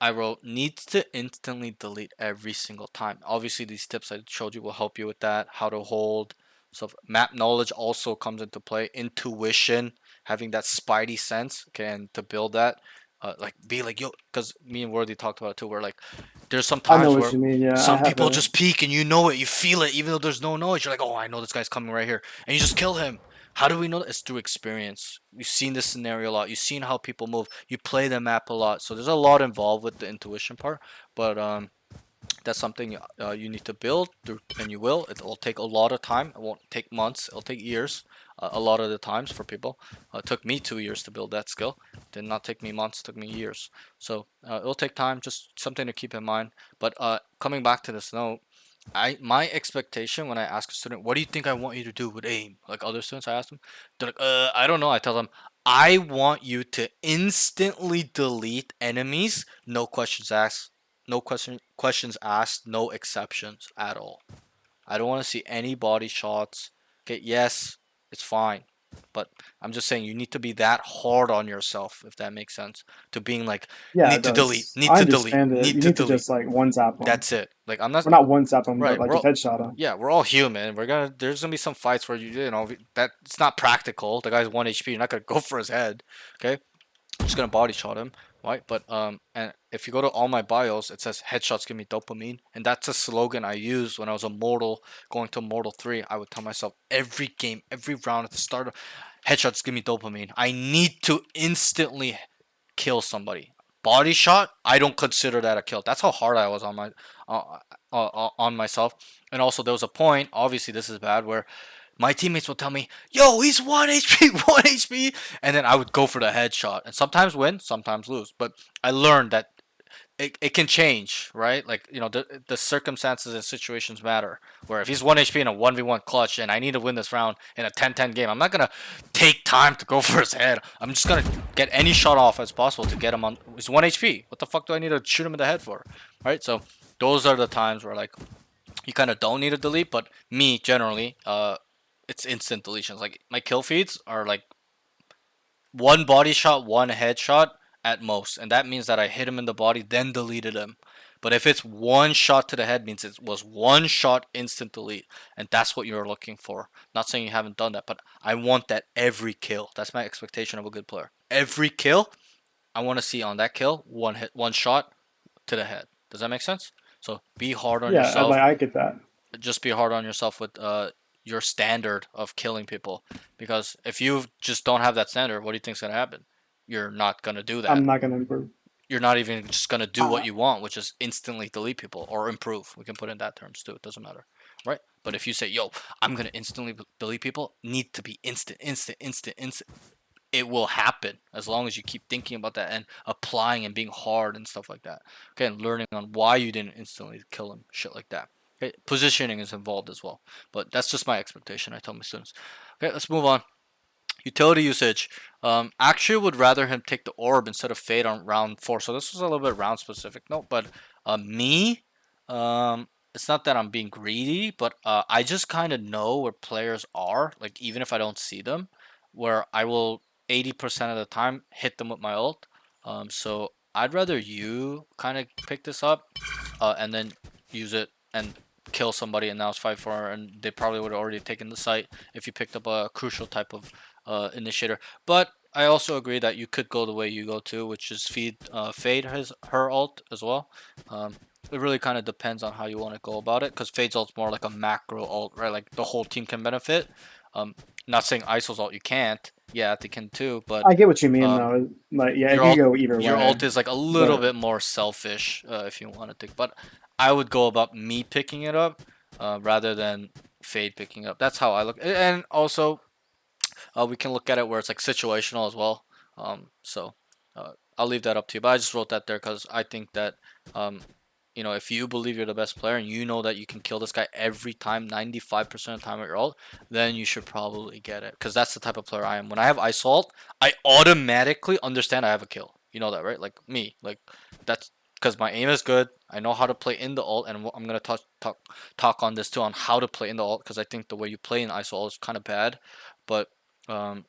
I wrote needs to instantly delete every single time. Obviously, these tips I showed you will help you with that. How to hold. So map knowledge also comes into play. Intuition, having that spidey sense, okay, and to build that, be like yo, because me and Worthy talked about it too. Where there's some I know times what where you mean. Yeah, I some have people a. just peek and you know it, you feel it, even though there's no noise. You're like, oh, I know this guy's coming right here, and you just kill him. How do we know that? It's through experience. You've seen this scenario a lot. You've seen how people move. You play the map a lot. So there's a lot involved with the intuition part. But that's something you need to build through, and you will. It will take a lot of time. It won't take months. It'll take years. A lot of the times for people. It took me 2 years to build that skill. It did not take me months. It took me years. So it'll take time. Just something to keep in mind. But coming back to this note, my expectation when I ask a student, what do you think I want you to do with aim? Like other students, I ask them, they're like, I don't know. I tell them, I want you to instantly delete enemies, no questions asked, questions asked, no exceptions at all. I don't want to see any body shots. Okay, yes, it's fine. But I'm just saying you need to be that hard on yourself, if that makes sense. To being like, Yeah, it need to delete, does. need I to delete, understand it. need You to need to delete. just like one tap them. That's it. Like I'm not Or not one tap them, but right. like just headshot them. Yeah, we're all human. There's gonna be some fights where that it's not practical. The guy's 1 HP. You're not gonna go for his head. Okay, I'm just gonna body shot him, right? But and if you go to all my bios, it says headshots give me dopamine, and that's a slogan I used when I was a mortal going to Mortal 3. I would tell myself every game, every round at the start of headshots give me dopamine. I need to instantly kill somebody. Body shot, I don't consider that a kill. That's how hard I was on myself. And also, there was a point. Obviously, this is bad where my teammates would tell me, "Yo, he's 1 HP, 1 HP," and then I would go for the headshot, and sometimes win, sometimes lose. But I learned that it can change, right? Like the circumstances and situations matter. Where if he's 1 HP in a 1v1 clutch and I need to win this round in a 10-10 game, I'm not gonna take time to go for his head. I'm just gonna get any shot off as possible to get him on. He's 1 HP. What the fuck do I need to shoot him in the head for, right? So those are the times where you kind of don't need to delete. But me generally, it's instant deletions. Like my kill feeds are like one body shot, one headshot at most, and that means that I hit him in the body, then deleted him. But if it's one shot to the head, means it was one shot instant delete, and that's what you're looking for. Not saying you haven't done that, but I want that every kill. That's my expectation of a good player. Every kill, I want to see on that kill one hit, one shot to the head. Does that make sense? So be hard on Yeah, yourself. like I get that. Just be hard on yourself with your standard of killing people, because if you just don't have that standard, what do you think's gonna happen? You're not gonna do that. I'm not gonna improve. You're not even just gonna do what Uh, you want, which is instantly delete people or improve. We can put in that terms too. It doesn't matter. right? But if you say, yo, I'm gonna instantly delete people, need to be instant, it will happen as long as you keep thinking about that and applying and being hard and stuff like that. Okay, and learning on why you didn't instantly kill them, shit like that. Okay, positioning is involved as well, but that's just my expectation. I tell my students. Okay, let's move on. Utility usage. Actually would rather him take the orb instead of fade on round 4. So this was a little bit round specific note, but me, it's not that I'm being greedy, but I just kind of know where players are, like even if I don't see them, where I will 80% of the time hit them with my ult. So I'd rather you kind of pick this up, and then use it and kill somebody, and now it's 5-4, and they probably would have already taken the site if you picked up a crucial type of initiator. But I also agree that you could go the way you go too, which is fade her ult as well. It really kind of depends on how you want to go about it, because Fade's ult's more like a macro ult, right? Like the whole team can benefit. Not saying ISO's ult you can't. Yeah, they can too, but I get what you mean um, though. Like, yeah, it your could ult go either your way. ult is like a little But bit more selfish, if you want to think. But I would go about me picking it up rather than Fade picking up. That's how I look. And also, we can look at it where it's like situational as well. So I'll leave that up to you. But I just wrote that there because I think that if you believe you're the best player and you know that you can kill this guy every time, 95% of the time at your ult, then you should probably get it. Because that's the type of player I am. When I have ice ult, I automatically understand I have a kill. You know that, right? Like me. Like that's because my aim is good. I know how to play in the ult, and I'm gonna talk on this too, on how to play in the ult, because I think the way you play in ice ult is kind of bad. But um,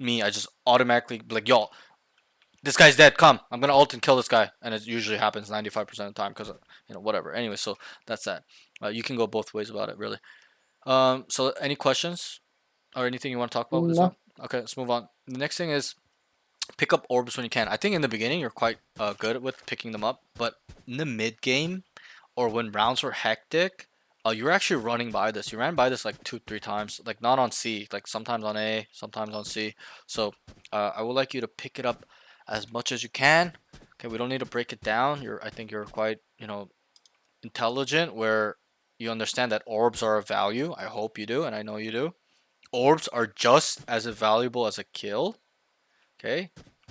me, I just automatically be like, yo, this guy's dead. Come, I'm gonna ult and kill this guy, and it usually happens 95% of the time because whatever. Anyway, so that's that. You can go both ways about it, really. So any questions or anything you want to talk about with this one? no, Okay, let's move on. The next thing is pick up orbs when you can. I think in the beginning you're quite good with picking them up, but in the mid game or when rounds were hectic, you were actually running by this. You ran by this like 2-3 times, like not on C, like sometimes on A, sometimes on C. So I would like you to pick it up as much as you can. Okay, we don't need to break it down. I think you're quite intelligent where you understand that orbs are of value. I hope you do, and I know you do. Orbs are just as valuable as a kill. Okay,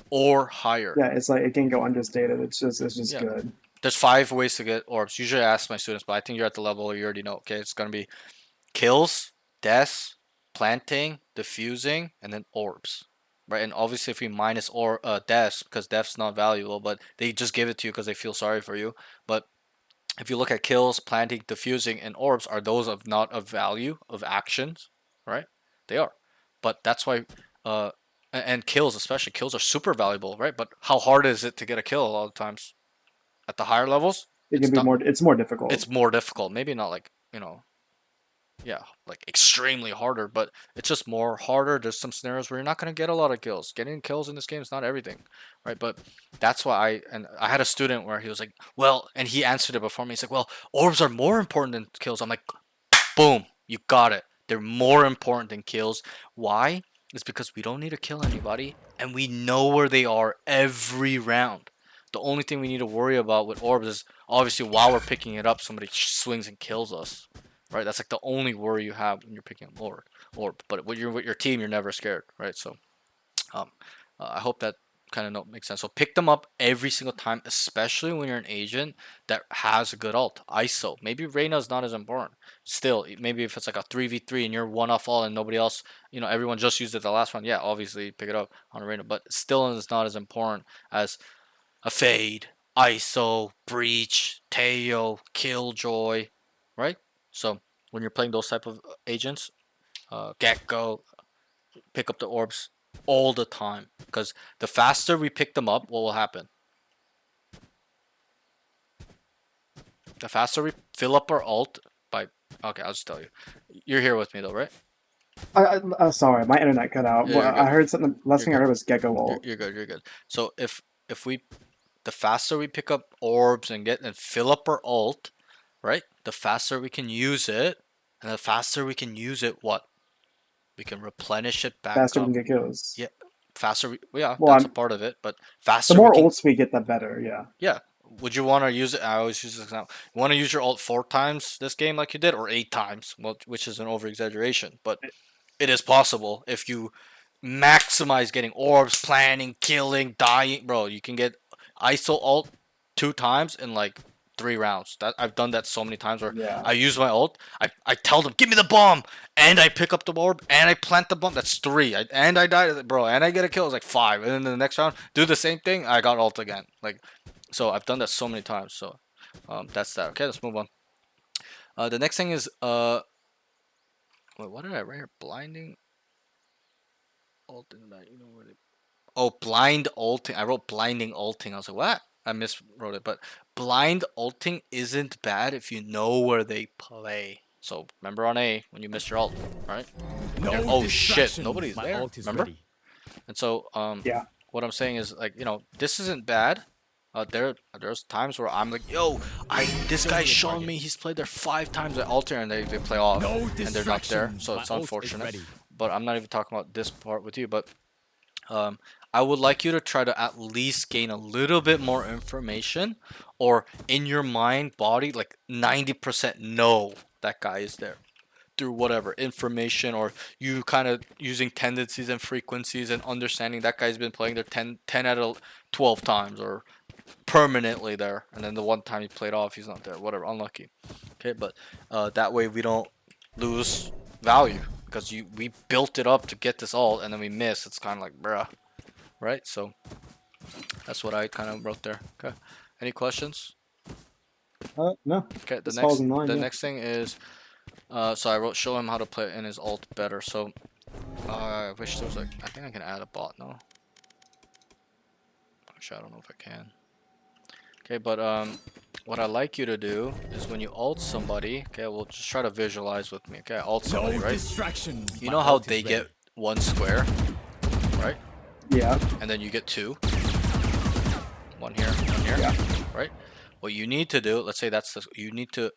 or higher. yeah, it's like it can go understated. It's just Yeah. good. There's 5 ways to get orbs. Usually I ask my students, but I think you're at the level where you already know. Okay, it's gonna be kills, deaths, planting, diffusing, and then orbs. Right, and obviously if we minus deaths, because death's not valuable, but they just give it to you because they feel sorry for you. But if you look at kills, planting, diffusing, and orbs, are those of not of value of actions, right? They are, but that's why and kills, especially kills, are super valuable, right? But how hard is it to get a kill a lot of times? At the higher levels, It can it's be not. more. It's more difficult. It's more difficult. Maybe not like yeah, like extremely harder, but it's just more harder. There's some scenarios where you're not gonna get a lot of kills. Getting kills in this game is not everything, right? But that's why I had a student where he was like, well, and he answered it before me. He's like, well, orbs are more important than kills. I'm like, boom, you got it. They're more important than kills. Why? It's because we don't need to kill anybody, and we know where they are every round. The only thing we need to worry about with orbs is obviously while we're picking it up, somebody swings and kills us, right? That's like the only worry you have when you're picking up orb. But when you're with your team, you're never scared, right? So, um, I hope that kind of makes sense. So pick them up every single time, especially when you're an agent that has a good ult. ISO. Maybe Reyna's not as important. Still, maybe if it's like a 3v3 and you're one off all and nobody else, everyone just used it the last one. Yeah, obviously pick it up on a Reyna, but still it's not as important as a Fade, ISO, Breach, Teo, Killjoy, right? So when you're playing those type of agents, Gecko, pick up the orbs all the time, because the faster we pick them up, what will happen? The faster we fill up our ult by. Okay, I'll just tell you. You're here with me though, right? Sorry, my internet cut out. Yeah, Well, you're I good. heard something. Last You're thing I good. heard was Gecko You're, ult. you're good. You're good. So if we the faster we pick up orbs and fill up our ult, right? The faster we can use it, and the faster we can use it, what? We can replenish it back Faster we up. can get kills. Yeah, faster. Yeah, Well, that's a part of it, but the faster we more can. ults we get, the better. Yeah. Yeah, would you want to use it? I always use this example. You want to use your ult 4 times this game like you did, or 8 times? Well, which is an over exaggeration, but it is possible if you maximize getting orbs, planning, killing, dying, bro. You can get ISO ult 2 times in like 3 rounds. That I've done that so many times where Yeah. I use my ult, I tell them give me the bomb, and I pick up the orb and I plant the bomb. That's 3. And I die, bro, and I get a kill. It's like 5, and then the next round do the same thing. I got ult again. Like, so I've done that so many times. So that's that. Okay, let's move on. The next thing is wait, what did I write here? Blinding ulting that, you know what it. Oh, blind ulting. I wrote blinding ulting. I was like, what? I miswrote it. But blind ulting isn't bad if you know where they play. So remember on A when you miss your ult, right? No Oh shit, distractions. nobody's My there. ult is Remember? ready. And so Yeah. what I'm saying is like, you know, this isn't bad. There's times where I'm like, yo, this Show guy's me a showing target. me he's played there 5 times at alter and they play off No and they're not there. distractions. So My it's ult is unfortunate. ready. But I'm not even talking about this part with you, but I would like you to try to at least gain a little bit more information, or in your mind, body, like 90% know that guy is there through whatever information, or you kind of using tendencies and frequencies and understanding that guy's been playing there 10 out of 12 times or permanently there, and then the one time he played off, he's not there, whatever, unlucky. Okay, but that way we don't lose value because we built it up to get this ult and then we miss. It's kind of like bruh, right? So that's what I kind of wrote there. Okay, any questions? No. Okay, This falls in line. the Yeah. next thing is so I wrote show him how to play in his ult better. So I wish there was like, I think I can add a bot. No, actually I don't know if I can. Okay, but what I like you to do is when you ult somebody, okay, we'll just try to visualize with me. Okay, ult somebody, No right? distractions. You My know how ult is they ready. get 1 square, right? Yeah. And then you get 2. 1 here, 1 here, Yeah. right? What you need to do, let's say that's the, you need to,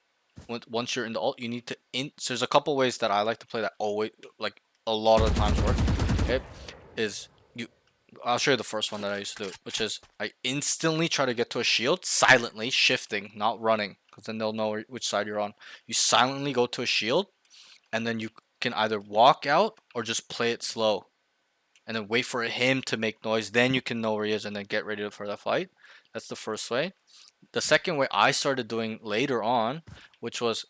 once you're in the ult, you need to so there's a couple ways that I like to play that always, like a lot of times work. Okay, is you, I'll show you the first one that I used to do, which is I instantly try to get to a shield silently, shifting, not running, because then they'll know which side you're on. You silently go to a shield, and then you can either walk out or just play it slow, and then wait for him to make noise. Then you can know where he is, and then get ready for the fight. That's the first way. The second way I started doing later on, which was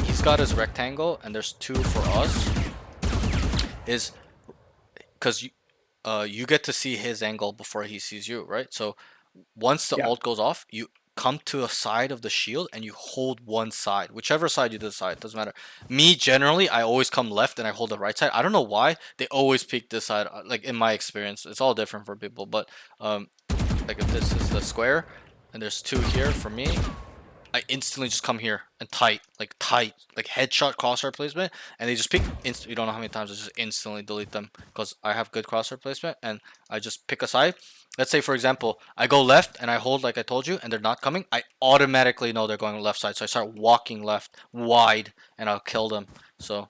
he's got his rectangle, and there's 2 for us, is because you get to see his angle before he sees you, right? So once the Yeah. ult goes off, you come to a side of the shield and you hold one side, whichever side you decide, doesn't matter. Me, generally, I always come left and I hold the right side. I don't know why they always pick this side. Like in my experience, it's all different for people, but like if this is the square and there's 2 here for me, I instantly just come here and tight, like headshot crosshair placement, and they just pick. You don't know how many times I just instantly delete them because I have good crosshair placement, and I just pick a side. Let's say, for example, I go left and I hold like I told you, and they're not coming. I automatically know they're going left side, so I start walking left wide, and I'll kill them. So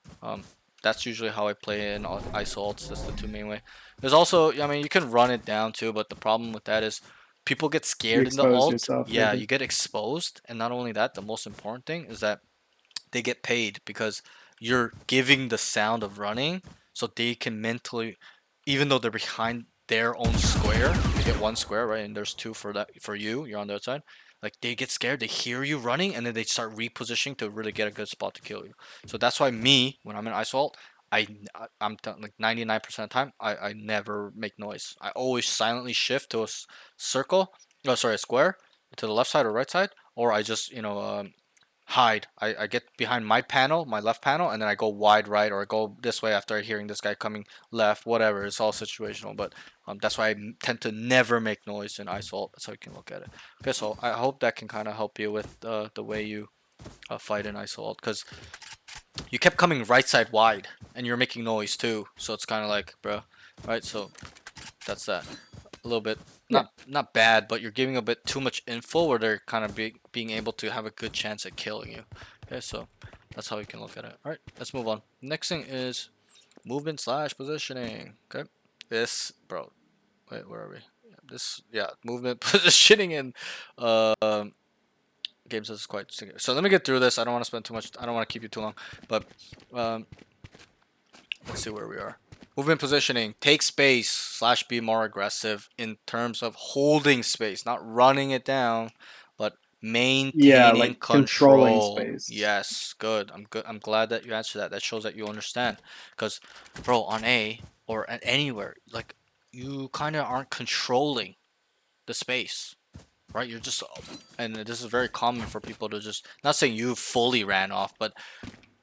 that's usually how I play in ISO ults. That's the 2 main way. There's also, I mean, you can run it down too, but the problem with that is people get You scared in the expose ult. yourself. Yeah, Maybe. you get exposed, and not only that, the most important thing is that they get paid because you're giving the sound of running, so they can mentally, even though they're behind their own square, they get 1 square, right? And there's 2 for that for you. You're on the outside. Like they get scared, they hear you running, and then they start repositioning to really get a good spot to kill you. So that's why me, when I'm in ISO ult, like 99% of the time, I never make noise. I always silently shift to a circle, oh sorry, a square to the left side or right side, or I just hide. I get behind my panel, my left panel, and then I go wide right or I go this way after hearing this guy coming left, whatever. It's all situational, but that's why I tend to never make noise in ISO. That's how you can look at it. Okay, so I hope that can kind of help you with the way you fight in ISO because you kept coming right side wide and you're making noise too. So it's kind of like, bro, right? So that's that. A little bit not bad, but you're giving a bit too much info where they're kind of being able to have a good chance at killing you. Okay, so that's how you can look at it. All right, let's move on. Next thing is movement / positioning. Okay, this, bro, Wait, where are we? This, yeah, movement positioning and games is quite singular. So let me get through this. I don't want to spend too much. I don't want to keep you too long, but um, let's see where we are. Movement positioning. Take space slash be more aggressive in terms of holding space, not running it down, but Yeah, maintaining like controlling control. space. Yes, good. I'm good. I'm glad that you answered that. That shows that you understand. Because, bro, on A or anywhere, like you kind of aren't controlling the space, right? You're just, and this is very common for people to just, not saying you fully ran off, but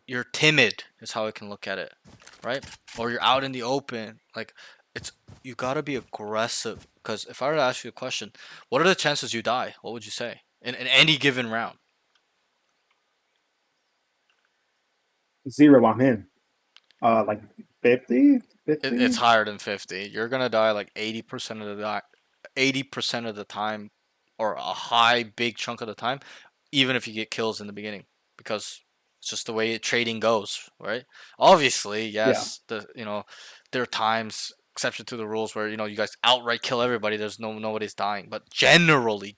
you're timid is how I can look at it, right? Or you're out in the open. Like, it's, you gotta be aggressive. Because if I were to ask you a question, what are the chances you die? What would you say in any given round? 0, I'm in. Like 50? It's 50? higher than 50. You're gonna die like 80% of the 80% of the time, or a high big chunk of the time, even if you get kills in the beginning, because it's just the way trading goes, right? Obviously, Yeah. yes, there are times exception to the rules where you guys outright kill everybody. There's nobody's dying, but generally,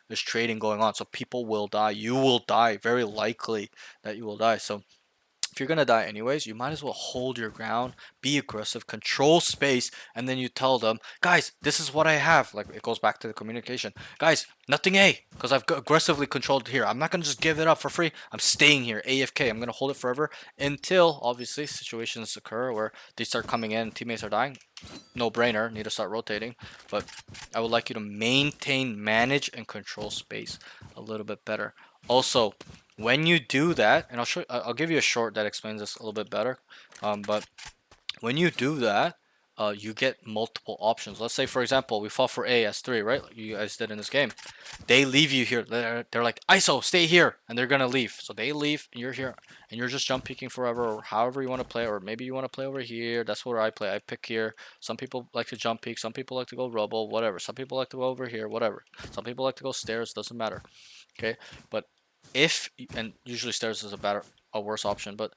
there's trading going on, so people will die. You will die. Very likely that you will die. So if you're gonna die anyways, you might as well hold your ground, be aggressive, control space, and then you tell them, guys, this is what I have. Like, it goes back to the communication. Guys, nothing A, because I've aggressively controlled here. I'm not gonna just give it up for free. I'm staying here, AFK. I'm gonna hold it forever until obviously situations occur where they start coming in, teammates are dying. No brainer, need to start rotating. But I would like you to maintain, manage, and control space a little bit better. Also, when you do that, and I'll give you a short that explains this a little bit better. But when you do that, you get multiple options. Let's say, for example, we fall for A as 3, right? Like you guys did in this game. They leave you here. They're like, ISO, stay here, and they're gonna leave. So they leave, and you're here, and you're just jump peeking forever, or however you want to play, or maybe you want to play over here. That's where I play. I pick here. Some people like to jump peek. Some people like to go rubble. Whatever. Some people like to go over here. Whatever. Some people like to go stairs. Doesn't matter. Okay, but if, and usually stairs is a worse option, but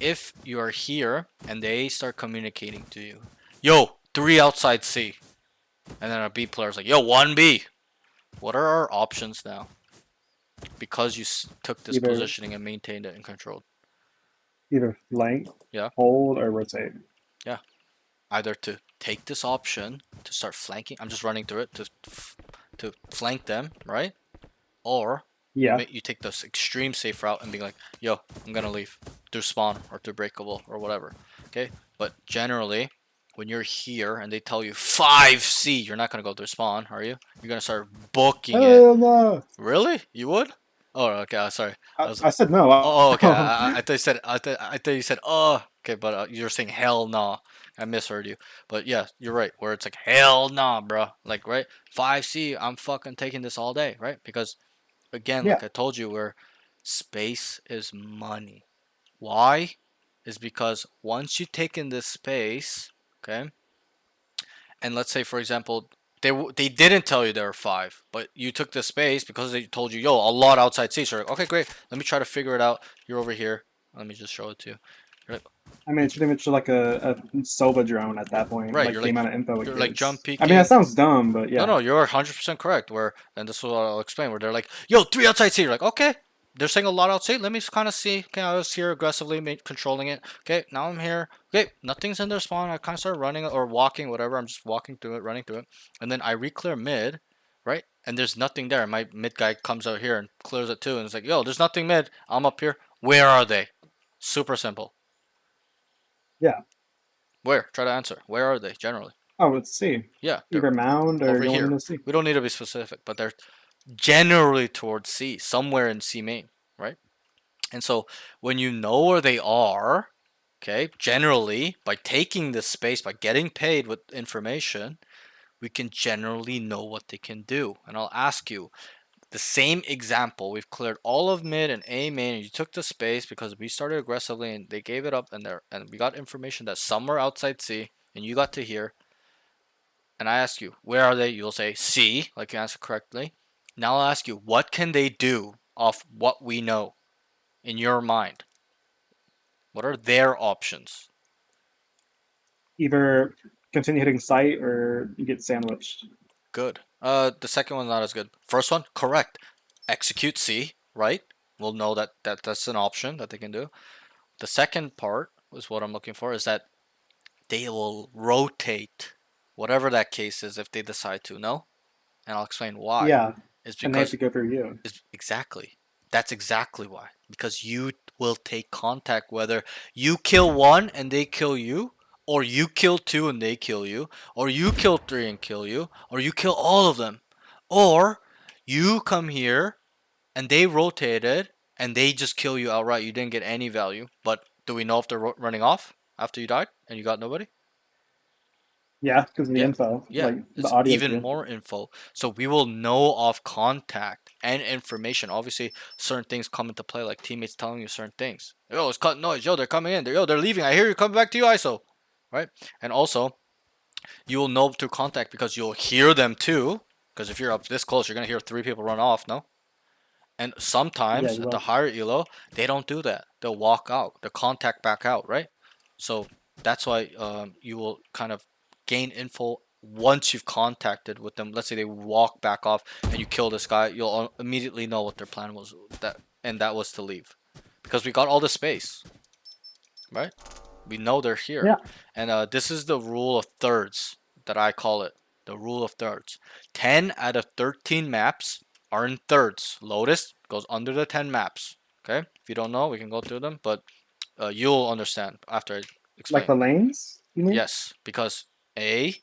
if you are here and they start communicating to you, yo, 3 outside C, and then a B player is like, yo, 1B. What are our options now? Because you took this Either positioning and maintained it and controlled. either flank, Yeah, hold, or rotate. yeah. Either to take this option to start flanking. I'm just running through it to flank them, right? Or Yeah. you take this extreme safe route and be like, yo, I'm gonna leave through spawn or through breakable or whatever. Okay, but generally, when you're here and they tell you 5C, you're not gonna go through spawn, are you? You're gonna start booking it. Hell no. Really? You would? Oh, okay. Sorry. I was. I said no. Oh, okay. I thought you said. I thought you said. Oh, okay. But you're saying hell no. I misheard you. But yeah, you're right. Where it's like hell nah, bro. Like, right, 5C. I'm fucking taking this all day, right? Because again, Yeah. like I told you, where space is money. Why? Is because once you take in this space, okay, and let's say for example they didn't tell you there were 5, but you took the space because they told you, yo, a lot outside seats. You're like, okay, great. Let me try to figure it out. You're over here. Let me just show it to you. You're like, I mean, it's pretty much like a Sova drone at that point, right. like the amount of info it You're like jump gives. I mean, that peeking. sounds dumb, but No, yeah. no, you're 100% correct. Where, and this is what I'll explain. Where they're like, yo, 3 outside seat. You're like, okay. They're saying a lot outside. Let me kind of see. Okay, I was here aggressively controlling it. Okay, now I'm here. Okay, nothing's in their spawn. I kind of start running or walking, whatever. I'm just walking through it, running through it. And then I re-clear mid, right? And there's nothing there. My mid guy comes out here and clears it too. And it's like, yo, there's nothing mid. I'm up here. Where are they? Super simple. Yeah. Where? Try to answer. Where are they generally? Oh, let's see. Yeah, they're Either mound or over going here. into C. We don't need to be specific, but they're generally towards C, somewhere in C main, right? And so when you know where they are, okay, generally by taking this space, by getting paid with information, we can generally know what they can do. And I'll ask you the same example. We've cleared all of mid and A main, and you took the space because we started aggressively and they gave it up, and we got information that somewhere outside C, and you got to hear. And I ask you, where are they? You'll say C, like you answered correctly. Now I'll ask you, what can they do off what we know in your mind? What are their options? Either continue hitting sight or you get sandwiched. Good. The second one's not as good. First one, correct. Execute C, right? We'll know that's an option that they can do. The second part is what I'm looking for, is that they will rotate, whatever that case is, if they decide to. No? And I'll explain why. Yeah, It's and they have because to go through you. exactly. That's exactly why. Because you will take contact whether you kill one and they kill you, or you kill two and they kill you, or you kill three and kill you, or you kill all of them. Or you come here and they rotated and they just kill you outright. You didn't get any value. But do we know if they're running off after you died and you got nobody? Yeah, because of the Yeah, info, yeah, like the it's audio even cue. more info. So we will know of contact and information. Obviously, certain things come into play, like teammates telling you certain things. Yo, it's cut noise. Yo, they're coming in. Yo, they're leaving. I hear you coming back to you, ISO. Right? And also, you will know through contact because you'll hear them too. Because if you're up this close, you're gonna hear three people run off. No. And Yeah, sometimes you at the will. higher elo, they don't do that. They'll walk out. They'll contact back out, right? So that's why you will kind of gain info once you've contacted with them. Let's say they walk back off and you kill this guy, you'll immediately know what their plan was. That was to leave, because we got all the space, right? We know they're here, Yeah. and this is the rule of thirds that I call it. The rule of thirds. 10 out of 13 maps are in thirds. Lotus goes under the 10 maps. Okay, if you don't know, we can go through them, but you'll understand after I Like explain. the lanes, you mean? Yes, because A,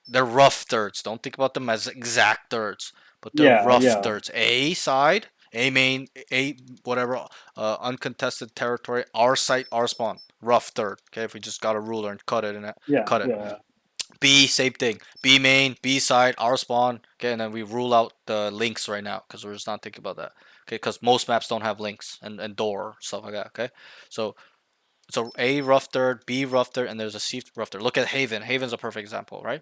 they're rough thirds. Don't think about them as exact thirds, but they're Yeah, rough yeah. thirds. A side, A main, A whatever, uncontested territory. Our site, our spawn. Rough third. Okay, if we just got a ruler and cut it in it, Yeah, cut it. yeah. B, same thing. B main, B side, our spawn. Okay, and then we rule out the links right now because we're just not thinking about that. Okay, because most maps don't have links and door stuff like that. Okay, so A rough third, B rough third, and there's a C rough third. Look at Haven. Haven's a perfect example, right?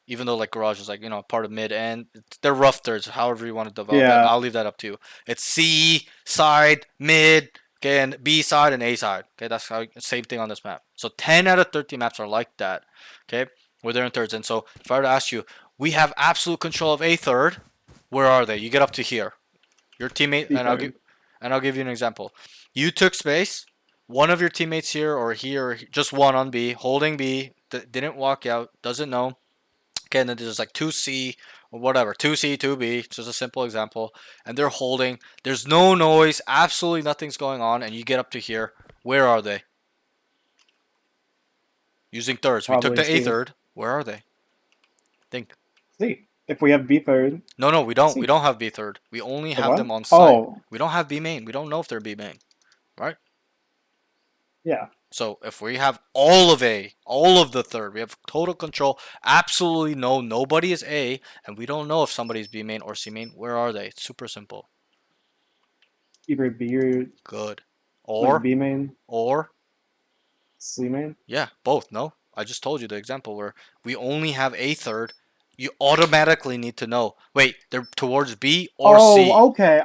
Even though like Garage is like, part of mid and they're rough thirds, however you want to develop it. Yeah. I'll leave that up to you. It's C side, mid, okay, and B side and A side. Okay, that's how same thing on this map. So 10 out of 13 maps are like that. Okay, where they're in thirds. And so if I were to ask you, we have absolute control of A third. Where are they? You get up to here. Your teammate, B and third. I'll give you an example. You took space. One of your teammates here or here, just one on B, holding B, didn't walk out, doesn't know. Okay, and then there's like 2C or whatever, 2C, 2B, just a simple example. And they're holding. There's no noise, absolutely nothing's going on, and you get up to here. Where are they? Using thirds. We took Probably the A C. third. Where are they? Think. C. If we have B third, No, we don't. We C. don't have B third. We only The have what? them on site. Oh, We don't have B main. We don't know if they're B main, right? yeah. So if we have all of A, all of the third, we have total control. Absolutely nobody is A, and we don't know if somebody's B main or C main. Where are they? It's super simple. Either B or Good. like Or, B main, or, C main. yeah, both. No, I just told you the example where we only have A third. You automatically need to know. Wait, they're towards B or C. Oh, okay.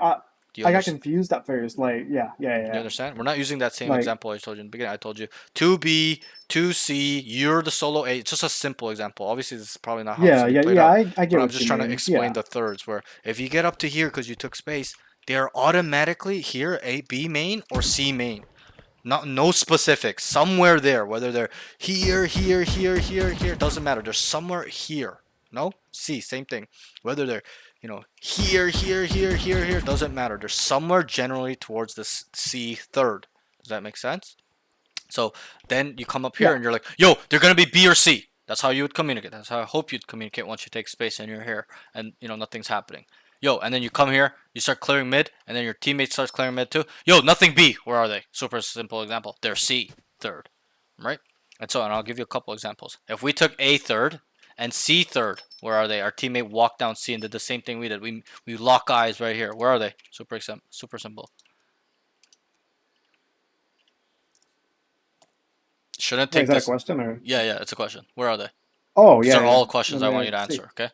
Do you I got understand? confused at first. Like, yeah, yeah, You yeah. understand? We're not using that same Like, example I told you in the beginning. I told you 2B, 2C, you're the solo A. It's just a simple example. Obviously, this is probably not how it's yeah, going to be yeah, played yeah. out. I But get I'm what just you trying to mean. explain Yeah, the thirds where if you get up to here because you took space, they're automatically here A, B main or C main. No specifics. Somewhere there. Whether they're here, doesn't matter. They're somewhere here. No? C, same thing. Whether they're, here, doesn't matter. They're somewhere generally towards the C third. Does that make sense? So then you come up here yeah. and you're like, yo, they're gonna be B or C. That's how you would communicate. That's how I hope you'd communicate once you take space and you're here and nothing's happening. Yo, and then you come here, you start clearing mid, and then your teammate starts clearing mid too. Yo, nothing B. Where are they? Super simple example. They're C third, right? And I'll give you a couple examples. If we took A third and C third, where are they? Our teammate walked down C and did the same thing we did. We lock eyes right here. Where are they? Super simple. Shouldn't Wait, is take that a this. question or? Yeah, it's a question. Where are they? Oh, These yeah, are yeah. all questions Then I they want have you to C. answer, okay?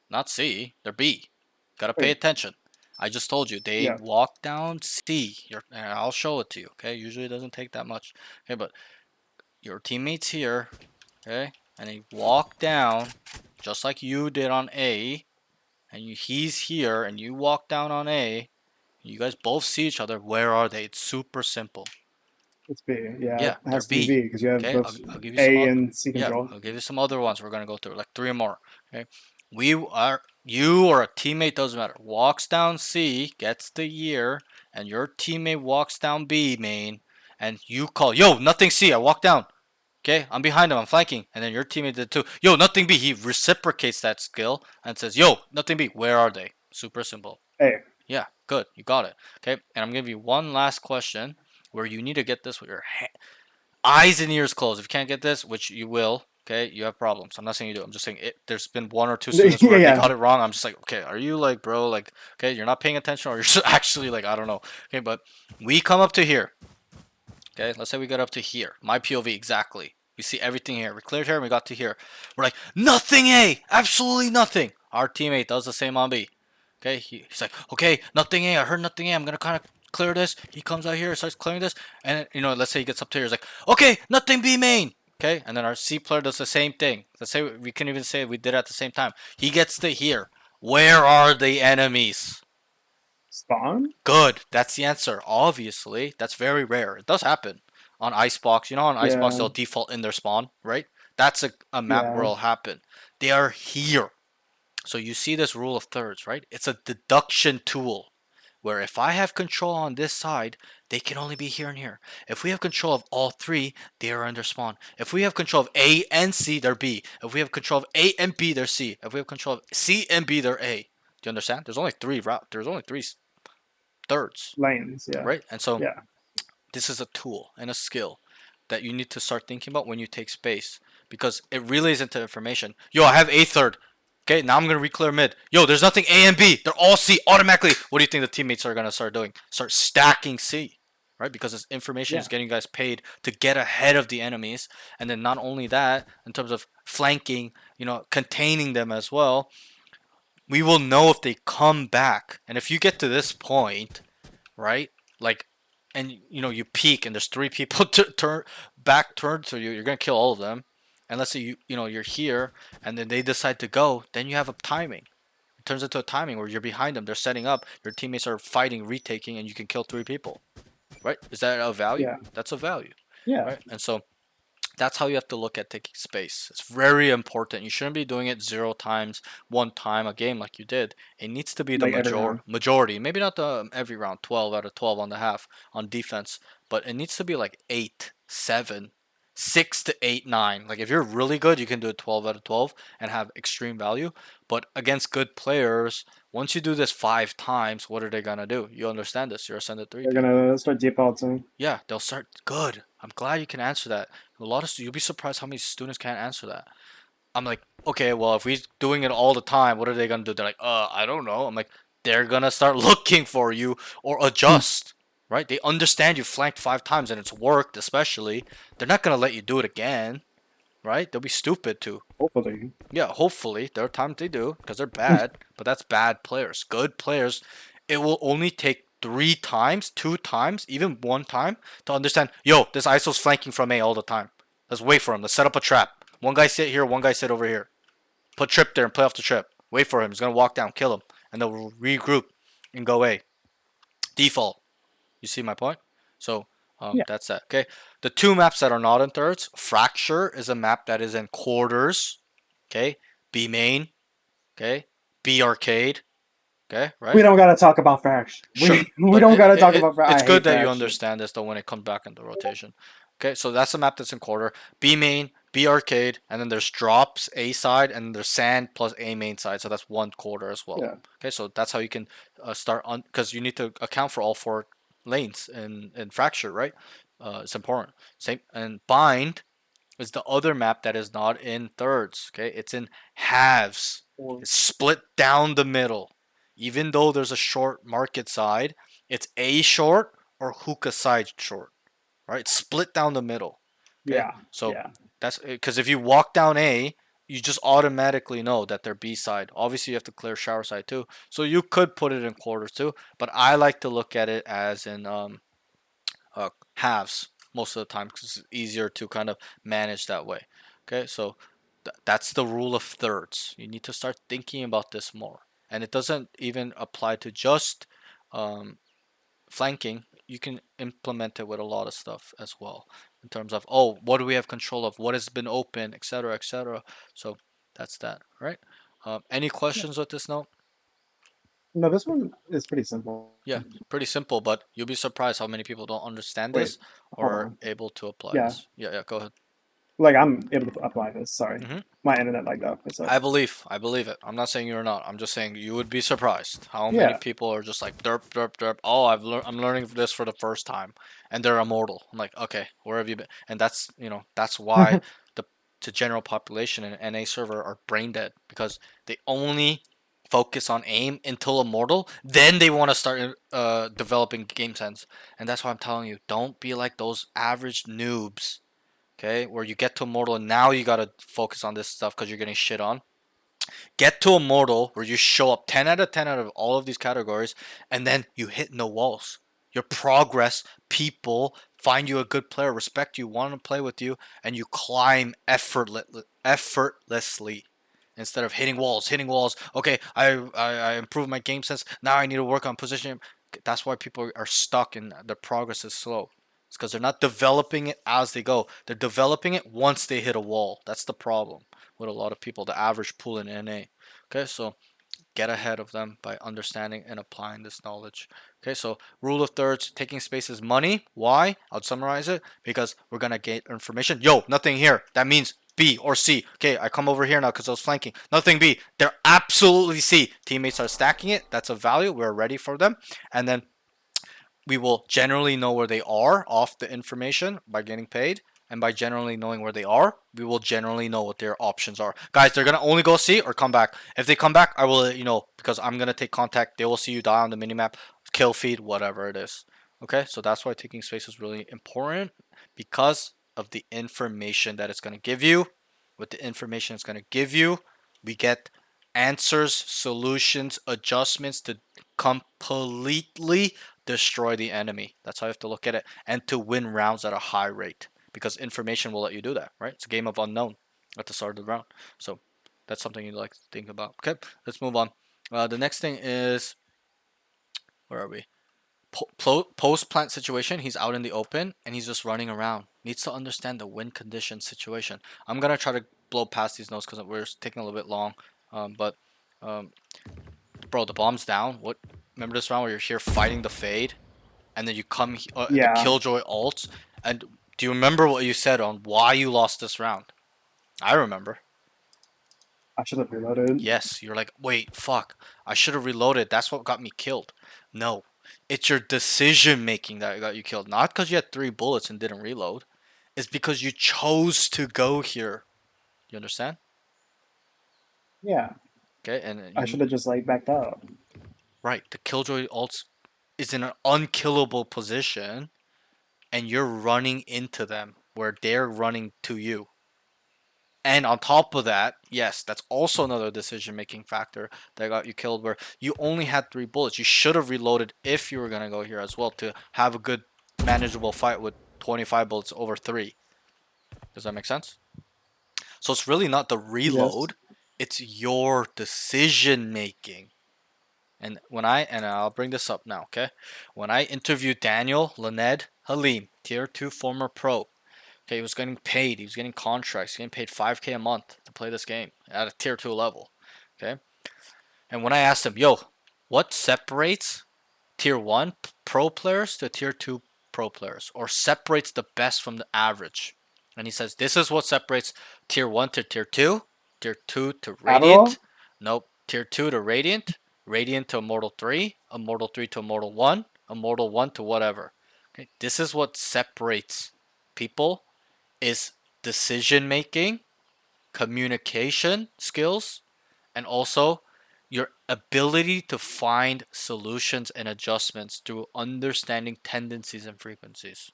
Not C, they're B. Gotta pay Wait, attention. I just told you, they yeah. walk down C. And I'll show it to you, okay? Usually it doesn't take that much. Okay, but your teammate's here, okay? and they walk down just like you did on A, and he's here, and you walk down on A, you guys both see each other, where are they? It's super simple. It's B. Yeah, Yeah, it they're has to be B. B because you have Okay, both I'll give you some A other. and C Yeah, control. I'll give you some other ones. We're gonna go through like 3 more. Okay, you or a teammate, doesn't matter. Walks down C, gets the year, and your teammate walks down B main, and you call, yo, nothing C. I walk down. Okay, I'm behind him. I'm flanking, and then your teammate did too. Yo, nothing B. He reciprocates that skill and says, yo, nothing B. Where are they? Super simple. A. Yeah, good. You got it. Okay, and I'm gonna give you one last question where you need to get this with your eyes and ears closed. If you can't get this, which you will, okay, you have problems. I'm not saying you do. I'm just saying there's been 1 or 2 students where they Yeah. got it wrong. I'm just like, okay, are you like, bro, like, okay, you're not paying attention, or you're just actually like, I don't know. Okay, but we come up to here. Okay, let's say we got up to here. My POV exactly. We see everything here. We cleared here and we got to here. We're like, nothing A, absolutely nothing. Our teammate does the same on B. Okay, he's like, okay, nothing A. I heard nothing A. I'm gonna kind of clear this. He comes out here, starts clearing this, and let's say he gets up to here. He's like, okay, nothing B main. Okay, and then our C player does the same thing. Let's say we can even say we did it at the same time. He gets to here. Where are the enemies? Spawn? Good. That's the answer. Obviously, that's very rare. It does happen on Icebox. On Icebox, Yeah. they'll default in their spawn, right? That's a map where Yeah. it'll happen. They are here. So you see this rule of thirds, right? It's a deduction tool where if I have control on this side, they can only be here and here. If we have control of all three, they are under spawn. If we have control of A and C, they're B. If we have control of A and B, they're C. If we have control of C and B, they're A. Do you understand? There's only three thirds, Lanes. Yeah. right? And so Yeah. this is a tool and a skill that you need to start thinking about when you take space, because it relays into information. Yo, I have a third. Okay, now I'm gonna re-clear mid. Yo, there's nothing A and B. They're all C automatically. What do you think the teammates are gonna start doing? Start stacking C, right? Because this information is Yeah. getting you guys paid to get ahead of the enemies, and then not only that, in terms of flanking, containing them as well. We will know if they come back, and if you get to this point, right? Like, and you peek and there's 3 people turned to you. You're gonna kill all of them, and let's say you're here, and then they decide to go. Then you have a timing. It turns into a timing where you're behind them. They're setting up. Your teammates are fighting, retaking, and you can kill 3 people. Right? Is that a value? Yeah. That's a value. Yeah. Right? And so that's how you have to look at taking space. It's very important. You shouldn't be doing it 0 times, 1 time a game like you did. It needs to be the Like every round. majority. Maybe not the every round, 12 out of 12 on the half on defense, but it needs to be like 8, 7, 6 to 8, 9. Like if you're really good, you can do it 12 out of 12 and have extreme value. But against good players, once you do this 5 times, what are they gonna do? You understand this? You're Ascendant 3. They're gonna start defaulting. Yeah, they'll start. Good. I'm glad you can answer that. You'll be surprised how many students can't answer that. I'm like, okay, well, if we're doing it all the time, what are they gonna do? They're like, I don't know. I'm like, they're gonna start looking for you or adjust, right? They understand you flanked 5 times and it's worked, especially. They're not gonna let you do it again, right? They'll be stupid too. Hopefully. Yeah, hopefully. There are times they do because they're bad, but that's bad players. Good players, it will only take 3 times, 2 times, even 1 time to understand, yo, this ISO's flanking from A all the time. Let's wait for him. Let's set up a trap. One guy sit here, one guy sit over here. Put trip there and play off the trip. Wait for him. He's going to walk down, kill him. And then we'll regroup and go A. Default. You see my point? So Yeah. that's that. Okay. The 2 maps that are not in thirds, Fracture is a map that is in quarters. Okay. B main. Okay. B arcade. Okay, right? We don't gotta talk about Fraction. Sure. We But don't gotta talk about Fraction. it's good that you understand this though when it comes back into rotation. Okay, so that's the map that's in quarter. B main, B arcade, and then there's drops A side, and there's sand plus A main side. So that's 1 quarter as well. Yeah. Okay, so that's how you can start on, because you need to account for all 4 lanes in Fracture, right? It's important. Same, and Bind is the other map that is not in thirds. Okay, it's in halves. It's split down the middle. Even though there's a short market side, it's A short or hookah side short, right? It's split down the middle. Okay? Yeah. So yeah. that's because if you walk down A, you just automatically know that they're B side. Obviously, you have to clear shower side too. So you could put it in quarters too, but I like to look at it as in halves most of the time because it's easier to kind of manage that way. Okay, so That's the rule of thirds. You need to start thinking about this more. And it doesn't even apply to just um, flanking. You can implement it with a lot of stuff as well in terms of, oh, what do we have control of? What has been open, etc., etc. So that's that, right? Any questions with this note? No, this one is pretty simple. Yeah, pretty simple, but you'll be surprised how many people don't understand Wait, this hold or are on. able to apply Yeah, this. Yeah, yeah, go ahead. like I'm able to apply this. Sorry, Hmm. my internet lagged out. What's up? I believe it. I'm not saying you're not. I'm just saying you would be surprised how many Yeah, people are just like derp derp derp. Oh, I'm learning this for the first time, and they're immortal. I'm like, okay, where have you been? And that's that's why the general population in NA server are brain dead because they only focus on aim until immortal. Then they want to start developing game sense, and that's why I'm telling you, don't be like those average noobs. Okay, where you get to immortal and now you gotta focus on this stuff because you're getting shit on. Get to immortal where you show up 10 out of 10 out of all of these categories and then you hit no walls. Your progress, people find you a good player, respect you, want to play with you, and you climb effortlessly instead of hitting walls. Hitting walls. Okay, I improved my game sense. Now I need to work on positioning. That's why people are stuck and their progress is slow. It's because they're not developing it as they go. They're developing it once they hit a wall. That's the problem with a lot of people, the average pool in NA. Okay, so get ahead of them by understanding and applying this knowledge. Okay, so rule of thirds, taking space is money. Why? I'll summarize it because we're gonna get information. Yo, nothing here. That means B or C. Okay, I come over here now because I was flanking. Nothing B. They're absolutely C. Teammates are stacking it. That's a value. We're ready for them. And then we will generally know where they are off the information by getting paid. And by generally knowing where they are, we will generally know what their options are. Guys, they're going to only go see or come back. If they come back, I will let you know because I'm going to take contact. They will see you die on the minimap, kill feed, whatever it is. Okay, so that's why taking space is really important because of the information that it's going to give you. With the information it's going to give you, we get answers, solutions, adjustments to completely destroy the enemy. That's how you have to look at it, and to win rounds at a high rate because information will let you do that, right? It's a game of unknown at the start of the round. So that's something you'd like to think about. Okay, let's move on. The next thing is, where are we? Post plant situation. He's out in the open and he's just running around. Needs to understand the wind condition situation. I'm gonna try to blow past these notes because we're taking a little bit long. But bro, the bomb's down. What? Remember this round where you're here fighting the fade, and then you come the yeah. killjoy ults. And do you remember what you said on why you lost this round? I remember. I should have reloaded. Yes, you're like, wait, fuck. I should have reloaded. That's what got me killed. No, it's your decision making that got you killed. Not because you had 3 bullets and didn't reload. It's because you chose to go here. You understand? Yeah, Okay, and I you should have just like backed out. right. The killjoy ults is in an unkillable position, and you're running into them where they're running to you. And on top of that, yes, that's also another decision making factor that got you killed where you only had 3 bullets. You should have reloaded if you were going to go here as well to have a good manageable fight with 25 bullets over 3. Does that make sense? So it's really not the Yes. reload, it's your decision making. And I'll bring this up now, okay? When I interviewed Daniel Laned Halim, tier 2 former pro, okay, he was getting paid. He was getting contracts. He was getting paid 5K a month to play this game at a tier 2 level. Okay. And when I asked him, yo, what separates tier 1 pro players to tier 2 pro players or separates the best from the average? And he says, this is what separates tier 1 to tier 2, tier 2 to Adderall? Radiant. Nope. Tier 2 to Radiant, Radiant to Immortal 3, Immortal 3 to Immortal 1, Immortal 1 to whatever. Okay. This is what separates people is decision making, communication skills, and also your ability to find solutions and adjustments through understanding tendencies and frequencies.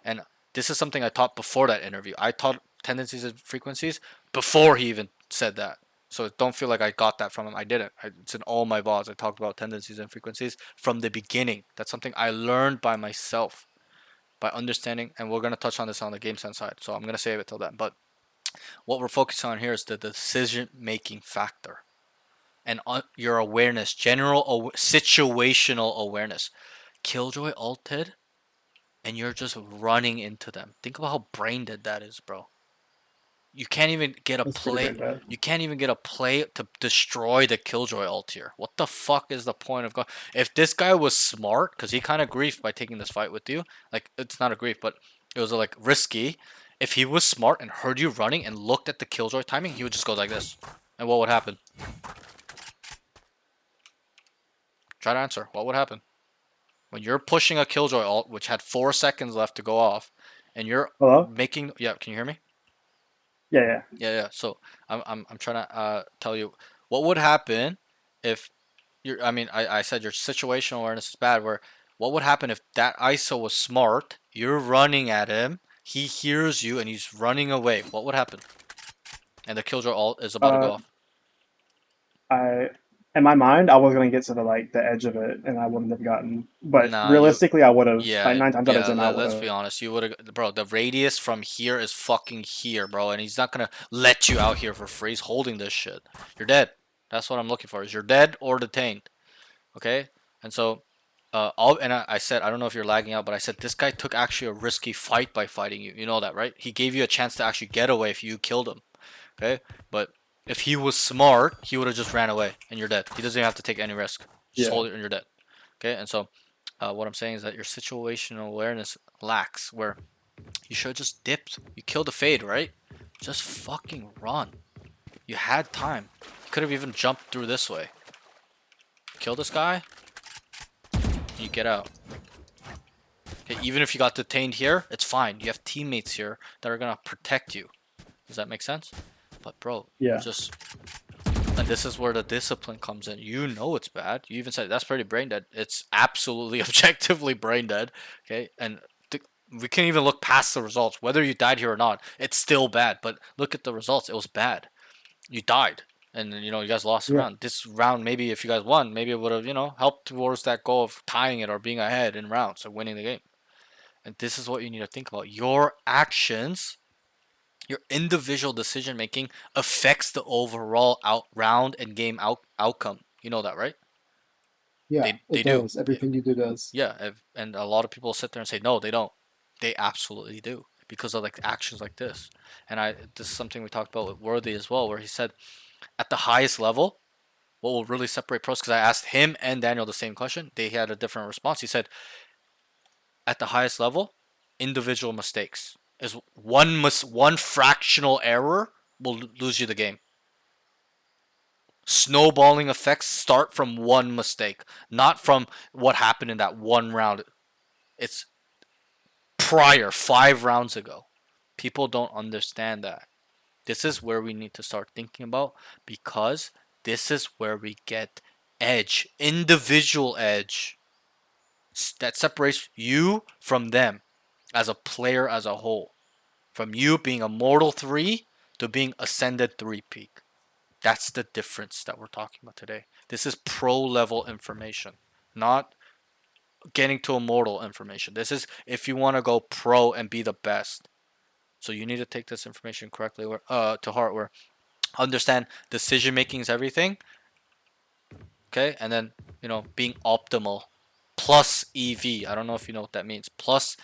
And this is something I taught before that interview. I taught tendencies and frequencies before he even said that. So don't feel like I got that from him. I didn't. It's in all my VODs. I talked about tendencies and frequencies from the beginning. That's something I learned by myself by understanding, and we're gonna touch on this on the game sense side. So I'm gonna save it till then. But What we're focusing on here is the decision-making factor and your awareness, general situational awareness. Killjoy ulted, and you're just running into them. Think about how brain dead that is, bro. You can't even get a That's pretty play. great, man. You can't even get a play to destroy the Killjoy ult here. What the fuck is the point of going? If this guy was smart, because he kind of griefed by taking this fight with you. Like, it's not a grief, but it was like risky. If he was smart and heard you running and looked at the Killjoy timing, he would just go like this. And what would happen? Try to answer. What would happen? When you're pushing a Killjoy ult, which had 4 seconds left to go off, and you're Hello? making... Yeah, can you hear me? Yeah. Yeah. So I'm trying to tell you what would happen if you're. I mean, I said your situational awareness is bad. What would happen if that ISO was smart? You're running at him. He hears you and he's running away. What would happen? And the Killjoy ult is about to go off. In my mind, I was gonna get to the edge of it, and I wouldn't have gotten. But Nah, realistically, I would have. Like yeah, 9 times out of yeah. 10, I would Let's be have. honest. You would have, bro. The radius from here is fucking here, bro, and he's not gonna let you out here for free. He's holding this shit. You're dead. That's what I'm looking for. Is you're dead or detained. Okay, and so, I said I don't know if you're lagging out, but I said this guy took actually a risky fight by fighting you. You know that, right? He gave you a chance to actually get away if you killed him. Okay, but if he was smart, he would have just ran away, and you're dead. He doesn't even have to take any risk. Just Yeah. hold it, and you're dead. Okay, and so, what I'm saying is that your situational awareness lacks, where you should have just dipped. You killed the fade, right? Just fucking run. You had time. You could have even jumped through this way. Kill this guy. You get out. Okay, even if you got detained here, it's fine. You have teammates here that are gonna protect you. Does that make sense? But bro, Yeah. just... And this is where the discipline comes in. You know it's bad. You even said that's pretty brain dead. It's absolutely objectively brain dead. Okay, and we can't even look past the results. Whether you died here or not, it's still bad. But look at the results. It was bad. You died, and you know you guys lost the Yeah. round. This round, maybe if you guys won, maybe it would have helped towards that goal of tying it or being ahead in rounds and winning the game. And this is what you need to think about. Your actions, your individual decision making affects the overall round and game outcome. You know that, right? Yeah. They It do. does. Everything you do does. Yeah, and a lot of people sit there and say no, they don't. They absolutely do because of like actions like this. And this is something we talked about with Worthy as well, where he said at the highest level, what will really separate pros? Because I asked him and Daniel the same question. They had a different response. He said at the highest level, individual mistakes is one fractional error will lose you the game. Snowballing effects start from one mistake, not from what happened in that one round. It's prior 5 rounds ago. People don't understand that. This is where we need to start thinking about, because this is where we get edge, individual edge that separates you from them as a player as a whole. From you being a Mortal 3 to being Ascendant 3 peak. That's the difference that we're talking about today. This is pro level information, not getting to Immortal information. This is if you want to go pro and be the best. So you need to take this information correctly to heart, where understand decision making is everything. Okay, and then being optimal plus EV. I don't know if you know what that means. Plus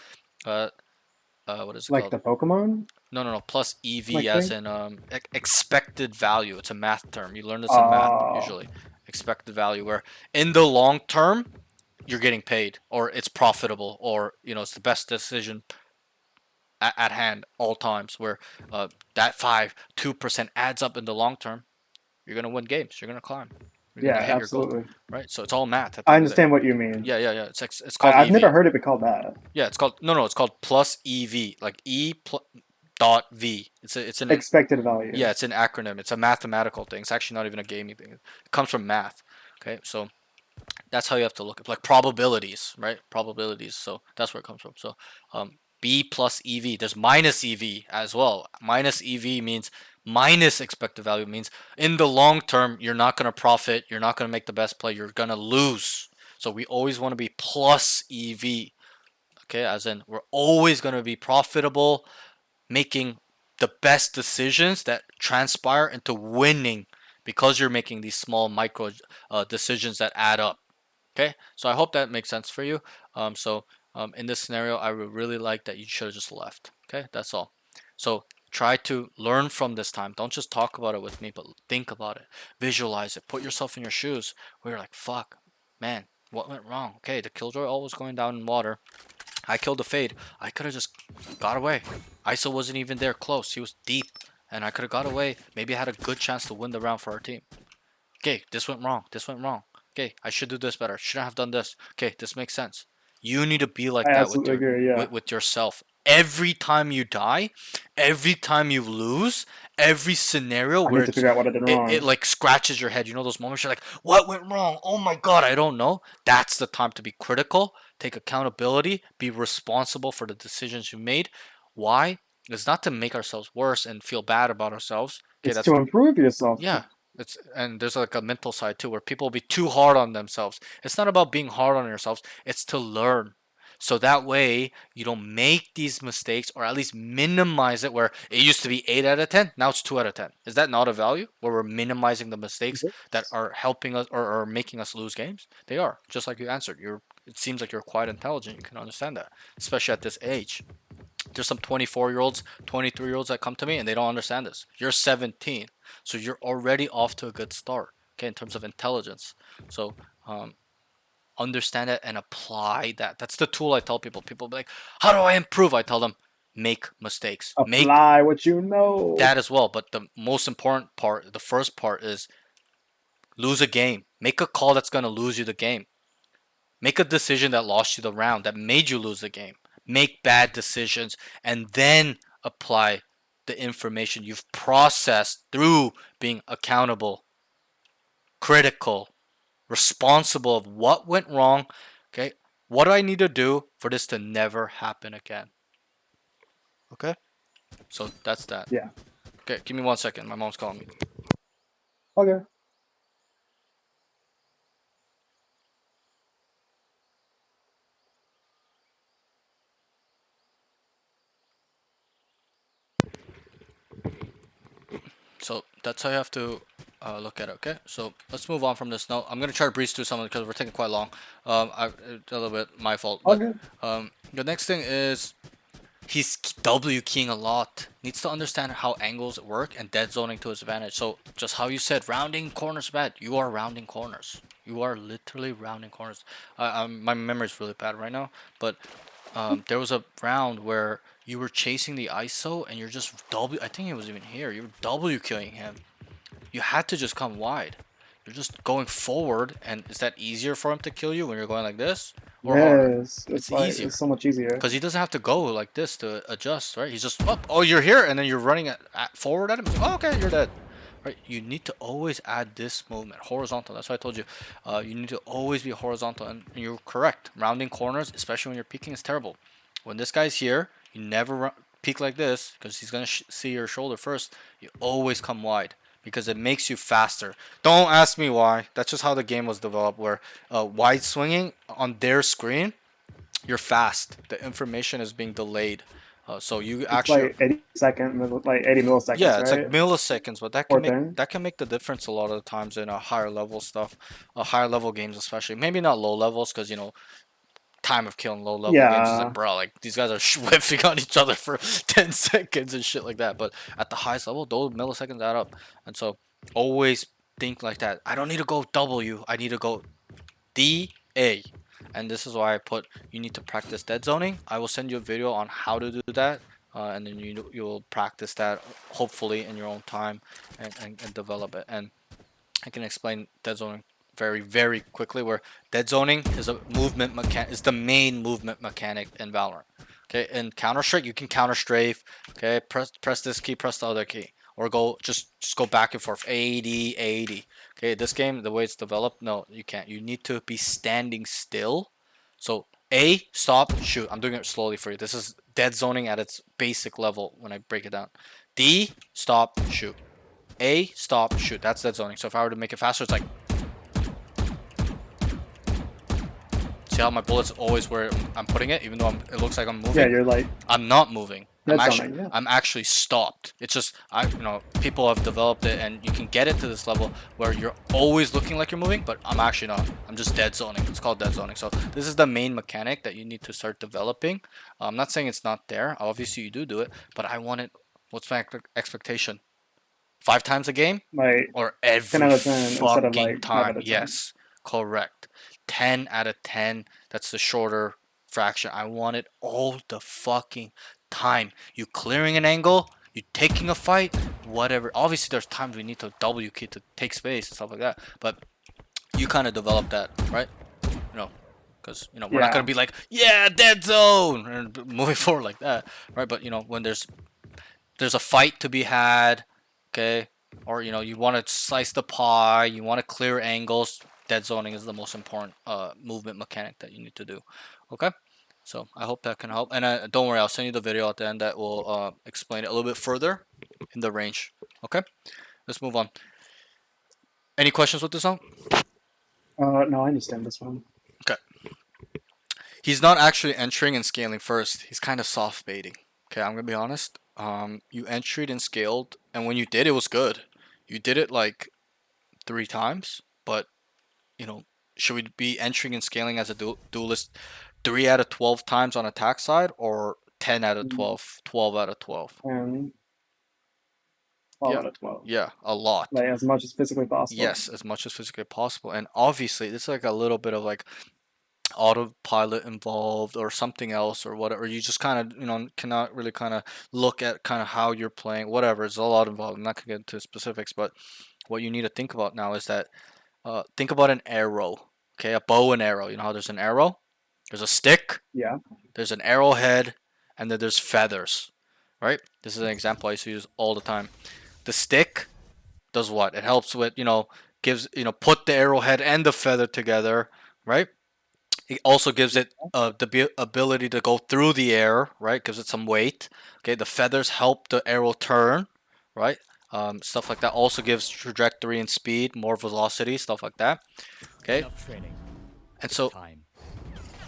what is it Like called? the Pokemon. No. Plus EV Like as thing? in expected value. It's a math term. You learn this in math usually. Expected value, where in the long term you're getting paid, or it's profitable, or it's the best decision at hand all times. Where that 2% adds up in the long term, you're gonna win games. You're gonna climb. You're Yeah, gonna hit your goal, absolutely. right? So it's all math at the I end of the day. understand what you mean. Yeah. It's called I've EV. never heard it be called that. Yeah, it's called It's called plus EV, like dot V. It's an Expected value. Yeah, it's an acronym. It's a mathematical thing. It's actually not even a gaming thing. It comes from math. Okay, so that's how you have to look at like probabilities, right? Probabilities. So that's where it comes from. So B plus EV. There's minus EV as well. Minus EV means minus expected value, means in the long term you're not gonna profit. You're not gonna make the best play. You're gonna lose. So we always want to be plus EV. Okay, as in we're always gonna be profitable, making the best decisions that transpire into winning because you're making these small micro decisions that add up. Okay, so I hope that makes sense for you. In this scenario, I would really like that you should have just left. Okay, that's all. So try to learn from this time. Don't just talk about it with me, but think about it, visualize it, put yourself in your shoes where you're like, fuck, man, what went wrong? Okay, the killjoy all was going down in water. I killed the Fade. I could have just got away. ISO wasn't even there close. He was deep, and I could have got away. Maybe I had a good chance to win the round for our team. Okay, this went wrong. This went wrong. Okay, I should do this better. Shouldn't have done this. Okay, this makes sense. You need to be like I that with absolutely agree. Yeah. with yourself. Every time you die, every time you lose, every scenario I where need to figure out what I did wrong. it like scratches your head. You know those moments you're like, what went wrong? Oh my god, I don't know. That's the time to be critical, take accountability, be responsible for the decisions you made. Why? It's not to make ourselves worse and feel bad about ourselves. Okay, It's that's to improve yourself. yeah. And there's like a mental side too where people will be too hard on themselves. It's not about being hard on yourselves, it's to learn. So that way you don't make these mistakes or at least minimize it where it used to be 8 out of 10, now it's 2 out of 10. Is that not a value where we're minimizing the mistakes that are helping us or are making us lose games? They are. Just like you answered. It seems like you're quite intelligent. You can understand that, especially at this age. There's some 24-year-olds, 23-year-olds that come to me and they don't understand this. You're 17, so you're already off to a good start, okay, in terms of intelligence. So understand it and apply that. That's the tool I tell people. People be like, how do I improve? I tell them, make mistakes. Make Apply what you know. that as well. But the most important part, the first part is lose a game. Make a call that's going to lose you the game. Make a decision that lost you the round, that made you lose the game. Make bad decisions and then apply the information you've processed through being accountable, critical, responsible of what went wrong. Okay, what do I need to do for this to never happen again? Okay, so that's that. Yeah. Okay, give me 1 second. My mom's calling me. Okay. So that's how you have to look at it. Okay, so let's move on from this. Now I'm gonna try to breeze through some of it because we're taking quite long. A little bit my fault. But, Okay. the next thing is he's W keying a lot. Needs to understand how angles work and dead zoning to his advantage. So just how you said, rounding corners bad. You are rounding corners. You are literally rounding corners. My memory is really bad right now, but there was a round where you were chasing the ISO and you're just W. I think he was even here. You were W killing him. You had to just come wide. You're just going forward, and is that easier for him to kill you when you're going like this, or harder? Yes. It's like easier it's so much easier. because he doesn't have to go like this to adjust, right? He's just up. Oh, you're here, and then you're running forward at him. Oh, okay, you're dead. Right? You need to always add this movement, horizontal. That's why I told you, you need to always be horizontal, and you're correct. Rounding corners, especially when you're peeking, is terrible. When this guy's here, you never peek like this because he's gonna see your shoulder first. You always come wide because it makes you faster. Don't ask me why. That's just how the game was developed. Where wide swinging on their screen, you're fast. The information is being delayed. So you It's actually like 80 milliseconds. yeah, it's right? like milliseconds, but Or thing. that can make the difference a lot of the times in a higher level stuff, higher level games especially. Maybe not low levels because time of killing low level games is Yeah. like bro, like these guys are whiffing on each other for 10 seconds and shit like that. But at the highest level, those milliseconds add up, and so always think like that. I don't need to go W. I need to go DA. And this is why I put you need to practice dead zoning. I will send you a video on how to do that, and then you'll practice that hopefully in your own time and develop it. And I can explain dead zoning very quickly. Where dead zoning is a movement mechanic, is the main movement mechanic in Valorant. Okay, in Counter Strike you can counter strafe. Okay, press this key, press the other key, or just go back and forth. 80. Okay, this game, the way it's developed, no, you can't. You need to be standing still. So A, stop, shoot. I'm doing it slowly for you. This is dead zoning at its basic level when I break it down. D, stop, shoot. A, stop, shoot. That's dead zoning. So if I were to make it faster, it's like, see how my bullet's always where I'm putting it, even though it looks like I'm moving? Yeah, you're like I'm not moving. Dead zoning, yeah. I'm actually stopped. It's just people have developed it and you can get it to this level where you're always looking like you're moving, but I'm actually not. I'm just dead zoning. It's called dead zoning. So this is the main mechanic that you need to start developing. I'm not saying it's not there. Obviously you do it, but I want it. What's my expectation? 5 times a game? Like Or 10 every out of 10 instead of fucking like 5 time? out of 10. Yes, correct. 10 out of 10. That's the shorter fraction. I want it all the fucking time. You clearing an angle, you taking a fight, whatever. Obviously, there's times we need to W key to take space and stuff like that. But you kind of develop that, right? Because we're not gonna Yeah. be like, yeah, dead zone, and moving forward like that, right? But when there's a fight to be had, okay, or you want to slice the pie, you want to clear angles, dead zoning is the most important movement mechanic that you need to do. Okay, so I hope that can help, and don't worry, I'll send you the video at the end that will explain it a little bit further in the range. Okay, let's move on. Any questions with this song? No, I understand this one. Okay, he's not actually entering and scaling first, he's kind of soft baiting. Okay, I'm gonna be honest. You entered and scaled, and when you did, it was good. You did it like 3 times, but should we be entering and scaling as a duelist 3 out of 12 times on attack side, or 10 out of 12, 12 out of 12? And 12 Yeah, out of 12. yeah, a lot. Like as much as physically possible. Yes, as much as physically possible, and obviously it's like a little bit of like autopilot involved or something else or whatever. You just kind of cannot really kind of look at kind of how you're playing, whatever. There's a lot involved. I'm not gonna get into specifics, but what you need to think about now is that think about an arrow. Okay, a bow and arrow. You know how there's an arrow, there's a stick, Yeah. there's an arrowhead, and then there's feathers, right? This is an example I used to use all the time. The stick does what? It helps with gives put the arrowhead and the feather together, right? It also gives it the ability to go through the air, right? Gives it some weight. Okay, the feathers help the arrow turn, right? Stuff like that. Also gives trajectory and speed, more velocity, stuff like that. Okay, Enough training. and so Time.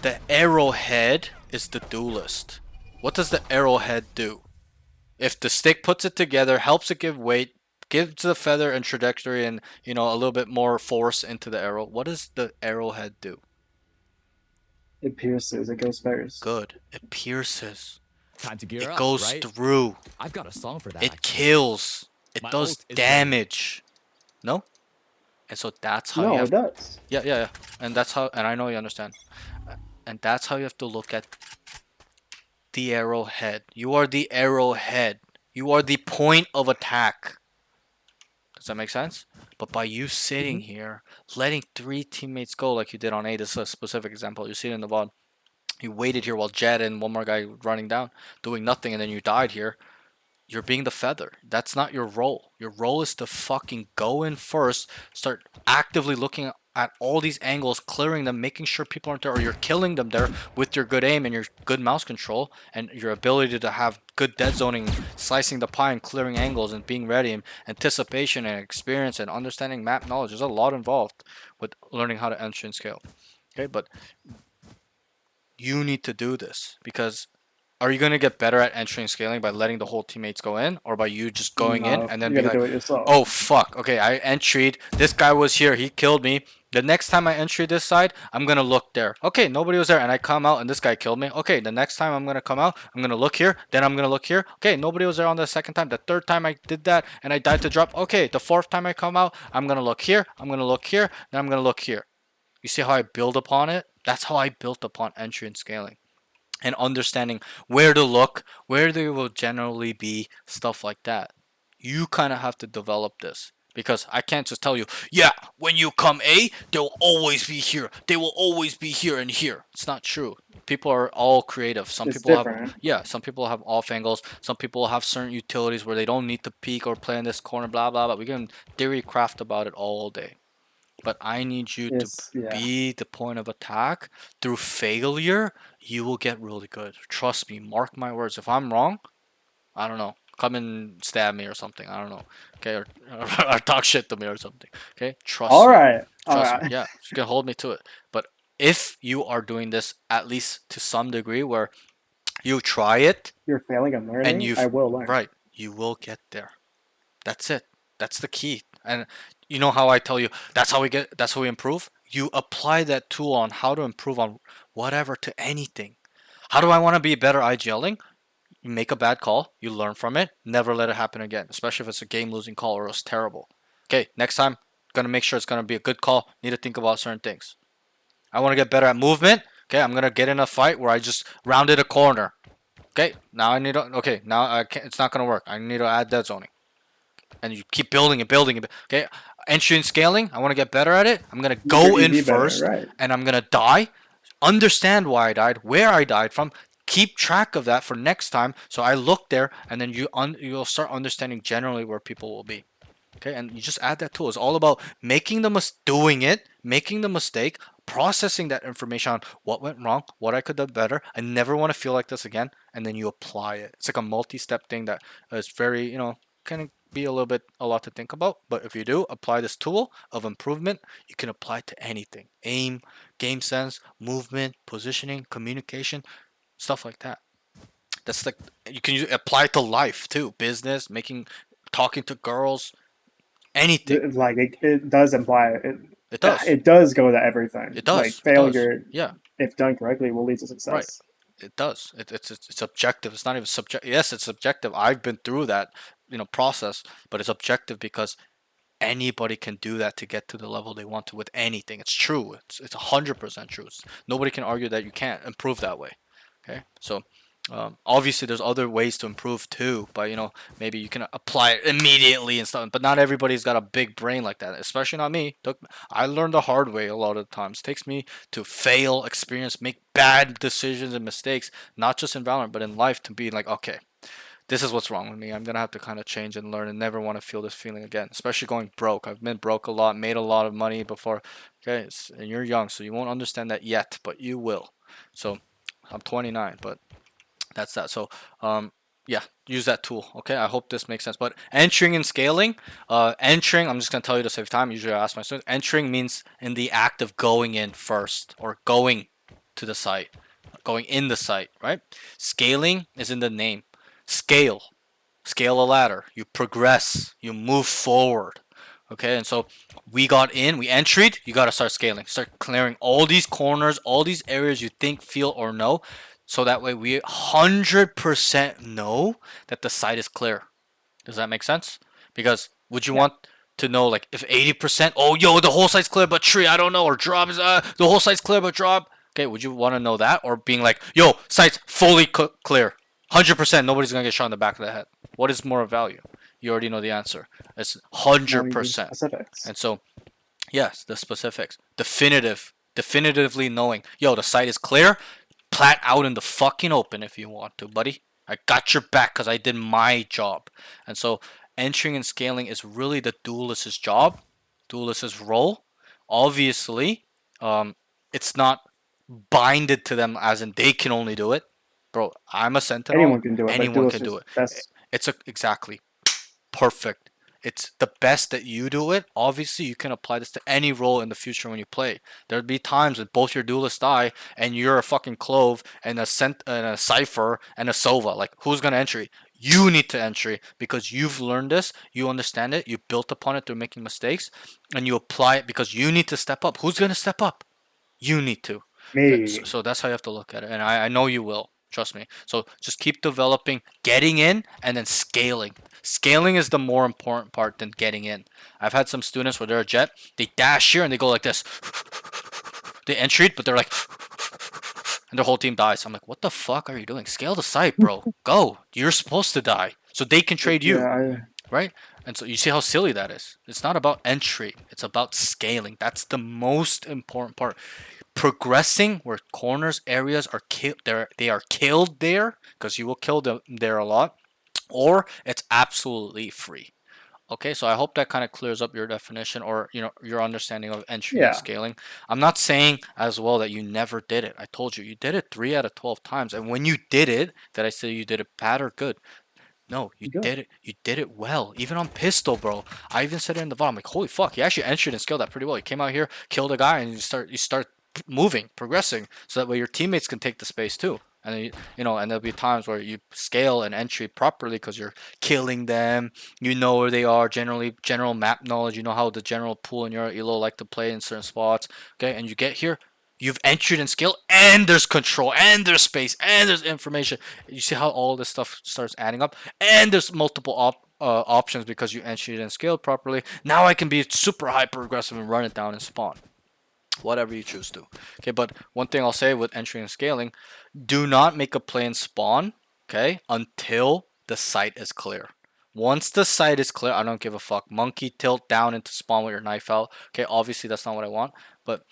the arrowhead is the duelist. What does the arrowhead do? If the stick puts it together, helps it give weight, gives the feather and trajectory and a little bit more force into the arrow, what does the arrowhead do? It pierces, it goes first. Good. It pierces. Time to gear It up, goes right? through. I've got a song for that. It actually. kills. It My does ult is damage. No? And so that's how you No, have it does. yeah. And that's how, and I know you understand. And that's how you have to look at the arrowhead. You are the arrowhead. You are the point of attack. Does that make sense? But by you sitting here, letting 3 teammates go like you did on A, this is a specific example. You see it in the VOD. You waited here while Jed and one more guy running down, doing nothing, and then you died here. You're being the feather. That's not your role. Your role is to fucking go in first, start actively looking at all these angles, clearing them, making sure people aren't there, or you're killing them there with your good aim and your good mouse control and your ability to have good dead zoning, slicing the pie and clearing angles and being ready, and anticipation and experience and understanding map knowledge. There's a lot involved with learning how to enter and scale. Okay, but you need to do this because are you going to get better at entering and scaling by letting the whole teammates go in, or by you just going in No, and then you being gotta like, do it yourself. oh fuck, okay, I entered, this guy was here, he killed me. The next time I enter this side, I'm going to look there. Okay, nobody was there, and I come out and this guy killed me. Okay, the next time I'm going to come out, I'm going to look here, then I'm going to look here. Okay, nobody was there on the second time. The third time I did that and I died to drop. Okay, the fourth time I come out, I'm going to look here, I'm going to look here, then I'm going to look here. You see how I build upon it? That's how I built upon entry and scaling. And understanding where to look, where they will generally be, stuff like that. You kind of have to develop this because I can't just tell you, yeah, when you come A, they'll always be here. They will always be here and here. It's not true. People are all creative. Some It's people different. some people have off angles. Some people have certain utilities where they don't need to peek or play in this corner, blah, blah, blah. We can theory craft about it all day. But I need you to Yeah. be the point of attack. Through failure, you will get really good. Trust me, mark my words. If I'm wrong, I don't know. Come and stab me or something. I don't know. Okay, or talk shit to me or something. Okay, trust All me. right. All Trust me. right. Yeah, you can hold me to it. But if you are doing this at least to some degree, where You try it, You're failing and and learning. I will learn. right, you will get there. That's it. That's the key. And you know how I tell you that's how we improve? You apply that tool on how to improve on whatever to anything. How do I want to be better IGLing? You make a bad call, you learn from it, never let it happen again, especially if it's a game losing call or it's terrible. Okay, next time, gonna make sure it's gonna be a good call. Need to think about certain things. I want to get better at movement. Okay, I'm gonna get in a fight where I just rounded a corner. Okay, now I need to. Okay, now I can't, it's not gonna work. I need to add dead zoning, and you keep building and building. Okay, entry and scaling. I want to get better at it. I'm gonna Make your go in EV better, first, right? and I'm gonna die. Understand why I died, where I died from. Keep track of that for next time. So I look there, and then you'll start understanding generally where people will be. Okay, and you just add that tool. It's all about making doing it, making the mistake, processing that information on what went wrong, what I could have done better. I never want to feel like this again, and then you apply it. It's like a multi-step thing that is very, can be a lot to think about. But if you do apply this tool of improvement, you can apply it to anything: aim, game sense, movement, positioning, communication, stuff like that. That's like you can apply it to life too, business, talking to girls, anything. Like it does imply it. It does. It does go to everything. It Like does. It does. failure, Yeah. if done correctly, will lead to Right. success. It does. It's objective. It's not even subjective. Yes, it's subjective. I've been through that, process, but it's objective because anybody can do that to get to the level they want to with anything. It's true. It's 100% true. Nobody can argue that you can't improve that way. Okay, so obviously there's other ways to improve too, but maybe you can apply it immediately and stuff. But not everybody's got a big brain like that, especially not me. I learned the hard way a lot of the times. It takes me to fail, experience, make bad decisions and mistakes, not just in Valorant but in life, to be like, okay, this is what's wrong with me. I'm gonna have to kind of change and learn and never want to feel this feeling again. Especially going broke. I've been broke a lot, made a lot of money before. Okay, and you're young, so you won't understand that yet, but you will. So I'm 29, but that's that. So yeah, use that tool. Okay, I hope this makes sense. But entering and scaling, entering, I'm just gonna tell you to save time. Usually I ask my students. Entering means in the act of going in first or going to the site, going in the site, right? Scaling is in the name. Scale a ladder, you progress, you move forward. Okay, and so we entered, you got to start scaling, start clearing all these corners, all these areas you think, feel, or know, so that way we 100% know that the site is clear. Does that make sense? Because would you want to know, like, if 80%, oh yo, the whole site's clear but tree, I don't know, or drop is the whole site's clear but drop? Okay, would you want to know that, or being like, yo, site's fully clear, 100%, nobody's gonna get shot in the back of the head? What is more of value? You already know the answer. It's Knowing the 100%. specifics. And so, yes, the specifics. Definitively knowing, yo, the site is clear. Plant out in the fucking open if you want to, buddy. I got your back because I did my job. And so, entering and scaling is really the duelist's job, duelist's role. Obviously, it's not binded to them as in they can only do it. Bro, I'm a sentinel. Anyone can do it. Anyone can do it. It's exactly perfect. It's the best that you do it. Obviously, you can apply this to any role in the future when you play. There'll be times when both your duelists die and you're a fucking clove and a cipher and a sova. Like, who's gonna entry? You need to entry because you've learned this, you understand it, you built upon it through making mistakes, and you apply it because you need to step up. Who's gonna step up? You need to. Me. So that's how you have to look at it, and I know you will. Trust me. So just keep developing, getting in, and then scaling. Scaling is the more important part than getting in. I've had some students where they're a jet, they dash here and they go like this. They entry it, but they're like, and their whole team dies. I'm like, what the fuck are you doing? Scale the site, bro. Go. You're supposed to die, so they can trade you. Right? And so you see how silly that is. It's not about entry. It's about scaling. That's the most important part. Progressing where corners, areas are killed. They are killed there because you will kill them there a lot, or it's absolutely free. Okay, so I hope that kind of clears up your definition or your understanding of entry and scaling. I'm not saying as well that you never did it. I told you did it 3 out of 12 times, and when you did it, did I say you did it bad or good? No, you did it. You did it well. Even on pistol, bro. I even said it in the VOD. I'm like, holy fuck, you actually entered and scaled that pretty well. You came out here, killed a guy, and you start moving, progressing, so that way your teammates can take the space too. And then and there'll be times where you scale an entry properly because you're killing them. You know where they are. General map knowledge. You know how the general pool in your elo like to play in certain spots. Okay, and you get here. You've entered and scaled, and there's control, and there's space, and there's information. You see how all this stuff starts adding up, and there's multiple options because you entered and scaled properly. Now I can be super hyper aggressive and run it down and spawn, whatever you choose to. Okay, but one thing I'll say with entering and scaling, do not make a play in spawn, okay, until the site is clear. Once the site is clear, I don't give a fuck. Monkey tilt down into spawn with your knife out. Okay, obviously that's not what I want, but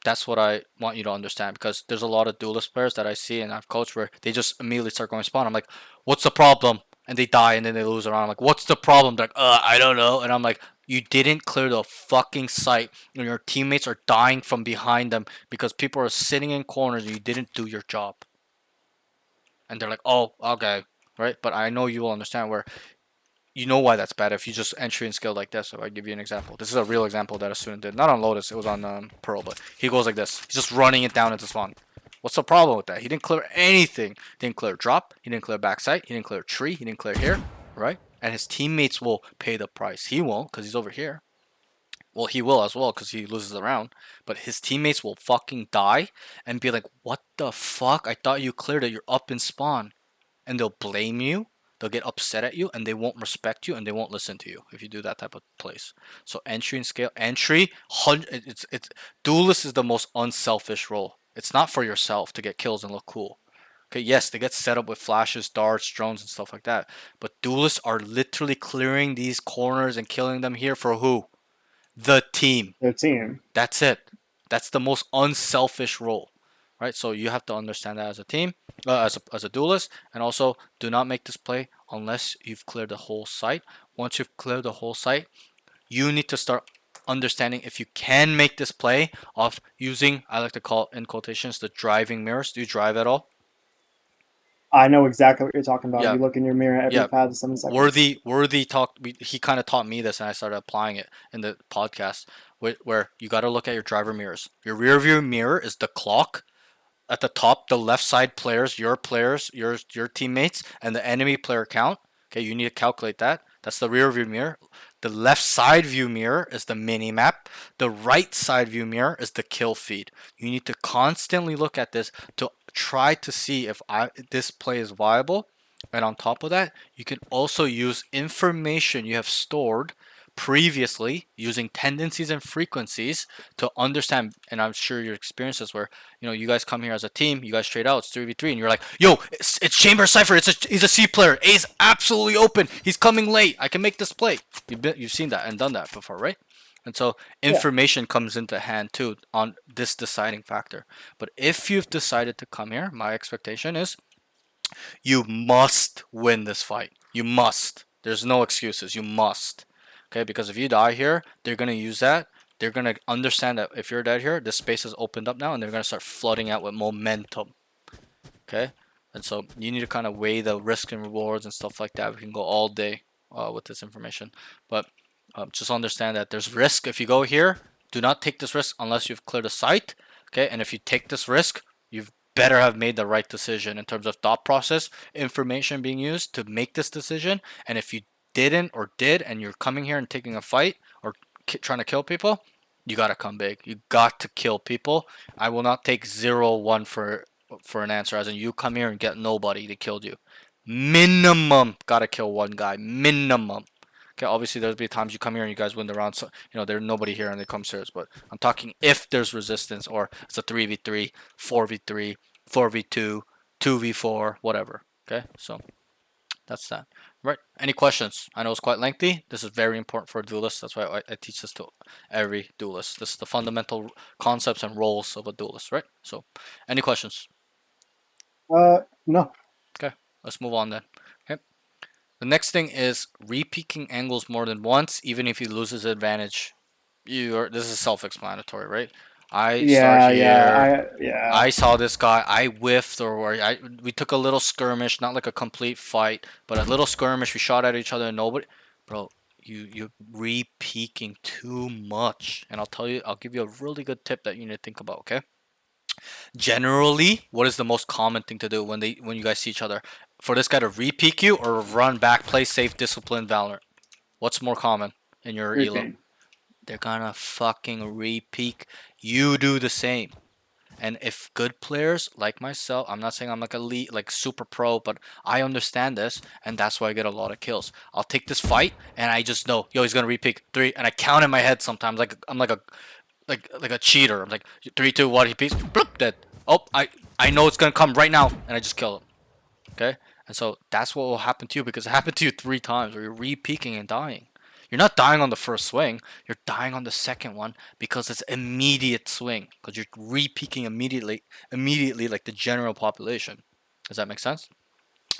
that's what I want you to understand, because there's a lot of duelist players that I see and I've coached where they just immediately start going spawn. I'm like, what's the problem? And they die and then they lose around. I'm like, what's the problem? They're like, I don't know. And I'm like, you didn't clear the fucking site, and your teammates are dying from behind them because people are sitting in corners and you didn't do your job. And they're like, oh, okay, right? But I know you will understand where you know why that's bad if you just entry and skill like this. So I give you an example. This is a real example that a student did. Not on Lotus, it was on Pearl, but he goes like this. He's just running it down into spawn. What's the problem with that? He didn't clear anything. He didn't clear drop. He didn't clear backside. He didn't clear tree. He didn't clear here, right? And his teammates will pay the price. He won't because he's over here. Well, he will as well because he loses the round. But his teammates will fucking die and be like, what the fuck? I thought you cleared it. You're up in spawn. And they'll blame you. They'll get upset at you and they won't respect you and they won't listen to you if you do that type of place. So entry and scale. Entry, it's duelist is the most unselfish role. It's not for yourself to get kills and look cool. Okay, yes, they get set up with flashes, darts, drones, and stuff like that. But duelists are literally clearing these corners and killing them here for who? The team. Their team. That's it. That's the most unselfish role, right? So you have to understand that as a team, as a duelist, and also do not make this play unless you've cleared the whole site. Once you've cleared the whole site, you need to start understanding if you can make this play of using, I like to call in quotations, the driving mirrors. Do you drive at all? I know exactly what you're talking about. Yeah. You look in your mirror every Yeah. 5 to 7 seconds. Worthy talked. He kind of taught me this, and I started applying it in the podcast. Where you got to look at your driver mirrors. Your rear view mirror is the clock. At the top, the left side players, your teammates, and the enemy player count. Okay, you need to calculate that. That's the rear view mirror. The left side view mirror is the mini map. The right side view mirror is the kill feed. You need to constantly look at this to try to see if this play is viable. And on top of that, you can also use information you have stored previously using tendencies and frequencies to understand. And I'm sure your experiences where you guys come here as a team, you guys straight out, it's 3v3, and you're like, yo, it's Chamber Cypher, he's a C player, A's absolutely open, he's coming late, I can make this play. You've seen that and done that before, right? And so information comes into hand too on this deciding factor. But if you've decided to come here, my expectation is you must win this fight. You must. There's no excuses. You must. Okay, because if you die here, they're going to use that. They're going to understand that if you're dead here, this space has opened up now and they're going to start flooding out with momentum. Okay? And so you need to kind of weigh the risk and rewards and stuff like that. We can go all day with this information. But just understand that there's risk. If you go here, do not take this risk unless you've cleared a site. Okay? And if you take this risk, you've better have made the right decision in terms of thought process, information being used to make this decision. And if you didn't or did and you're coming here and taking a fight or trying to kill people, you got to come big. You got to kill people. I will not take 0-1 for an answer, as in you come here and get nobody, they killed you. Minimum got to kill one guy. Minimum. Okay, obviously there'll be times you come here and you guys win the round, so there's nobody here and they come serious. But I'm talking if there's resistance or it's a 3v3, 4v3, 4v2, 2v4, whatever. Okay, so that's that. Right? Any questions? I know it's quite lengthy. This is very important for a duelist. That's why I teach this to every duelist. This is the fundamental concepts and roles of a duelist, right? So, any questions? No. Okay, let's move on then. Okay. The next thing is re-peeking angles more than once, even if he loses advantage. This is self-explanatory, right? I saw this guy. I whiffed, we took a little skirmish, not like a complete fight, but a little skirmish. We shot at each other, and nobody, bro. You're re-peeking too much, and I'll give you a really good tip that you need to think about. Okay, Generally, what is the most common thing to do when you guys see each other? For this guy to re-peek you or run back, play safe, discipline, Valorant? What's more common in your elo? Repeat. They're gonna fucking re-peek. You do the same. And if good players like myself, I'm not saying I'm like elite, like super pro, but I understand this, and that's why I get a lot of kills. I'll take this fight, and I just know, yo, he's gonna re-peek 3, and I count in my head sometimes, like I'm like a cheater. I'm like 3, 2, 1, he peeks, bloop, dead. Oh, I know it's gonna come right now, and I just kill him. Okay, and so that's what will happen to you because it happened to you 3 times where you're re-peeking and dying. You're not dying on the first swing. You're dying on the second one because it's immediate swing because you're re-peeking immediately like the general population. Does that make sense?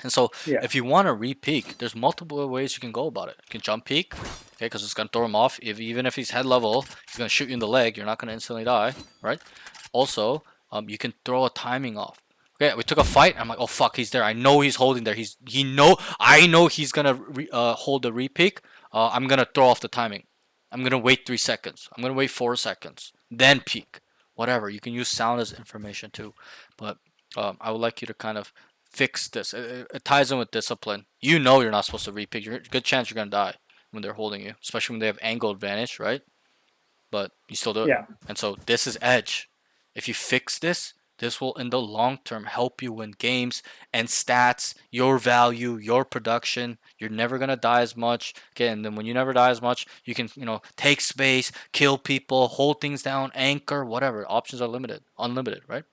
And so Yeah. if you want to re-peek, there's multiple ways you can go about it. You can jump peek, okay, because it's gonna throw him off. Even if he's head level, he's gonna shoot you in the leg. You're not gonna instantly die, right? Also, you can throw a timing off. Okay, we took a fight. I'm like, oh fuck, he's there. I know he's holding there. I know he's gonna hold the re-peek. I'm gonna throw off the timing. I'm gonna wait 3 seconds. I'm gonna wait 4 seconds. Then peek. Whatever. You can use sound as information too, but I would like you to kind of fix this. It ties in with discipline. You know you're not supposed to re-peek. You're good chance you're gonna die when they're holding you, especially when they have angle advantage, right? But you still do it. Yeah. And so this is edge. If you fix this, this will in the long term help you win games and stats, your value, your production. You're never gonna die as much. Okay, and then when you never die as much, you can, take space, kill people, hold things down, anchor, whatever. Options are unlimited, right?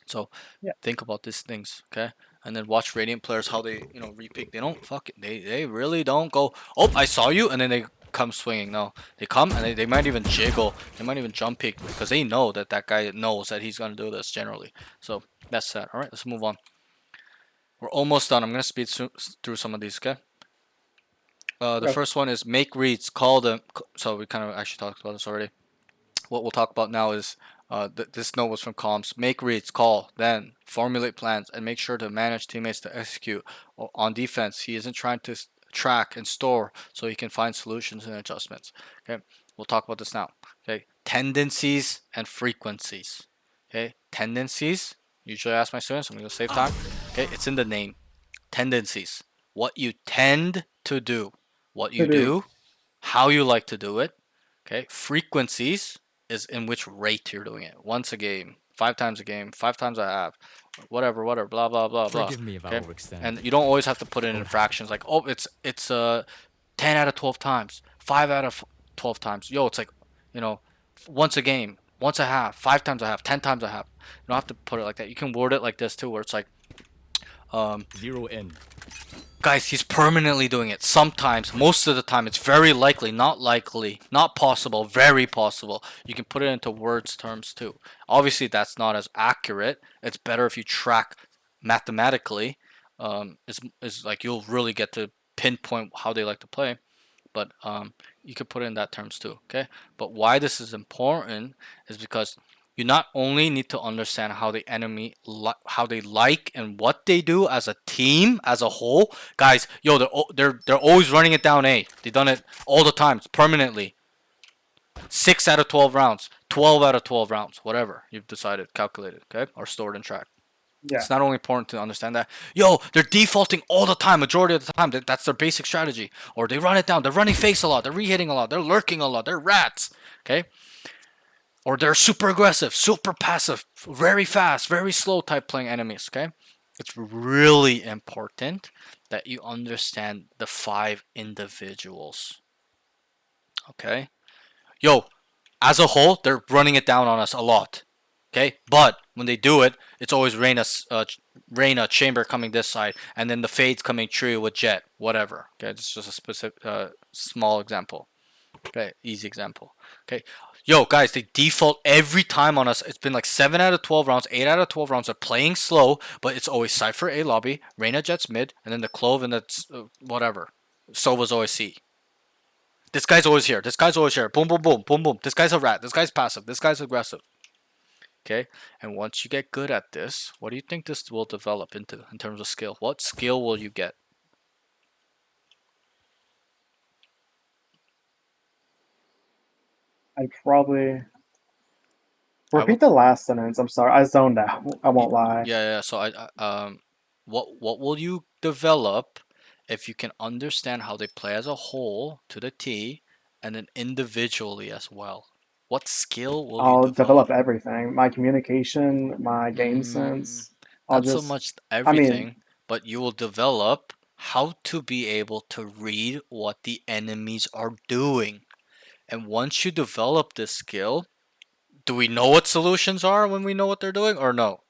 So Yeah. think about these things, okay? And then watch Radiant players how they, repick. They don't fuck it. They really don't go, oh, I saw you, and then they come swinging. No, they come and they might even jiggle. They might even jump peek because they know that that guy knows that he's gonna do this generally. So that's that. All right, let's move on. We're almost done. I'm gonna speed through some of these, okay? The Okay. first one is make reads, call them. So we kind of actually talked about this already. What we'll talk about now is this note was from comms. Make reads, call, then formulate plans, and make sure to manage teammates to execute. On defense, he isn't trying to track and store so he can find solutions and adjustments. Okay, we'll talk about this now. Okay, tendencies and frequencies. Okay, tendencies. Usually I ask my students, I'm going to save time. Okay, it's in the name. Tendencies. What you tend to do. What To you do. do, how you like to do it. Okay, frequencies is in which rate you're doing it. Once a game, 5 times a game, 5 times a half, whatever, blah blah blah blah. Forgive me if I Okay, overextend. and you don't always have to put it in Oh. fractions. Like, oh, it's 10 out of 12 times, 5 out of 12 times. Yo, it's like, once a game, once a half, 5 times a half, 10 times a half. You don't have to put it like that. You can word it like this too, where it's like, 0 in. guys, he's permanently doing it. Sometimes, most of the time, it's very likely, not possible, very possible. You can put it into words terms too. Obviously, that's not as accurate. It's better if you track mathematically. Is like you'll really get to pinpoint how they like to play. But you could put it in that terms too. Okay. But why this is important is because you not only need to understand how the enemy how they like and what they do as a team as a whole. Guys, yo, they're always running it down A. They've done it all the time, permanently. 6 out of 12 rounds, 12 out of 12 rounds, whatever you've decided, calculated, okay, or stored and tracked. Yeah. It's not only important to understand that, yo, they're defaulting all the time, majority of the time. That's their basic strategy. Or they run it down. They're running face a lot. They're re-hitting a lot. They're lurking a lot. They're rats. Okay? Or they're super aggressive, super passive, very fast, very slow type playing enemies. Okay? It's really important that you understand the 5 individuals. Okay? Yo, as a whole, they're running it down on us a lot. Okay, but when they do it, it's always Reyna chamber coming this side, and then the fades coming true with Jet, whatever. Okay, it's just a specific small example. Okay, easy example. Okay, yo guys, they default every time on us. It's been like 7 out of 12 rounds, 8 out of 12 rounds. They're playing slow, but it's always Cypher A lobby, Reyna Jet's mid, and then the Clove and the whatever. Sova's always C. This guy's always here. This guy's always here. Boom, boom, boom, boom, boom. This guy's a rat. This guy's passive. This guy's aggressive. Okay, and once you get good at this, what do you think this will develop into in terms of skill? What skill will you get? I'd probably Repeat the last sentence. I'm sorry, I zoned out. I won't lie. Yeah. So what will you develop if you can understand how they play as a whole to the T, and then individually as well? What skill will you I'll develop? develop everything. My communication, my game Mm, sense. I'll not so just. much I mean, everything, but you will develop how to be able to read what the enemies are doing. And once you develop this skill, do we know what solutions are when we know what they're doing or no?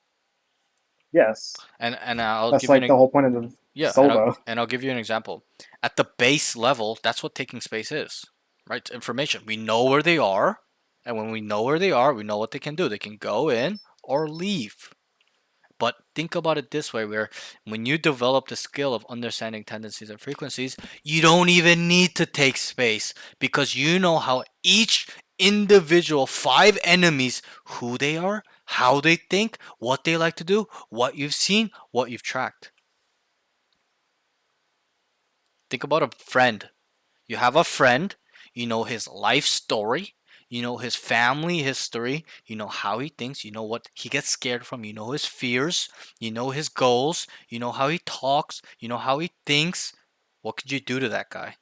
yes. And I'll That's give you like an the whole point of the yeah, solo. and I'll give you an example. At the base level, that's what taking space is, right? It's information. We know where they are, and when we know where they are, we know what they can do. They can go in or leave. But think about it this way, where when you develop the skill of understanding tendencies and frequencies, you don't even need to take space because you know how each individual five enemies, who they are, how they think, what they like to do, what you've seen, what you've tracked. Think about a friend. You have a friend, you know his life story, you know his family history, you know how he thinks, you know what he gets scared from, you know his fears, you know his goals, you know how he talks, you know how he thinks. What could you do to that guy?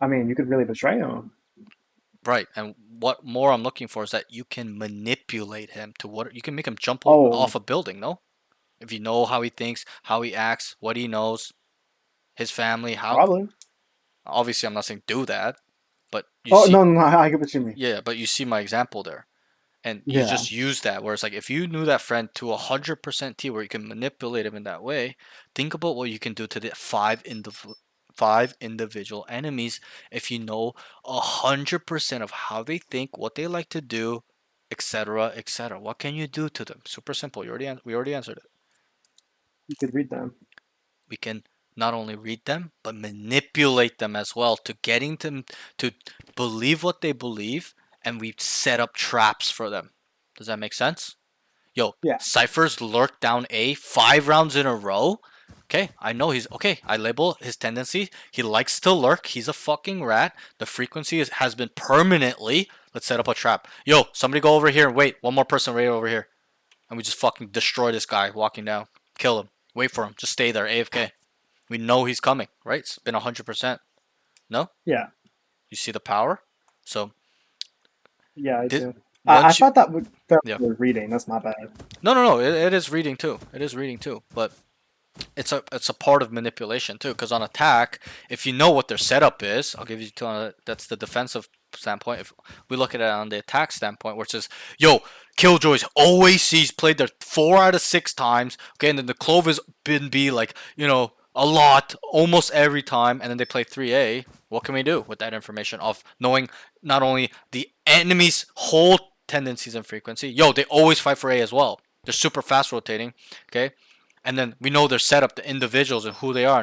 I mean, you could really betray him. Right. And what more I'm looking for is that you can manipulate him to what you can make him jump off Oh, a building, no? If you know how he thinks, how he acts, what he knows, his family, how probably. obviously I'm not saying do that, but you Oh see no, no, no, I get what you mean. yeah, but you see my example there. And you Yeah, just use that where it's like if you knew that friend to 100% T where you can manipulate him in that way, think about what you can do to the five individual enemies if you know 100% of how they think, what they like to do, etc., etc. What can you do to them? Super simple. We already answered it. you could read them. We can not only read them but manipulate them as well to getting them to believe what they believe, and we set up traps for them. Does that make sense? Yo, Yeah, Cypher's lurked down A 5 rounds in a row. Okay, I know he's okay. I label his tendency. He likes to lurk. He's a fucking rat. The frequency has been permanently. Let's set up a trap. Yo, somebody go over here and wait. One more person right over here. And we just fucking destroy this guy walking down. Kill him. Wait for him. Just stay there. AFK. We know he's coming, right? It's been 100%. No? yeah, You see the power? So, yeah. I this, do. I once you. thought that would that Yeah. was reading. That's my bad. No. It is reading too. It is reading too. But it's a part of manipulation too, because on attack, if you know what their setup is, I'll give you two on that's the defensive standpoint. If we look at it on the attack standpoint, which is yo, Killjoy's always sees played there 4 out of 6 times, okay, and then the Clove has been be like, a lot almost every time, and then they play 3A. What can we do with that information of knowing not only the enemy's whole tendencies and frequency? Yo, they always fight for A as well. They're super fast rotating, okay, and then we know their setup, the individuals and who they are,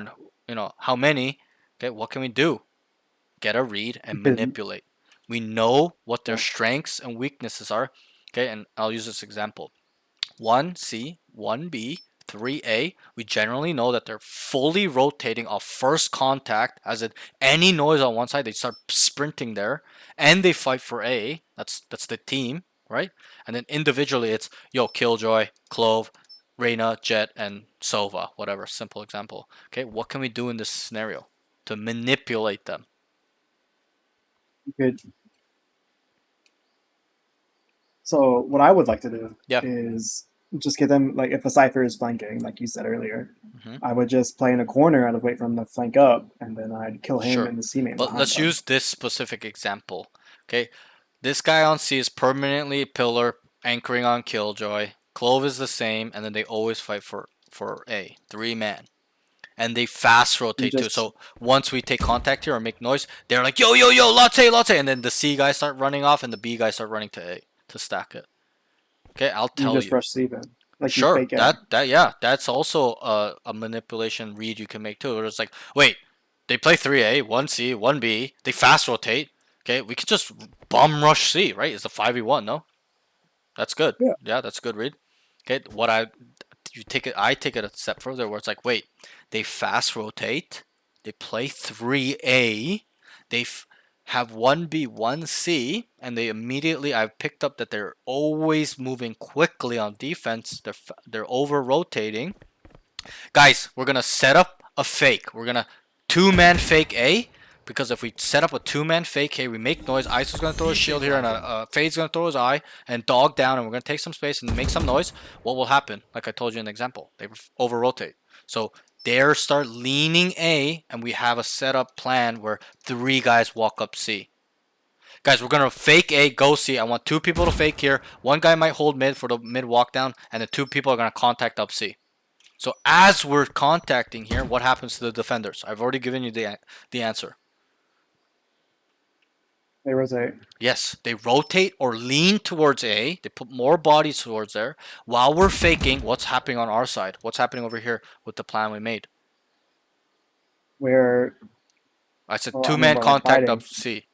and how many. Okay, what can we do? Get a read You and could, manipulate. We know what their yeah, strengths and weaknesses are. Okay, and I'll use this example: 1C, 1B, 3A. We generally know that they're fully rotating off first contact, as in any noise on one side, they start sprinting there, and they fight for A. That's the team, right? And then individually, it's Killjoy, Clove, Reyna, Jet, and Sova, whatever. Simple example. Okay, what can we do in this scenario to manipulate them? you could. So what I would like to do Yeah. is just get them like if a cipher is flanking, like you said earlier, hmm I would just play in a corner. I'd wait for him to flank up, and then I'd kill him Sure. and his teammate But behind let's them. use this specific example. Okay, this guy on C is permanently pillar anchoring on Killjoy. Clove is the same, and then they always fight for A 3 man, and they fast You rotate too. just So once we take contact here or make noise, they're like yo, latte latte, and then the C guys start running off, and the B guys start running to A to stack it. Okay, I'll you tell just you. rush Steven. Like you Sure, fake A. that yeah, that's also a manipulation read you can make too. Where it's like, wait, they play 3A, 1C, 1B, they fast rotate. Okay, we could just bum rush C, right? It's a 5v1, no? That's good. Yeah. Yeah, that's a good read. Okay, I take it a step further where it's like, wait, they fast rotate, they play 3A, they have 1B, 1C, and they immediately, I've picked up that they're always moving quickly on defense. They're over rotating. Guys, we're gonna set up a fake. We're gonna two-man fake A, because if we set up a two-man fake A, we make noise. ISO's gonna throw a shield here, and Fade's gonna throw his eye, and dog down, and we're gonna take some space and make some noise. What will happen? Like I told you in the example, they over rotate. So they start leaning A, and we have a setup plan where 3 guys walk up C. Guys, we're gonna fake A, go C. I want 2 people to fake here. 1 guy might hold mid for the mid walk down, and the 2 people are gonna contact up C. So as we're contacting here, what happens to the defenders? I've already given you the answer. They rotate. Yes, they rotate or lean towards A. They put more bodies towards there. While we're faking, what's happening on our side? What's happening over here with the plan we made? Where I said well, I mean, two-man we're like contact fighting. up C.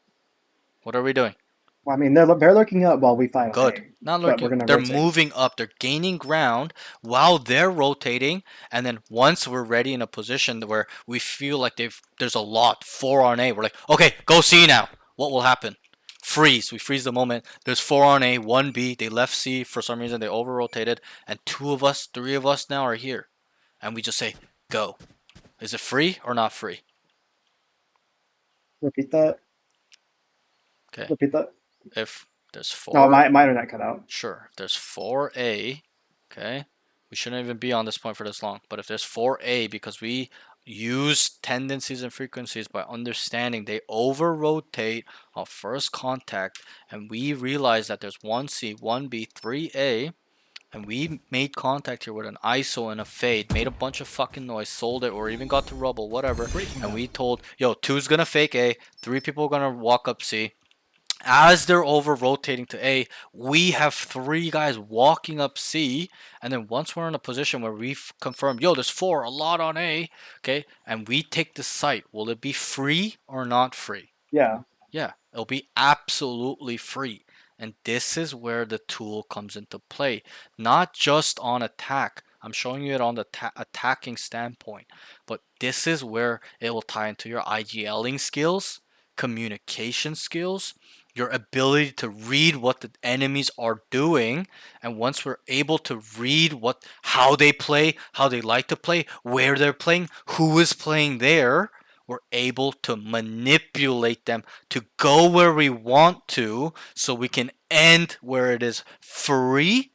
What are we doing? Well, I mean, they're looking up while we fight. Good. A, Not but we're looking. gonna They're rotate. moving up. They're gaining ground while they're rotating. And then once we're ready in a position where we feel like there's a lot 4 on A, we're like, okay, go C now. What will happen? Freeze. We freeze the moment. There's 4 on A, 1 B. They left C for some reason. They over rotated, and 2 of us, 3 of us now are here, and we just say, go. Is it free or not free? Repeat that. Okay. Repeat that. If there's 4. No, my internet cut out. Sure. If there's 4A, okay, we shouldn't even be on this point for this long. But if there's 4A, because we use tendencies and frequencies by understanding they over rotate on first contact, and we realize that there's 1C, 1B, 3A, and we made contact here with an ISO and a fade, made a bunch of fucking noise, sold it, or even got to rubble, whatever, and we told, yo, 2's gonna fake A, 3 people are gonna walk up C. As they're over rotating to A, we have 3 guys walking up C, and then once we're in a position where we've confirmed, yo, there's 4, a lot on A, okay, and we take the site, will it be free or not free? Yeah. Yeah, it'll be absolutely free. And this is where the tool comes into play. Not just on attack. I'm showing you it on the attacking standpoint. But this is where it will tie into your IGLing skills, communication skills, your ability to read what the enemies are doing. And once we're able to read how they play, how they like to play, where they're playing, who is playing there, we're able to manipulate them to go where we want to, so we can end where it is free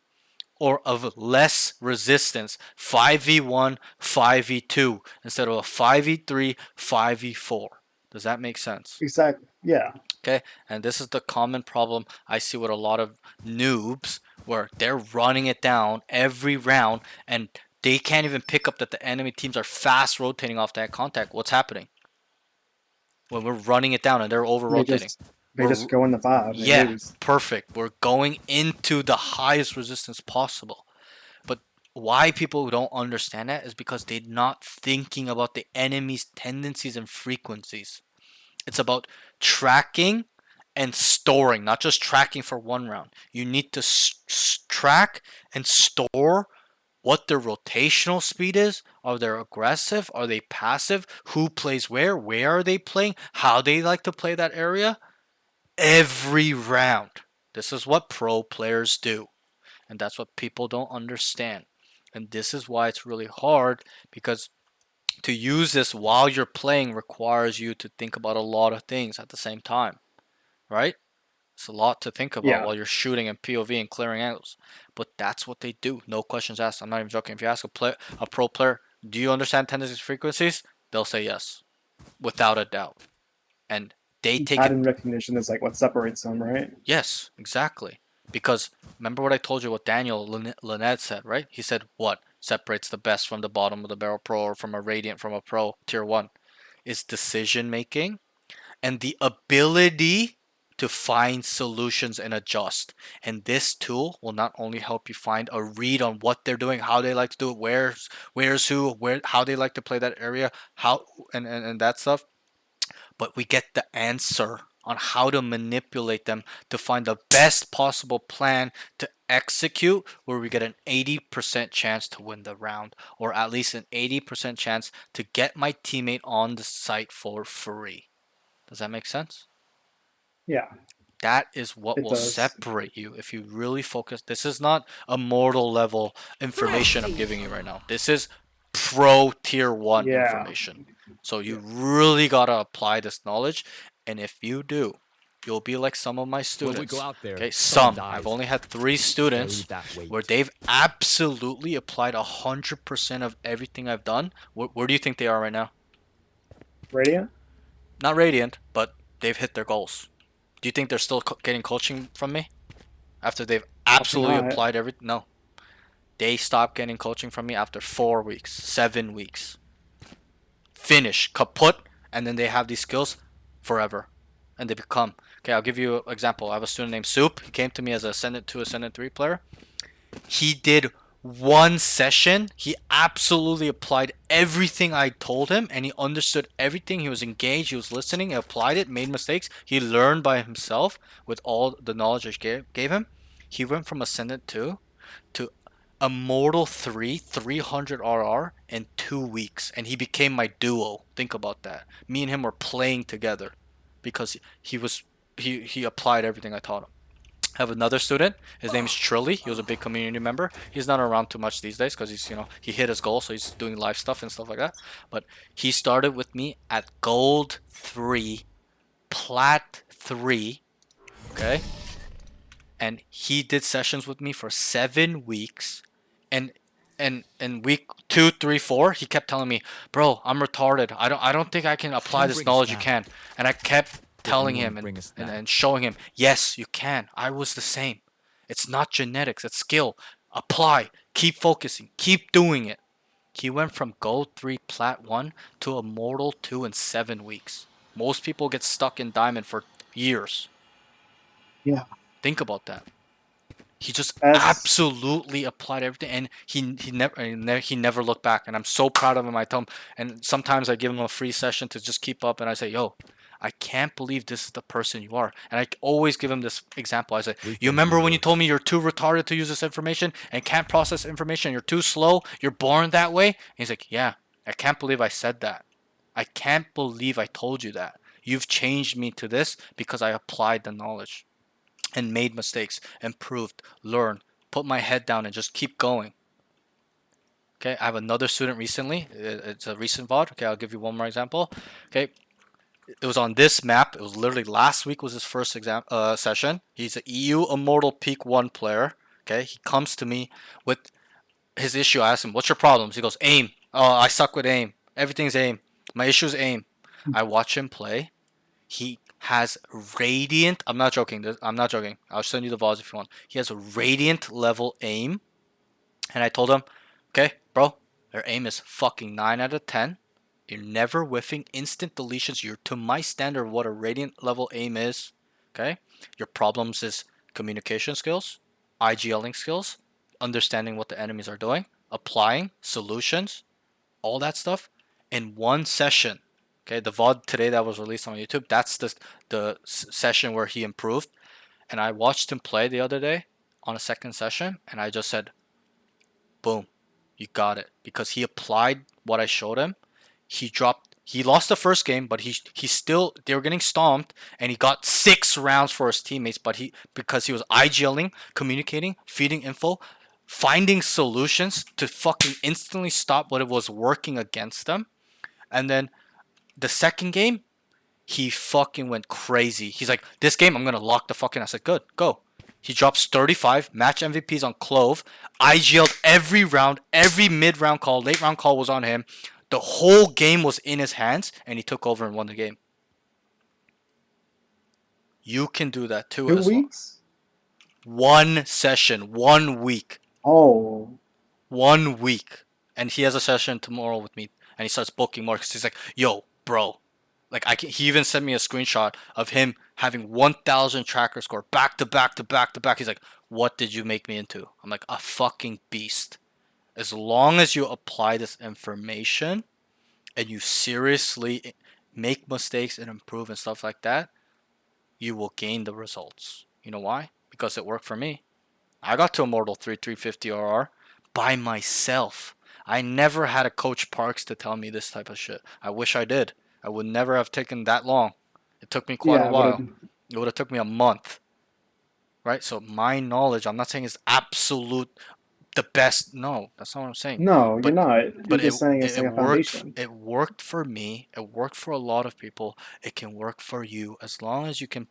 or of less resistance. 5v1, 5v2 instead of a 5v3, 5v4. Does that make sense? Exactly. Yeah. Okay, and this is the common problem I see with a lot of noobs, where they're running it down every round and they can't even pick up that the enemy teams are fast rotating off that contact. What's happening? When we're running it down and they're over rotating. They just go in the 5. Yeah, perfect. We're going into the highest resistance possible. But why people don't understand that is because they're not thinking about the enemy's tendencies and frequencies. It's about tracking and storing, not just tracking for one round. You need to track and store what their rotational speed is. Are they aggressive? Are they passive? Who plays where? Where are they playing? How they like to play that area? Every round. This is what pro players do. And that's what people don't understand. And this is why it's really hard, because to use this while you're playing requires you to think about a lot of things at the same time. Right? It's a lot to think about while you're shooting and POV and clearing angles. But that's what they do. No questions asked. I'm not even joking. If you ask a pro player, do you understand tendencies and frequencies? They'll say yes, without a doubt. And they take pattern recognition is like what separates them, right? Yes, exactly. Because remember what I told you, what Daniel Lynette said, right? He said what separates the best from the bottom of the barrel pro, or from a Radiant from a pro tier 1, is decision making and the ability to find solutions and adjust. And this tool will not only help you find a read on what they're doing, how they like to do it, where's who, how they like to play that area, how and that stuff, but we get the answer on how to manipulate them to find the best possible plan to execute, where we get an 80% chance to win the round, or at least an 80% chance to get my teammate on the site for free. Does that make sense? Yeah, That is what it will does. separate you if you really focus. This is not a mortal level information I'm giving you right now. This is pro tier 1 Yeah, information. So you yeah. really got to apply this knowledge. And if you do, you'll be like some of my When we go students. out there, Okay, someone some. I've dies. only had 3 Carry students that where weight. they've absolutely applied 100% of everything I've done. Where do you think they are right now? Radiant? Not radiant, but they've hit their goals. Do you think they're still getting coaching from me after they've Probably absolutely not. applied everything? No. They stopped getting coaching from me after 4 weeks, 7 weeks. Finish, kaput, and then they have these skills forever. And they become. Okay, I'll give you an example. I have a student named Soup. He came to me as a Ascendant 2, Ascendant 3 player. He did one session. He absolutely applied everything I told him, and he understood everything. He was engaged. He was listening. He applied it. Made mistakes. He learned by himself with all the knowledge I gave him. He went from Ascendant 2 to Immortal 3, 300 RR in 2 weeks, and he became my duo. Think about that. Me and him were playing together because he applied everything I taught him. I have another student. His name is Trilly. He was a big community member. He's not around too much these days because he hit his goal, so he's doing live stuff and stuff like that. But he started with me at Gold 3, Plat 3, okay? And he did sessions with me for 7 weeks, and in week 2, 3, 4, he kept telling me, "Bro, I'm retarded. I don't think I can apply this Bring a knowledge you snack. can." And I kept Did telling anyone him bring a and, snack? and showing him, "Yes, you can. I was the same. It's not genetics, it's skill. Apply. Keep focusing. Keep doing it." He went from Gold 3 Plat 1 to Immortal 2 in 7 weeks. Most people get stuck in Diamond for years. Yeah. Think about that. He just As absolutely applied everything, and he never looked back. And I'm so proud of him. I tell him, and sometimes I give him a free session to just keep up. And I say, "Yo, I can't believe this is the person you are." And I always give him this example. I say, We've "You been remember through when you told worse. me you're too retarded to use this information and can't process information? You're too slow. You're born that way." And he's like, "Yeah, I can't believe I said that. I can't believe I told you that. You've changed me to this because I applied the knowledge and made mistakes, improved, learned, put my head down and just keep going." Okay, I have another student recently. It's a recent VOD. Okay, I'll give you one more example. Okay, it was on this map. It was literally last week was his first exam session. He's an EU Immortal Peak 1 player. Okay, he comes to me with his issue. I asked him, "What's your problems?" He goes, "Aim. Oh, I suck with aim. Everything's aim. My issue is aim." I watch him play. He has radiant. I'm not joking. I'm not joking. I'll send you the VODs if you want. He has a radiant level aim, and I told him, "Okay, bro, your aim is fucking 9 out of 10. You're never whiffing. Instant deletions. You're to my standard of what a radiant level aim is. Okay, your problems is communication skills, IGLing skills, understanding what the enemies are doing, applying solutions, all that stuff in one session." Okay, the VOD today that was released on YouTube, that's the session where he improved. And I watched him play the other day on a second session, and I just said, "Boom, you got it." Because he applied what I showed him. He lost the first game, but he still, they were getting stomped, and he got 6 rounds for his teammates. But because he was IGLing, communicating, feeding info, finding solutions to fucking instantly stop what it was working against them. And then the second game, he fucking went crazy. He's like, "This game, I'm gonna lock the fucking." I said, "Good, go." He drops 35 match MVPs on Clove. I GL'd every round, every mid round call, late round call was on him. The whole game was in his hands, and he took over and won the game. You can do that too, two as long. weeks? One session, 1 week. Oh, 1 week. And he has a session tomorrow with me, and he starts booking more because he's like, "Yo, bro." Like he even sent me a screenshot of him having 1,000 tracker score back to back to back to back. He's like, "What did you make me into?" I'm like, "A fucking beast." As long as you apply this information and you seriously make mistakes and improve and stuff like that, you will gain the results. You know why? Because it worked for me. I got to Immortal 3 350 RR by myself. I never had a Coach Parks to tell me this type of shit. I wish I did. I would never have taken that long. It took me quite a yeah, while. It would have took me a month, right? So my knowledge, I'm not saying is absolute the best. No, that's not what I'm saying. No, you're But not. You're but just saying it's like a foundation. it worked for me. It worked for a lot of people. It can work for you as long as you can,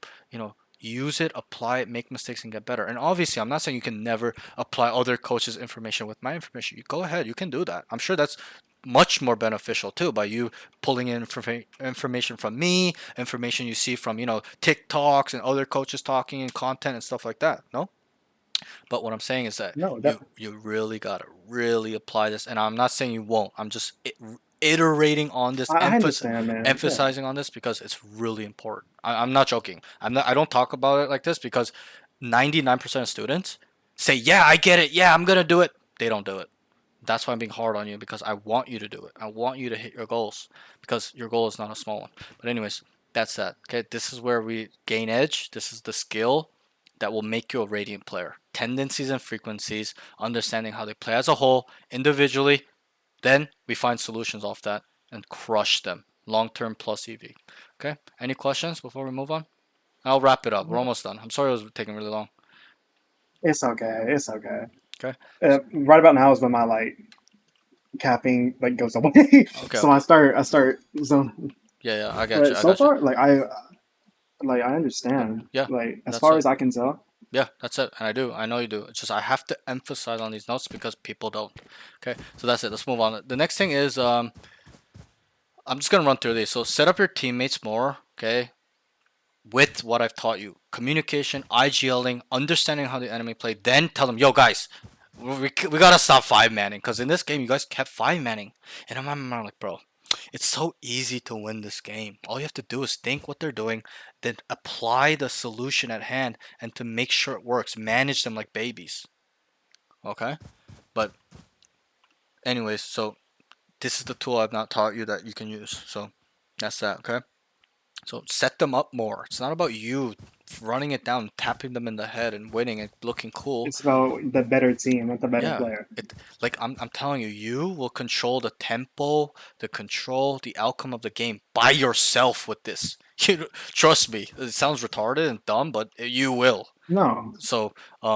use it, apply it, make mistakes, and get better. And obviously, I'm not saying you can never apply other coaches' information with my information. You go ahead, you can do that. I'm sure that's much more beneficial too by you pulling in information from me, information you see from TikToks and other coaches talking and content and stuff like that. No, but what I'm saying is that No, you really gotta really apply this, and I'm not saying you won't. I'm just iterating on this, I understand, man. Yeah. emphasizing on this because it's really important. I'm not joking. I don't talk about it like this because 99% of students say, "Yeah, I get it. Yeah, I'm gonna do it." They don't do it. That's why I'm being hard on you because I want you to do it. I want you to hit your goals because your goal is not a small one. But anyways, that's that. Okay, this is where we gain edge. This is the skill that will make you a radiant player. Tendencies and frequencies, understanding how they play as a whole, individually. Then we find solutions off that and crush them. Long term plus EV. Okay. Any questions before we move on? I'll wrap it up. We're almost done. I'm sorry it was taking really long. It's okay. It's okay. Okay. Right about now is when my like caffeine like goes away. Okay. So Okay. I start zone. Yeah. I got you. But I so got you. far, I understand. Yeah. Like as That's far it. as I can tell, Yeah, that's it. And I do. I know you do. It's just I have to emphasize on these notes because people don't. Okay, so that's it. Let's move on. The next thing is I'm just gonna run through these. So set up your teammates more. Okay, with what I've taught you: communication, IGLing, understanding how the enemy play. Then tell them, yo guys, we gotta stop five manning because in this game you guys kept five manning, and I'm like, bro, it's so easy to win this game. All you have to do is think what they're doing, then apply the solution at hand, and to make sure it works, manage them like babies. Okay? But, anyways, so this is the tool I've not taught you that you can use. So, that's that, okay? So, set them up more. It's not about you running it down, tapping them in the head, and winning and looking cool. it's about the better team, not the better Yeah, player. I'm telling you, you will control the tempo, the control, the outcome of the game by yourself with this. You trust me. It sounds retarded and dumb, but you will. No, So,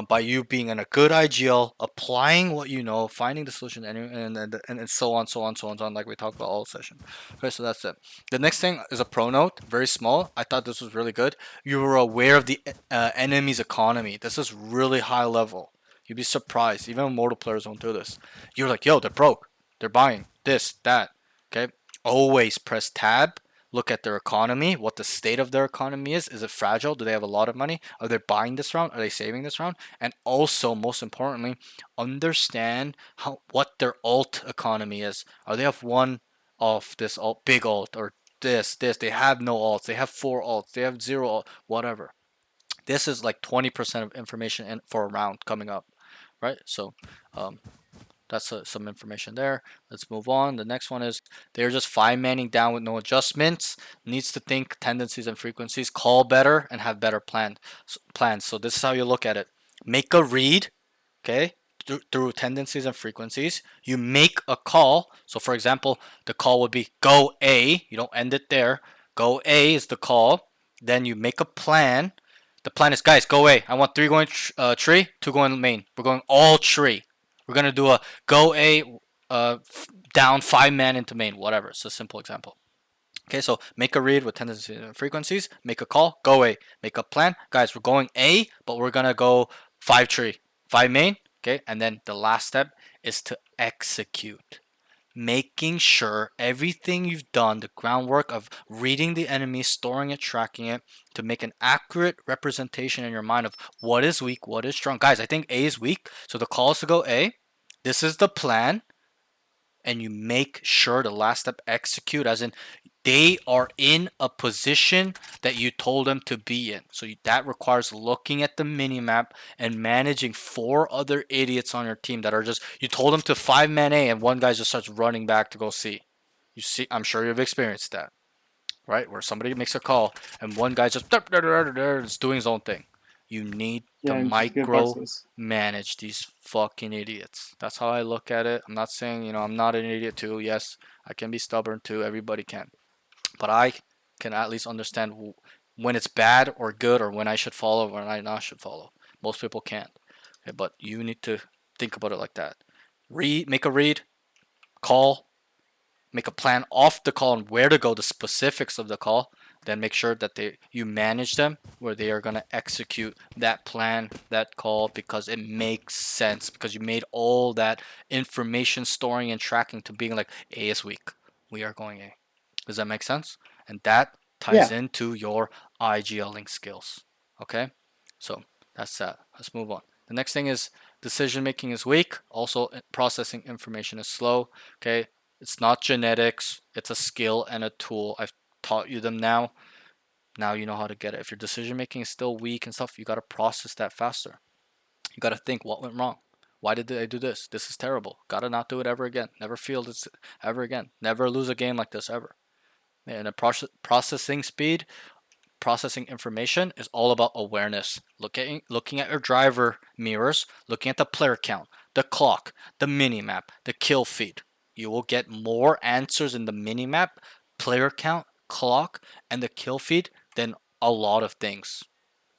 by you being in a good IGL, applying what you know, finding the solution, and so on, so on, so on, so on, like we talked about all session. Okay, so that's it. The next thing is a pro note, very small. I thought this was really good. You were aware of the enemy's economy. This is really high level. You'd be surprised. Even mortal players don't do this. You're like, yo, they're broke. They're buying this, that. Okay, always press tab. Look at their economy, what the state of their economy is. Is it fragile? Do they have a lot of money? Are they buying this round? Are they saving this round? And also, most importantly, understand what their alt economy is. Are they have one of this alt, big alt, or this? They have no alts. They have four alts. They have zero alt, whatever. This is like 20% of information for a round coming up, right? So, um, that's some information there. Let's move on. The next one is they're just five manning down with no adjustments. Needs to think tendencies and frequencies, call better, and have better plans. So this is how you look at it. Make a read, okay, through tendencies and frequencies. You make a call. So for example, the call would be go A. You don't end it there. Go A is the call. Then you make a plan. The plan is, guys, go A. I want three going tree, two going main. We're going all tree. We're gonna do a go A, down five man into main, whatever. It's a simple example. Okay, so make a read with tendencies and frequencies. Make a call, go A. Make a plan, guys. We're going A, but we're gonna go five tree, five main. Okay, and then the last step is to execute, making sure everything you've done, the groundwork of reading the enemy, storing it, tracking it, to make an accurate representation in your mind of what is weak, what is strong. Guys, I think A is weak, so the call is to go A. This is the plan, and you make sure the last step execute, as in they are in a position that you told them to be in. So that requires looking at the mini map and managing four other idiots on your team that are just, you told them to five man A and one guy just starts running back to go C. You see, I'm sure you've experienced that, right? Where somebody makes a call and one guy just is doing his own thing. You need yeah, to and just give micro versus. manage these fucking idiots. That's how I look at it. I'm not saying, I'm not an idiot too. Yes, I can be stubborn too. Everybody can. But I can at least understand when it's bad or good, or when I should follow, or when I not should follow. Most people can't. Okay, but you need to think about it like that. Make a read, call, make a plan off the call and where to go, the specifics of the call. Then make sure that you manage them where they are going to execute that plan, that call, because it makes sense, because you made all that information storing and tracking to being like, A is weak, we are going A. Does that make sense? And that ties Yeah. into your IGLing skills. Okay, so that's that. Let's move on. The next thing is decision making is weak. Also, processing information is slow. Okay, it's not genetics, it's a skill and a tool. I've taught you them now. Now you know how to get it. If your decision making is still weak and stuff, you got to process that faster. You got to think, what went wrong? Why did I do this? This is terrible. Got to not do it ever again. Never feel this ever again. Never lose a game like this ever. And a processing speed, processing information is all about awareness. Looking at your driver mirrors, looking at the player count, the clock, the minimap, the kill feed. You will get more answers in the minimap, player count, clock, and the kill feed than a lot of things.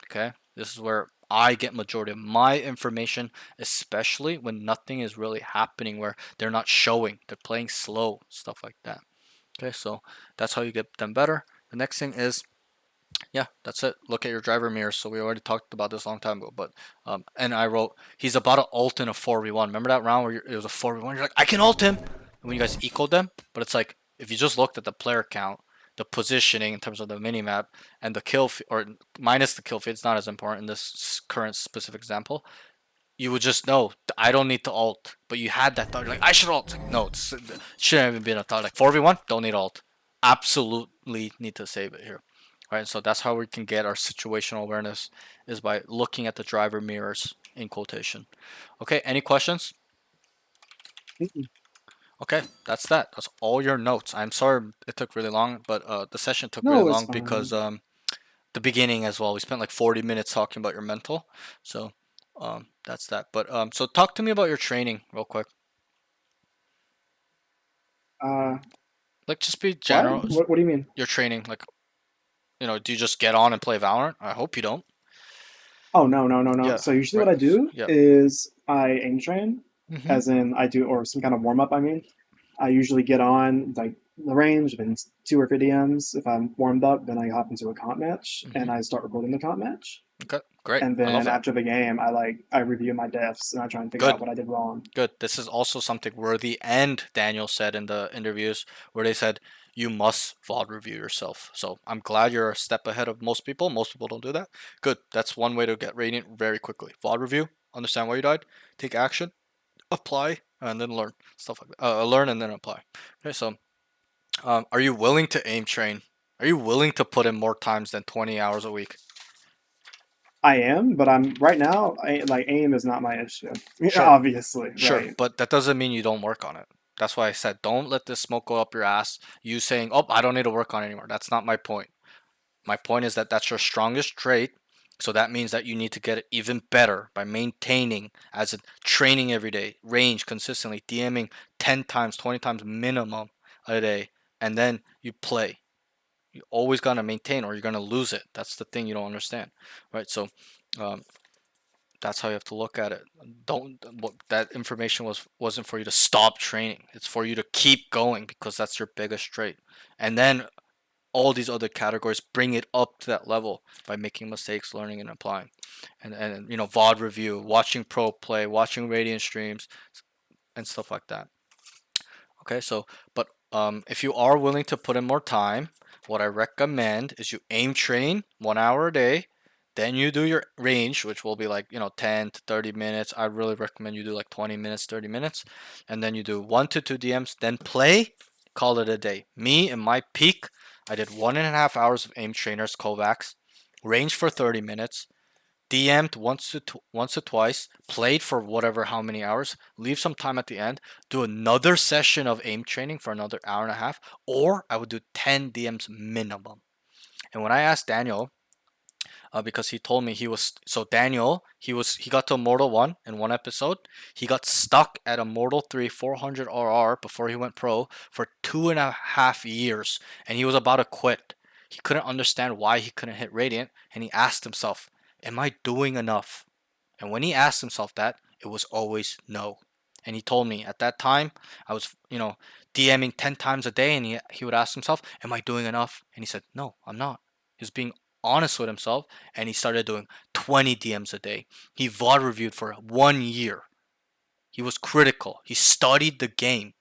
Okay? This is where I get majority of my information, especially when nothing is really happening, where they're not showing, they're playing slow, stuff like that. Okay, so that's how you get them better. The next thing is, yeah, that's it. Look at your driver mirrors. So we already talked about this a long time ago, but and I wrote he's about to ult in a 4v1. Remember that round where it was a 4v1? You're like, I can ult him, and when you guys equaled them, but it's like if you just looked at the player count, the positioning in terms of the minimap, and the kill or minus the kill feed, it's not as important in this current specific example. You would just know I don't need to ult, but you had that thought. You're like, I should ult. No, it shouldn't even been a thought. Like 4v1, don't need ult. Absolutely need to save it here. All right, so that's how we can get our situational awareness, is by looking at the driver mirrors in quotation. Okay, any questions? Okay, that's that. That's all your notes. I'm sorry it took really long, but the session took really No, it's long because fine. the beginning as well. We spent like 40 minutes talking about your mental. So that's that. But so talk to me about your training real quick. Uh, Like just be what? general. What do you mean? Your training, like, do you just get on and play Valorant? I hope you don't. Oh, no, no, no, no. Yeah, So usually right. what I do Yeah. is I aim train, Mhm. as in I do, or some kind of warm up. I mean, I usually get on like the range, then 2 or 3 DMs. If I'm warmed up, then I hop into a comp match and Mhm. I start recording the comp match. Okay, great. And I love then that. after the game, I review my defs and I try and figure Good. out what I did wrong. Good. This is also something worthy, and Daniel said in the interviews where they said you must VOD review yourself. So I'm glad you're a step ahead of most people. Most people don't do that. Good. That's one way to get radiant very quickly. VOD review, understand why you died, take action, apply, and then learn stuff like that. Learn and then apply. Okay. So, are you willing to aim train? Are you willing to put in more times than 20 hours a week? I am, but I'm right now. Like aim is not my issue. Sure. Obviously, Sure, right? but that doesn't mean you don't work on it. That's why I said don't let this smoke go up your ass. You saying, "Oh, I don't need to work on it anymore." That's not my point. My point is that that's your strongest trait. So that means that you need to get it even better by maintaining, as in training every day, range consistently, DMing 10 times, 20 times minimum a day, and then you play. You always got to maintain or you're going to lose it. That's the thing you don't understand, right? So um, that's how you have to look at it. Don't that information wasn't for you to stop training. It's for you to keep going, because that's your biggest trait. And then all these other categories bring it up to that level by making mistakes, learning and applying. And VOD review, watching pro play, watching Radiant streams and stuff like that. Okay, so but if you are willing to put in more time, what I recommend is you aim train 1 hour a day. Then you do your range, which will be like 10 to 30 minutes. I really recommend you do like 20 minutes, 30 minutes, and then you do 1 to 2 DMs. Then play, call it a day. Me in my peak, I did 1.5 hours of aim trainers, Kovacs, range for 30 minutes, DM'd once or twice, played for whatever how many hours, leave some time at the end, do another session of aim training for another hour and a half, or I would do 10 DMs minimum. And when I asked Daniel, because he told me Daniel, he got to Immortal 1 in one episode. He got stuck at Immortal 3 400 RR before he went pro for 2.5 years, and he was about to quit. He couldn't understand why he couldn't hit Radiant, and he asked himself, am I doing enough? And when he asked himself that, it was always no. And he told me at that time, I was, DMing 10 times a day, and he would ask himself, am I doing enough? And he said, no, I'm not. He was being honest with himself, and he started doing 20 DMs a day. He VOD reviewed for 1 year. He was critical. He studied the game,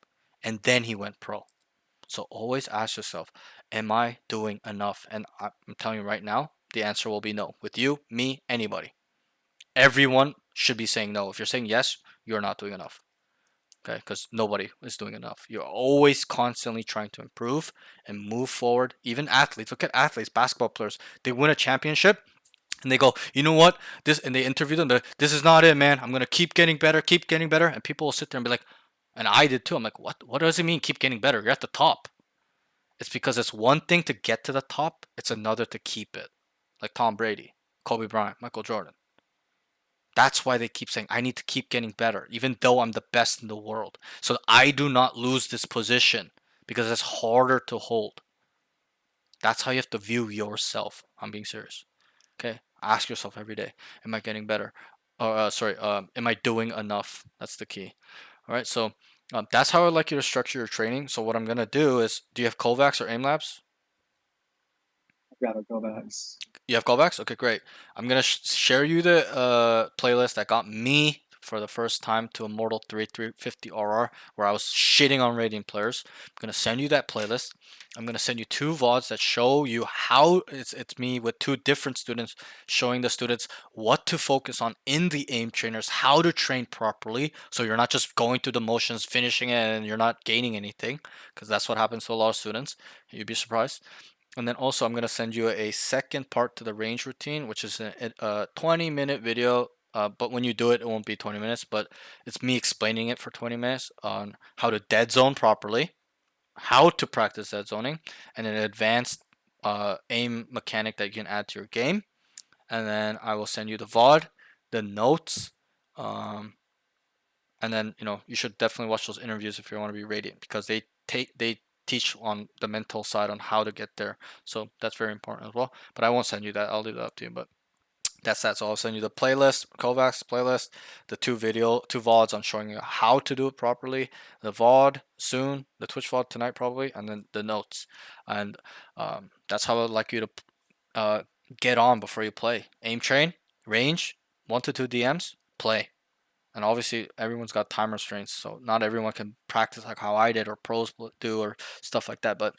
and then he went pro. So always ask yourself, am I doing enough? And I'm telling you right now, the answer will be no. With you, me, anybody. Everyone should be saying no. If you're saying yes, you're not doing enough. Okay, because nobody is doing enough. You're always constantly trying to improve and move forward. Even athletes, look at athletes, basketball players. They win a championship and they go, you know what? And they interview them. This is not it, man. I'm gonna keep getting better, keep getting better. And people will sit there and be like, and I did too. I'm like, what? What does it mean? Keep getting better. You're at the top. It's because it's one thing to get to the top. It's another to keep it. Like Tom Brady, Kobe Bryant, Michael Jordan. That's why they keep saying, I need to keep getting better, even though I'm the best in the world. So I do not lose this position because it's harder to hold. That's how you have to view yourself. I'm being serious. Okay? Ask yourself every day, am I getting better? Am I doing enough? That's the key. All right, so that's how I'd like you to structure your training. So what I'm going to do is, do you have Kovacs or AimLabs? I've got to go back. You have callbacks? Okay, great. I'm gonna share you the playlist that got me for the first time to Immortal 350 RR, where I was shitting on Radiant players. I'm gonna send you that playlist. I'm gonna send you 2 VODs that show you how it's me with 2 different students showing the students what to focus on in the aim trainers, how to train properly, so you're not just going through the motions, finishing it, and you're not gaining anything, because that's what happens to a lot of students. You'd be surprised. And then also I'm going to send you a second part to the range routine, which is a 20-minute video. But when you do it, it won't be 20 minutes, but it's me explaining it for 20 minutes on how to dead zone properly, how to practice dead zoning, and an advanced aim mechanic that you can add to your game. And then I will send you the VOD, the notes, and then you should definitely watch those interviews if you want to be radiant, because they teach on the mental side on how to get there. So that's very important as well. But I won't send you that. I'll leave that up to you. But that's that. So I'll send you the playlist, Kovacs playlist, the 2 VODs on showing you how to do it properly, the VOD soon, the Twitch VOD tonight probably, and then the notes. And that's how I'd like you to get on before you play. Aim train, range, 1 to 2 DMs, play. And obviously everyone's got time restraints, so not everyone can practice like how I did or pros do or stuff like that. But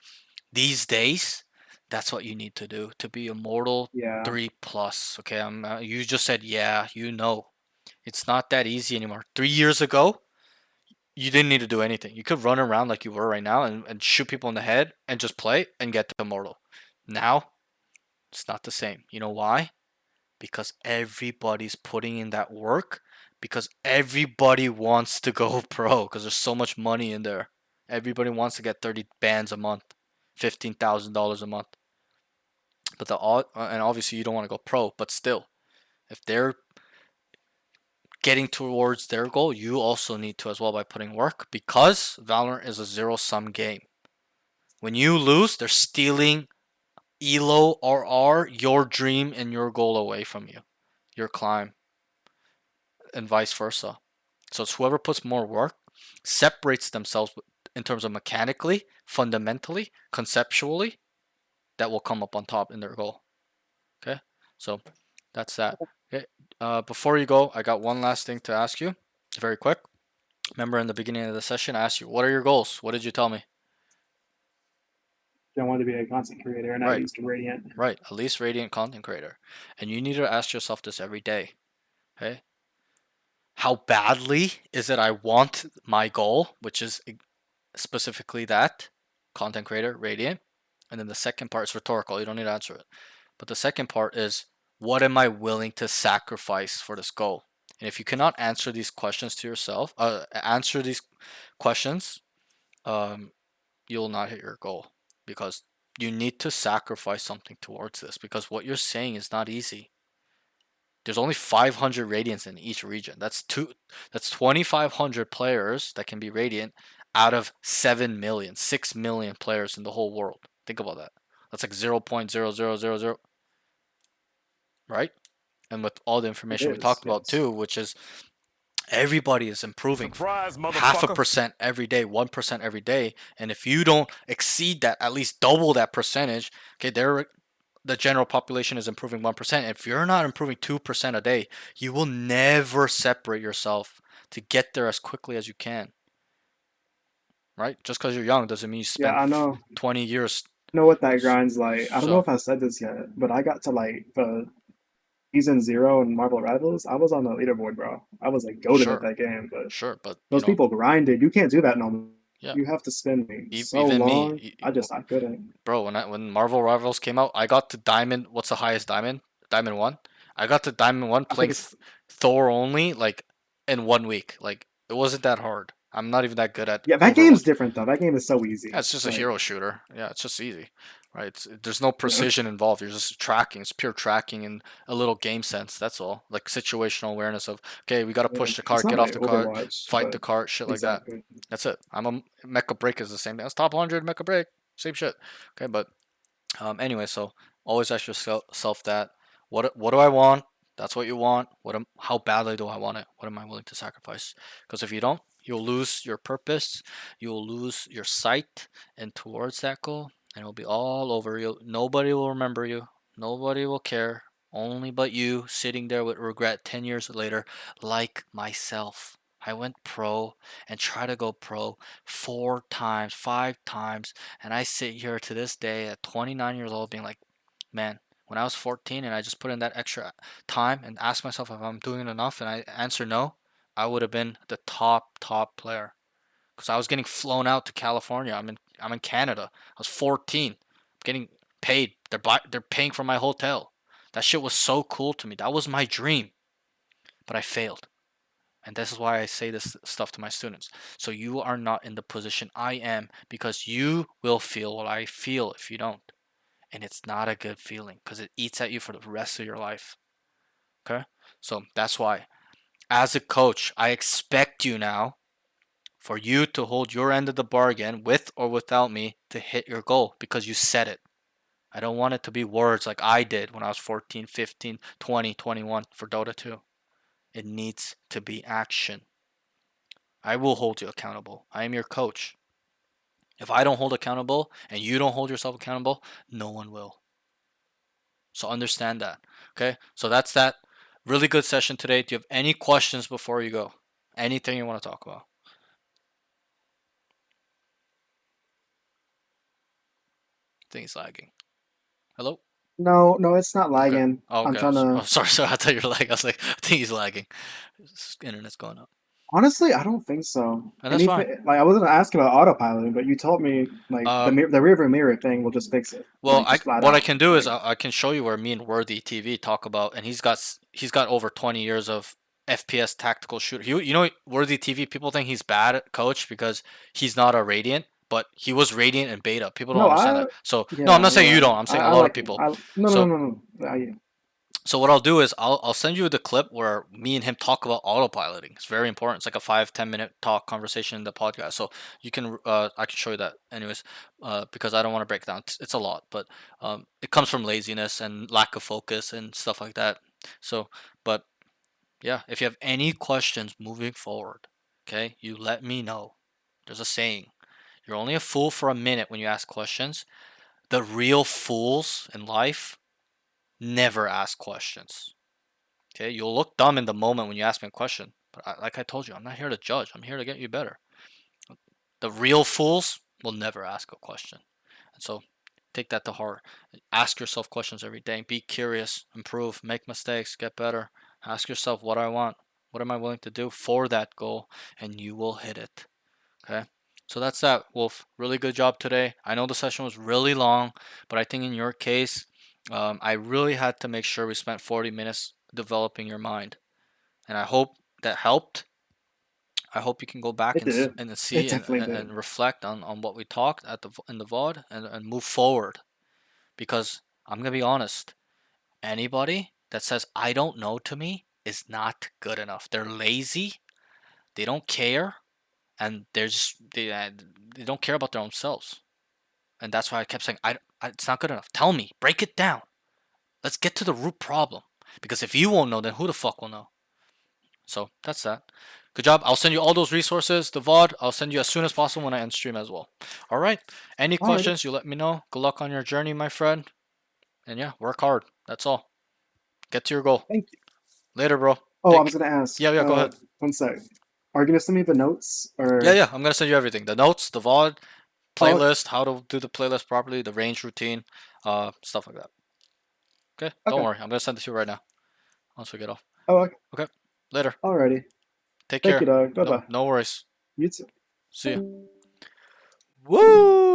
these days, that's what you need to do to be Immortal Yeah. 3 plus. Okay, you just said yeah, it's not that easy anymore. 3 years ago, you didn't need to do anything. You could run around like you were right now and shoot people in the head and just play and get to Immortal. Now, it's not the same. You know why? Because everybody's putting in that work, because everybody wants to go pro, because there's so much money in there. Everybody wants to get 30 bands a month, $15,000 a month. But and obviously you don't want to go pro, but still, if they're getting towards their goal, you also need to as well by putting work, because Valorant is a zero-sum game. When you lose, they're stealing elo or R, your dream and your goal away from you, your climb, and vice versa. So it's whoever puts more work, separates themselves in terms of mechanically, fundamentally, conceptually, that will come up on top in their goal. Okay, so that's that. Okay, before you go, I got one last thing to ask you, very quick. Remember in the beginning of the session, I asked you, what are your goals? What did you tell me? I want to be a content creator and Right. at least Radiant. Right, at least Radiant content creator. And you need to ask yourself this every day. Okay, how badly is it I want my goal, which is specifically that content creator, Radiant. And then the second part is rhetorical. You don't need to answer it. But the second part is, what am I willing to sacrifice for this goal? And if you cannot answer these questions to yourself, answer these questions, you'll not hit your goal, because you need to sacrifice something towards this, because what you're saying is not easy. There's only 500 Radiants in each region. That's 2,500 players that can be Radiant out of 7 million, 6 million players in the whole world. Think about that. That's like 0.0000, right? And with all the It information we is, talked about yes. too, which is everybody is improving Surprise, half a motherfucker. percent every day, 1% every day. And if you don't exceed that, at least double that percentage, okay, the general population is improving 1%. If you're not improving 2% a day, you will never separate yourself to get there as quickly as you can, right? Just because you're young doesn't mean you Yeah, spent I know. 20 years. Know what that grind's like. I don't know So, if I said this yet, but I got to like the season 0 in Marvel Rivals. I was on the leaderboard, bro. I was like goaded at sure, that game, but sure. But, those people grinded. You can't do that no more. yeah, You have to spend like, so even me, long. I couldn't. bro, when Marvel Rivals came out, I got to diamond. What's the highest diamond? Diamond 1. I got to diamond 1 I think playing it's Thor only, like in 1 week. Like it wasn't that hard. I'm not even that good at yeah. That game's Overwatch. different though. That game is so Yeah, easy. it's just a Like hero shooter. Yeah, it's just easy, right? There's no you know, precision involved. You're just tracking. It's pure tracking and a little game sense. That's all. Like situational awareness of, okay, we gotta yeah, push the it's cart, not get off like the cart, Overwatch, fight the but cart, shit like that. exactly. That's it. I'm a mecha break is the same thing. That's top 100 mecha break. Same shit. Okay, but anyway, so always ask yourself that what do I want? That's what you want. How badly do I want it? What am I willing to sacrifice? Because if you don't, you'll lose your purpose. You'll lose your sight and towards that goal, and it'll be all over you. Nobody will remember you. Nobody will care. Only but you sitting there with regret 10 years later, like myself. I went pro and try to go pro 4 times, 5 times, and I sit here to this day at 29 years old being like, man, when I was 14 and I just put in that extra time and ask myself if I'm doing enough and I answer no, I would have been the top player because I was getting flown out to California. I'm in Canada. I was 14. I'm getting paid. They're paying for my hotel. That shit was so cool to me. That was my dream, but I failed. And this is why I say this stuff to my students. So you are not in the position I am because you will feel what I feel if you don't. And it's not a good feeling because it eats at you for the rest of your life. Okay? So that's why, as a coach, I expect you now for you to hold your end of the bargain with or without me to hit your goal because you said it. I don't want it to be words like I did when I was 14, 15, 20, 21 for Dota 2. It needs to be action. I will hold you accountable. I am your coach. If I don't hold accountable and you don't hold yourself accountable, no one will. So understand that. Okay? So that's that. Really good session today. Do you have any questions before you go? Anything you want to talk about? I think he's lagging. Hello? No, no, it's not Okay. lagging. Oh, I'm okay. trying Oh, to. sorry, sorry. I thought you were lagging. I was like, I think he's lagging. His internet's going up. Honestly, I don't think so. And that's fine. Anything like I wasn't asking about autopiloting, but you told me like Uh, the rearview mirror thing will just fix it, Well, like I just flat what I out. can do is Like I can show you where me and Worthy TV talk about, and he's got over 20 years of FPS tactical shooter. Worthy TV. People think he's bad at coach because he's not a Radiant, but he was Radiant in beta. People don't no, understand I that. So no, I'm yeah not saying you yeah. don't. I'm saying a I lot of like people. I no no So no no no. so what I'll do is I'll send you the clip where me and him talk about autopiloting. It's very important. It's like a 5-10 minute talk conversation in the podcast. So you can I can show you that anyways, because I don't want to break it down. It's a lot, but it comes from laziness and lack of focus and stuff like that. So, but yeah, if you have any questions moving forward, okay, you let me know. There's a saying: you're only a fool for a minute when you ask questions. The real fools in life never ask questions. Okay, you'll look dumb in the moment when you ask me a question, but like I told you, I'm not here to judge. I'm here to get you better. The real fools will never ask a question, and so take that to heart. Ask yourself questions every day. Be curious, improve, make mistakes, get better. Ask yourself what I want, what am I willing to do for that goal, and you will hit it. Okay. So that's that, Wolf. Really good job today. I know the session was really long, but I think in your case, I really had to make sure we spent 40 minutes developing your mind. And I hope that helped. I hope you can go back It did. and It see definitely and did. reflect on what we talked in the VOD and move forward. Because I'm going to be honest, anybody that says I don't know to me is not good enough. They're lazy, they don't care, and they don't care about their own selves. And that's why I kept saying, it's not good enough. Tell me, break it down. Let's get to the root problem. Because if you won't know, then who the fuck will know? So that's that. Good job. I'll send you all those resources. The VOD, I'll send you as soon as possible when I end stream as well. All right. Any questions, you let me know. Good luck on your journey, my friend. And yeah, work hard. That's all. Get to your goal. Thank you. Later, bro. Oh, I was gonna ask. Yeah, go ahead. One sec. Are you gonna send me the notes or? Yeah. I'm gonna send you everything. The notes, the VOD, playlist, how to do the playlist properly, the range routine, stuff like that. Okay. Don't worry. I'm gonna send it to you right now. Once we get off. Oh, okay. Okay. Later. Alrighty. Take Thank care. you, dog. Bye bye. No worries. You too. See ya. Woo!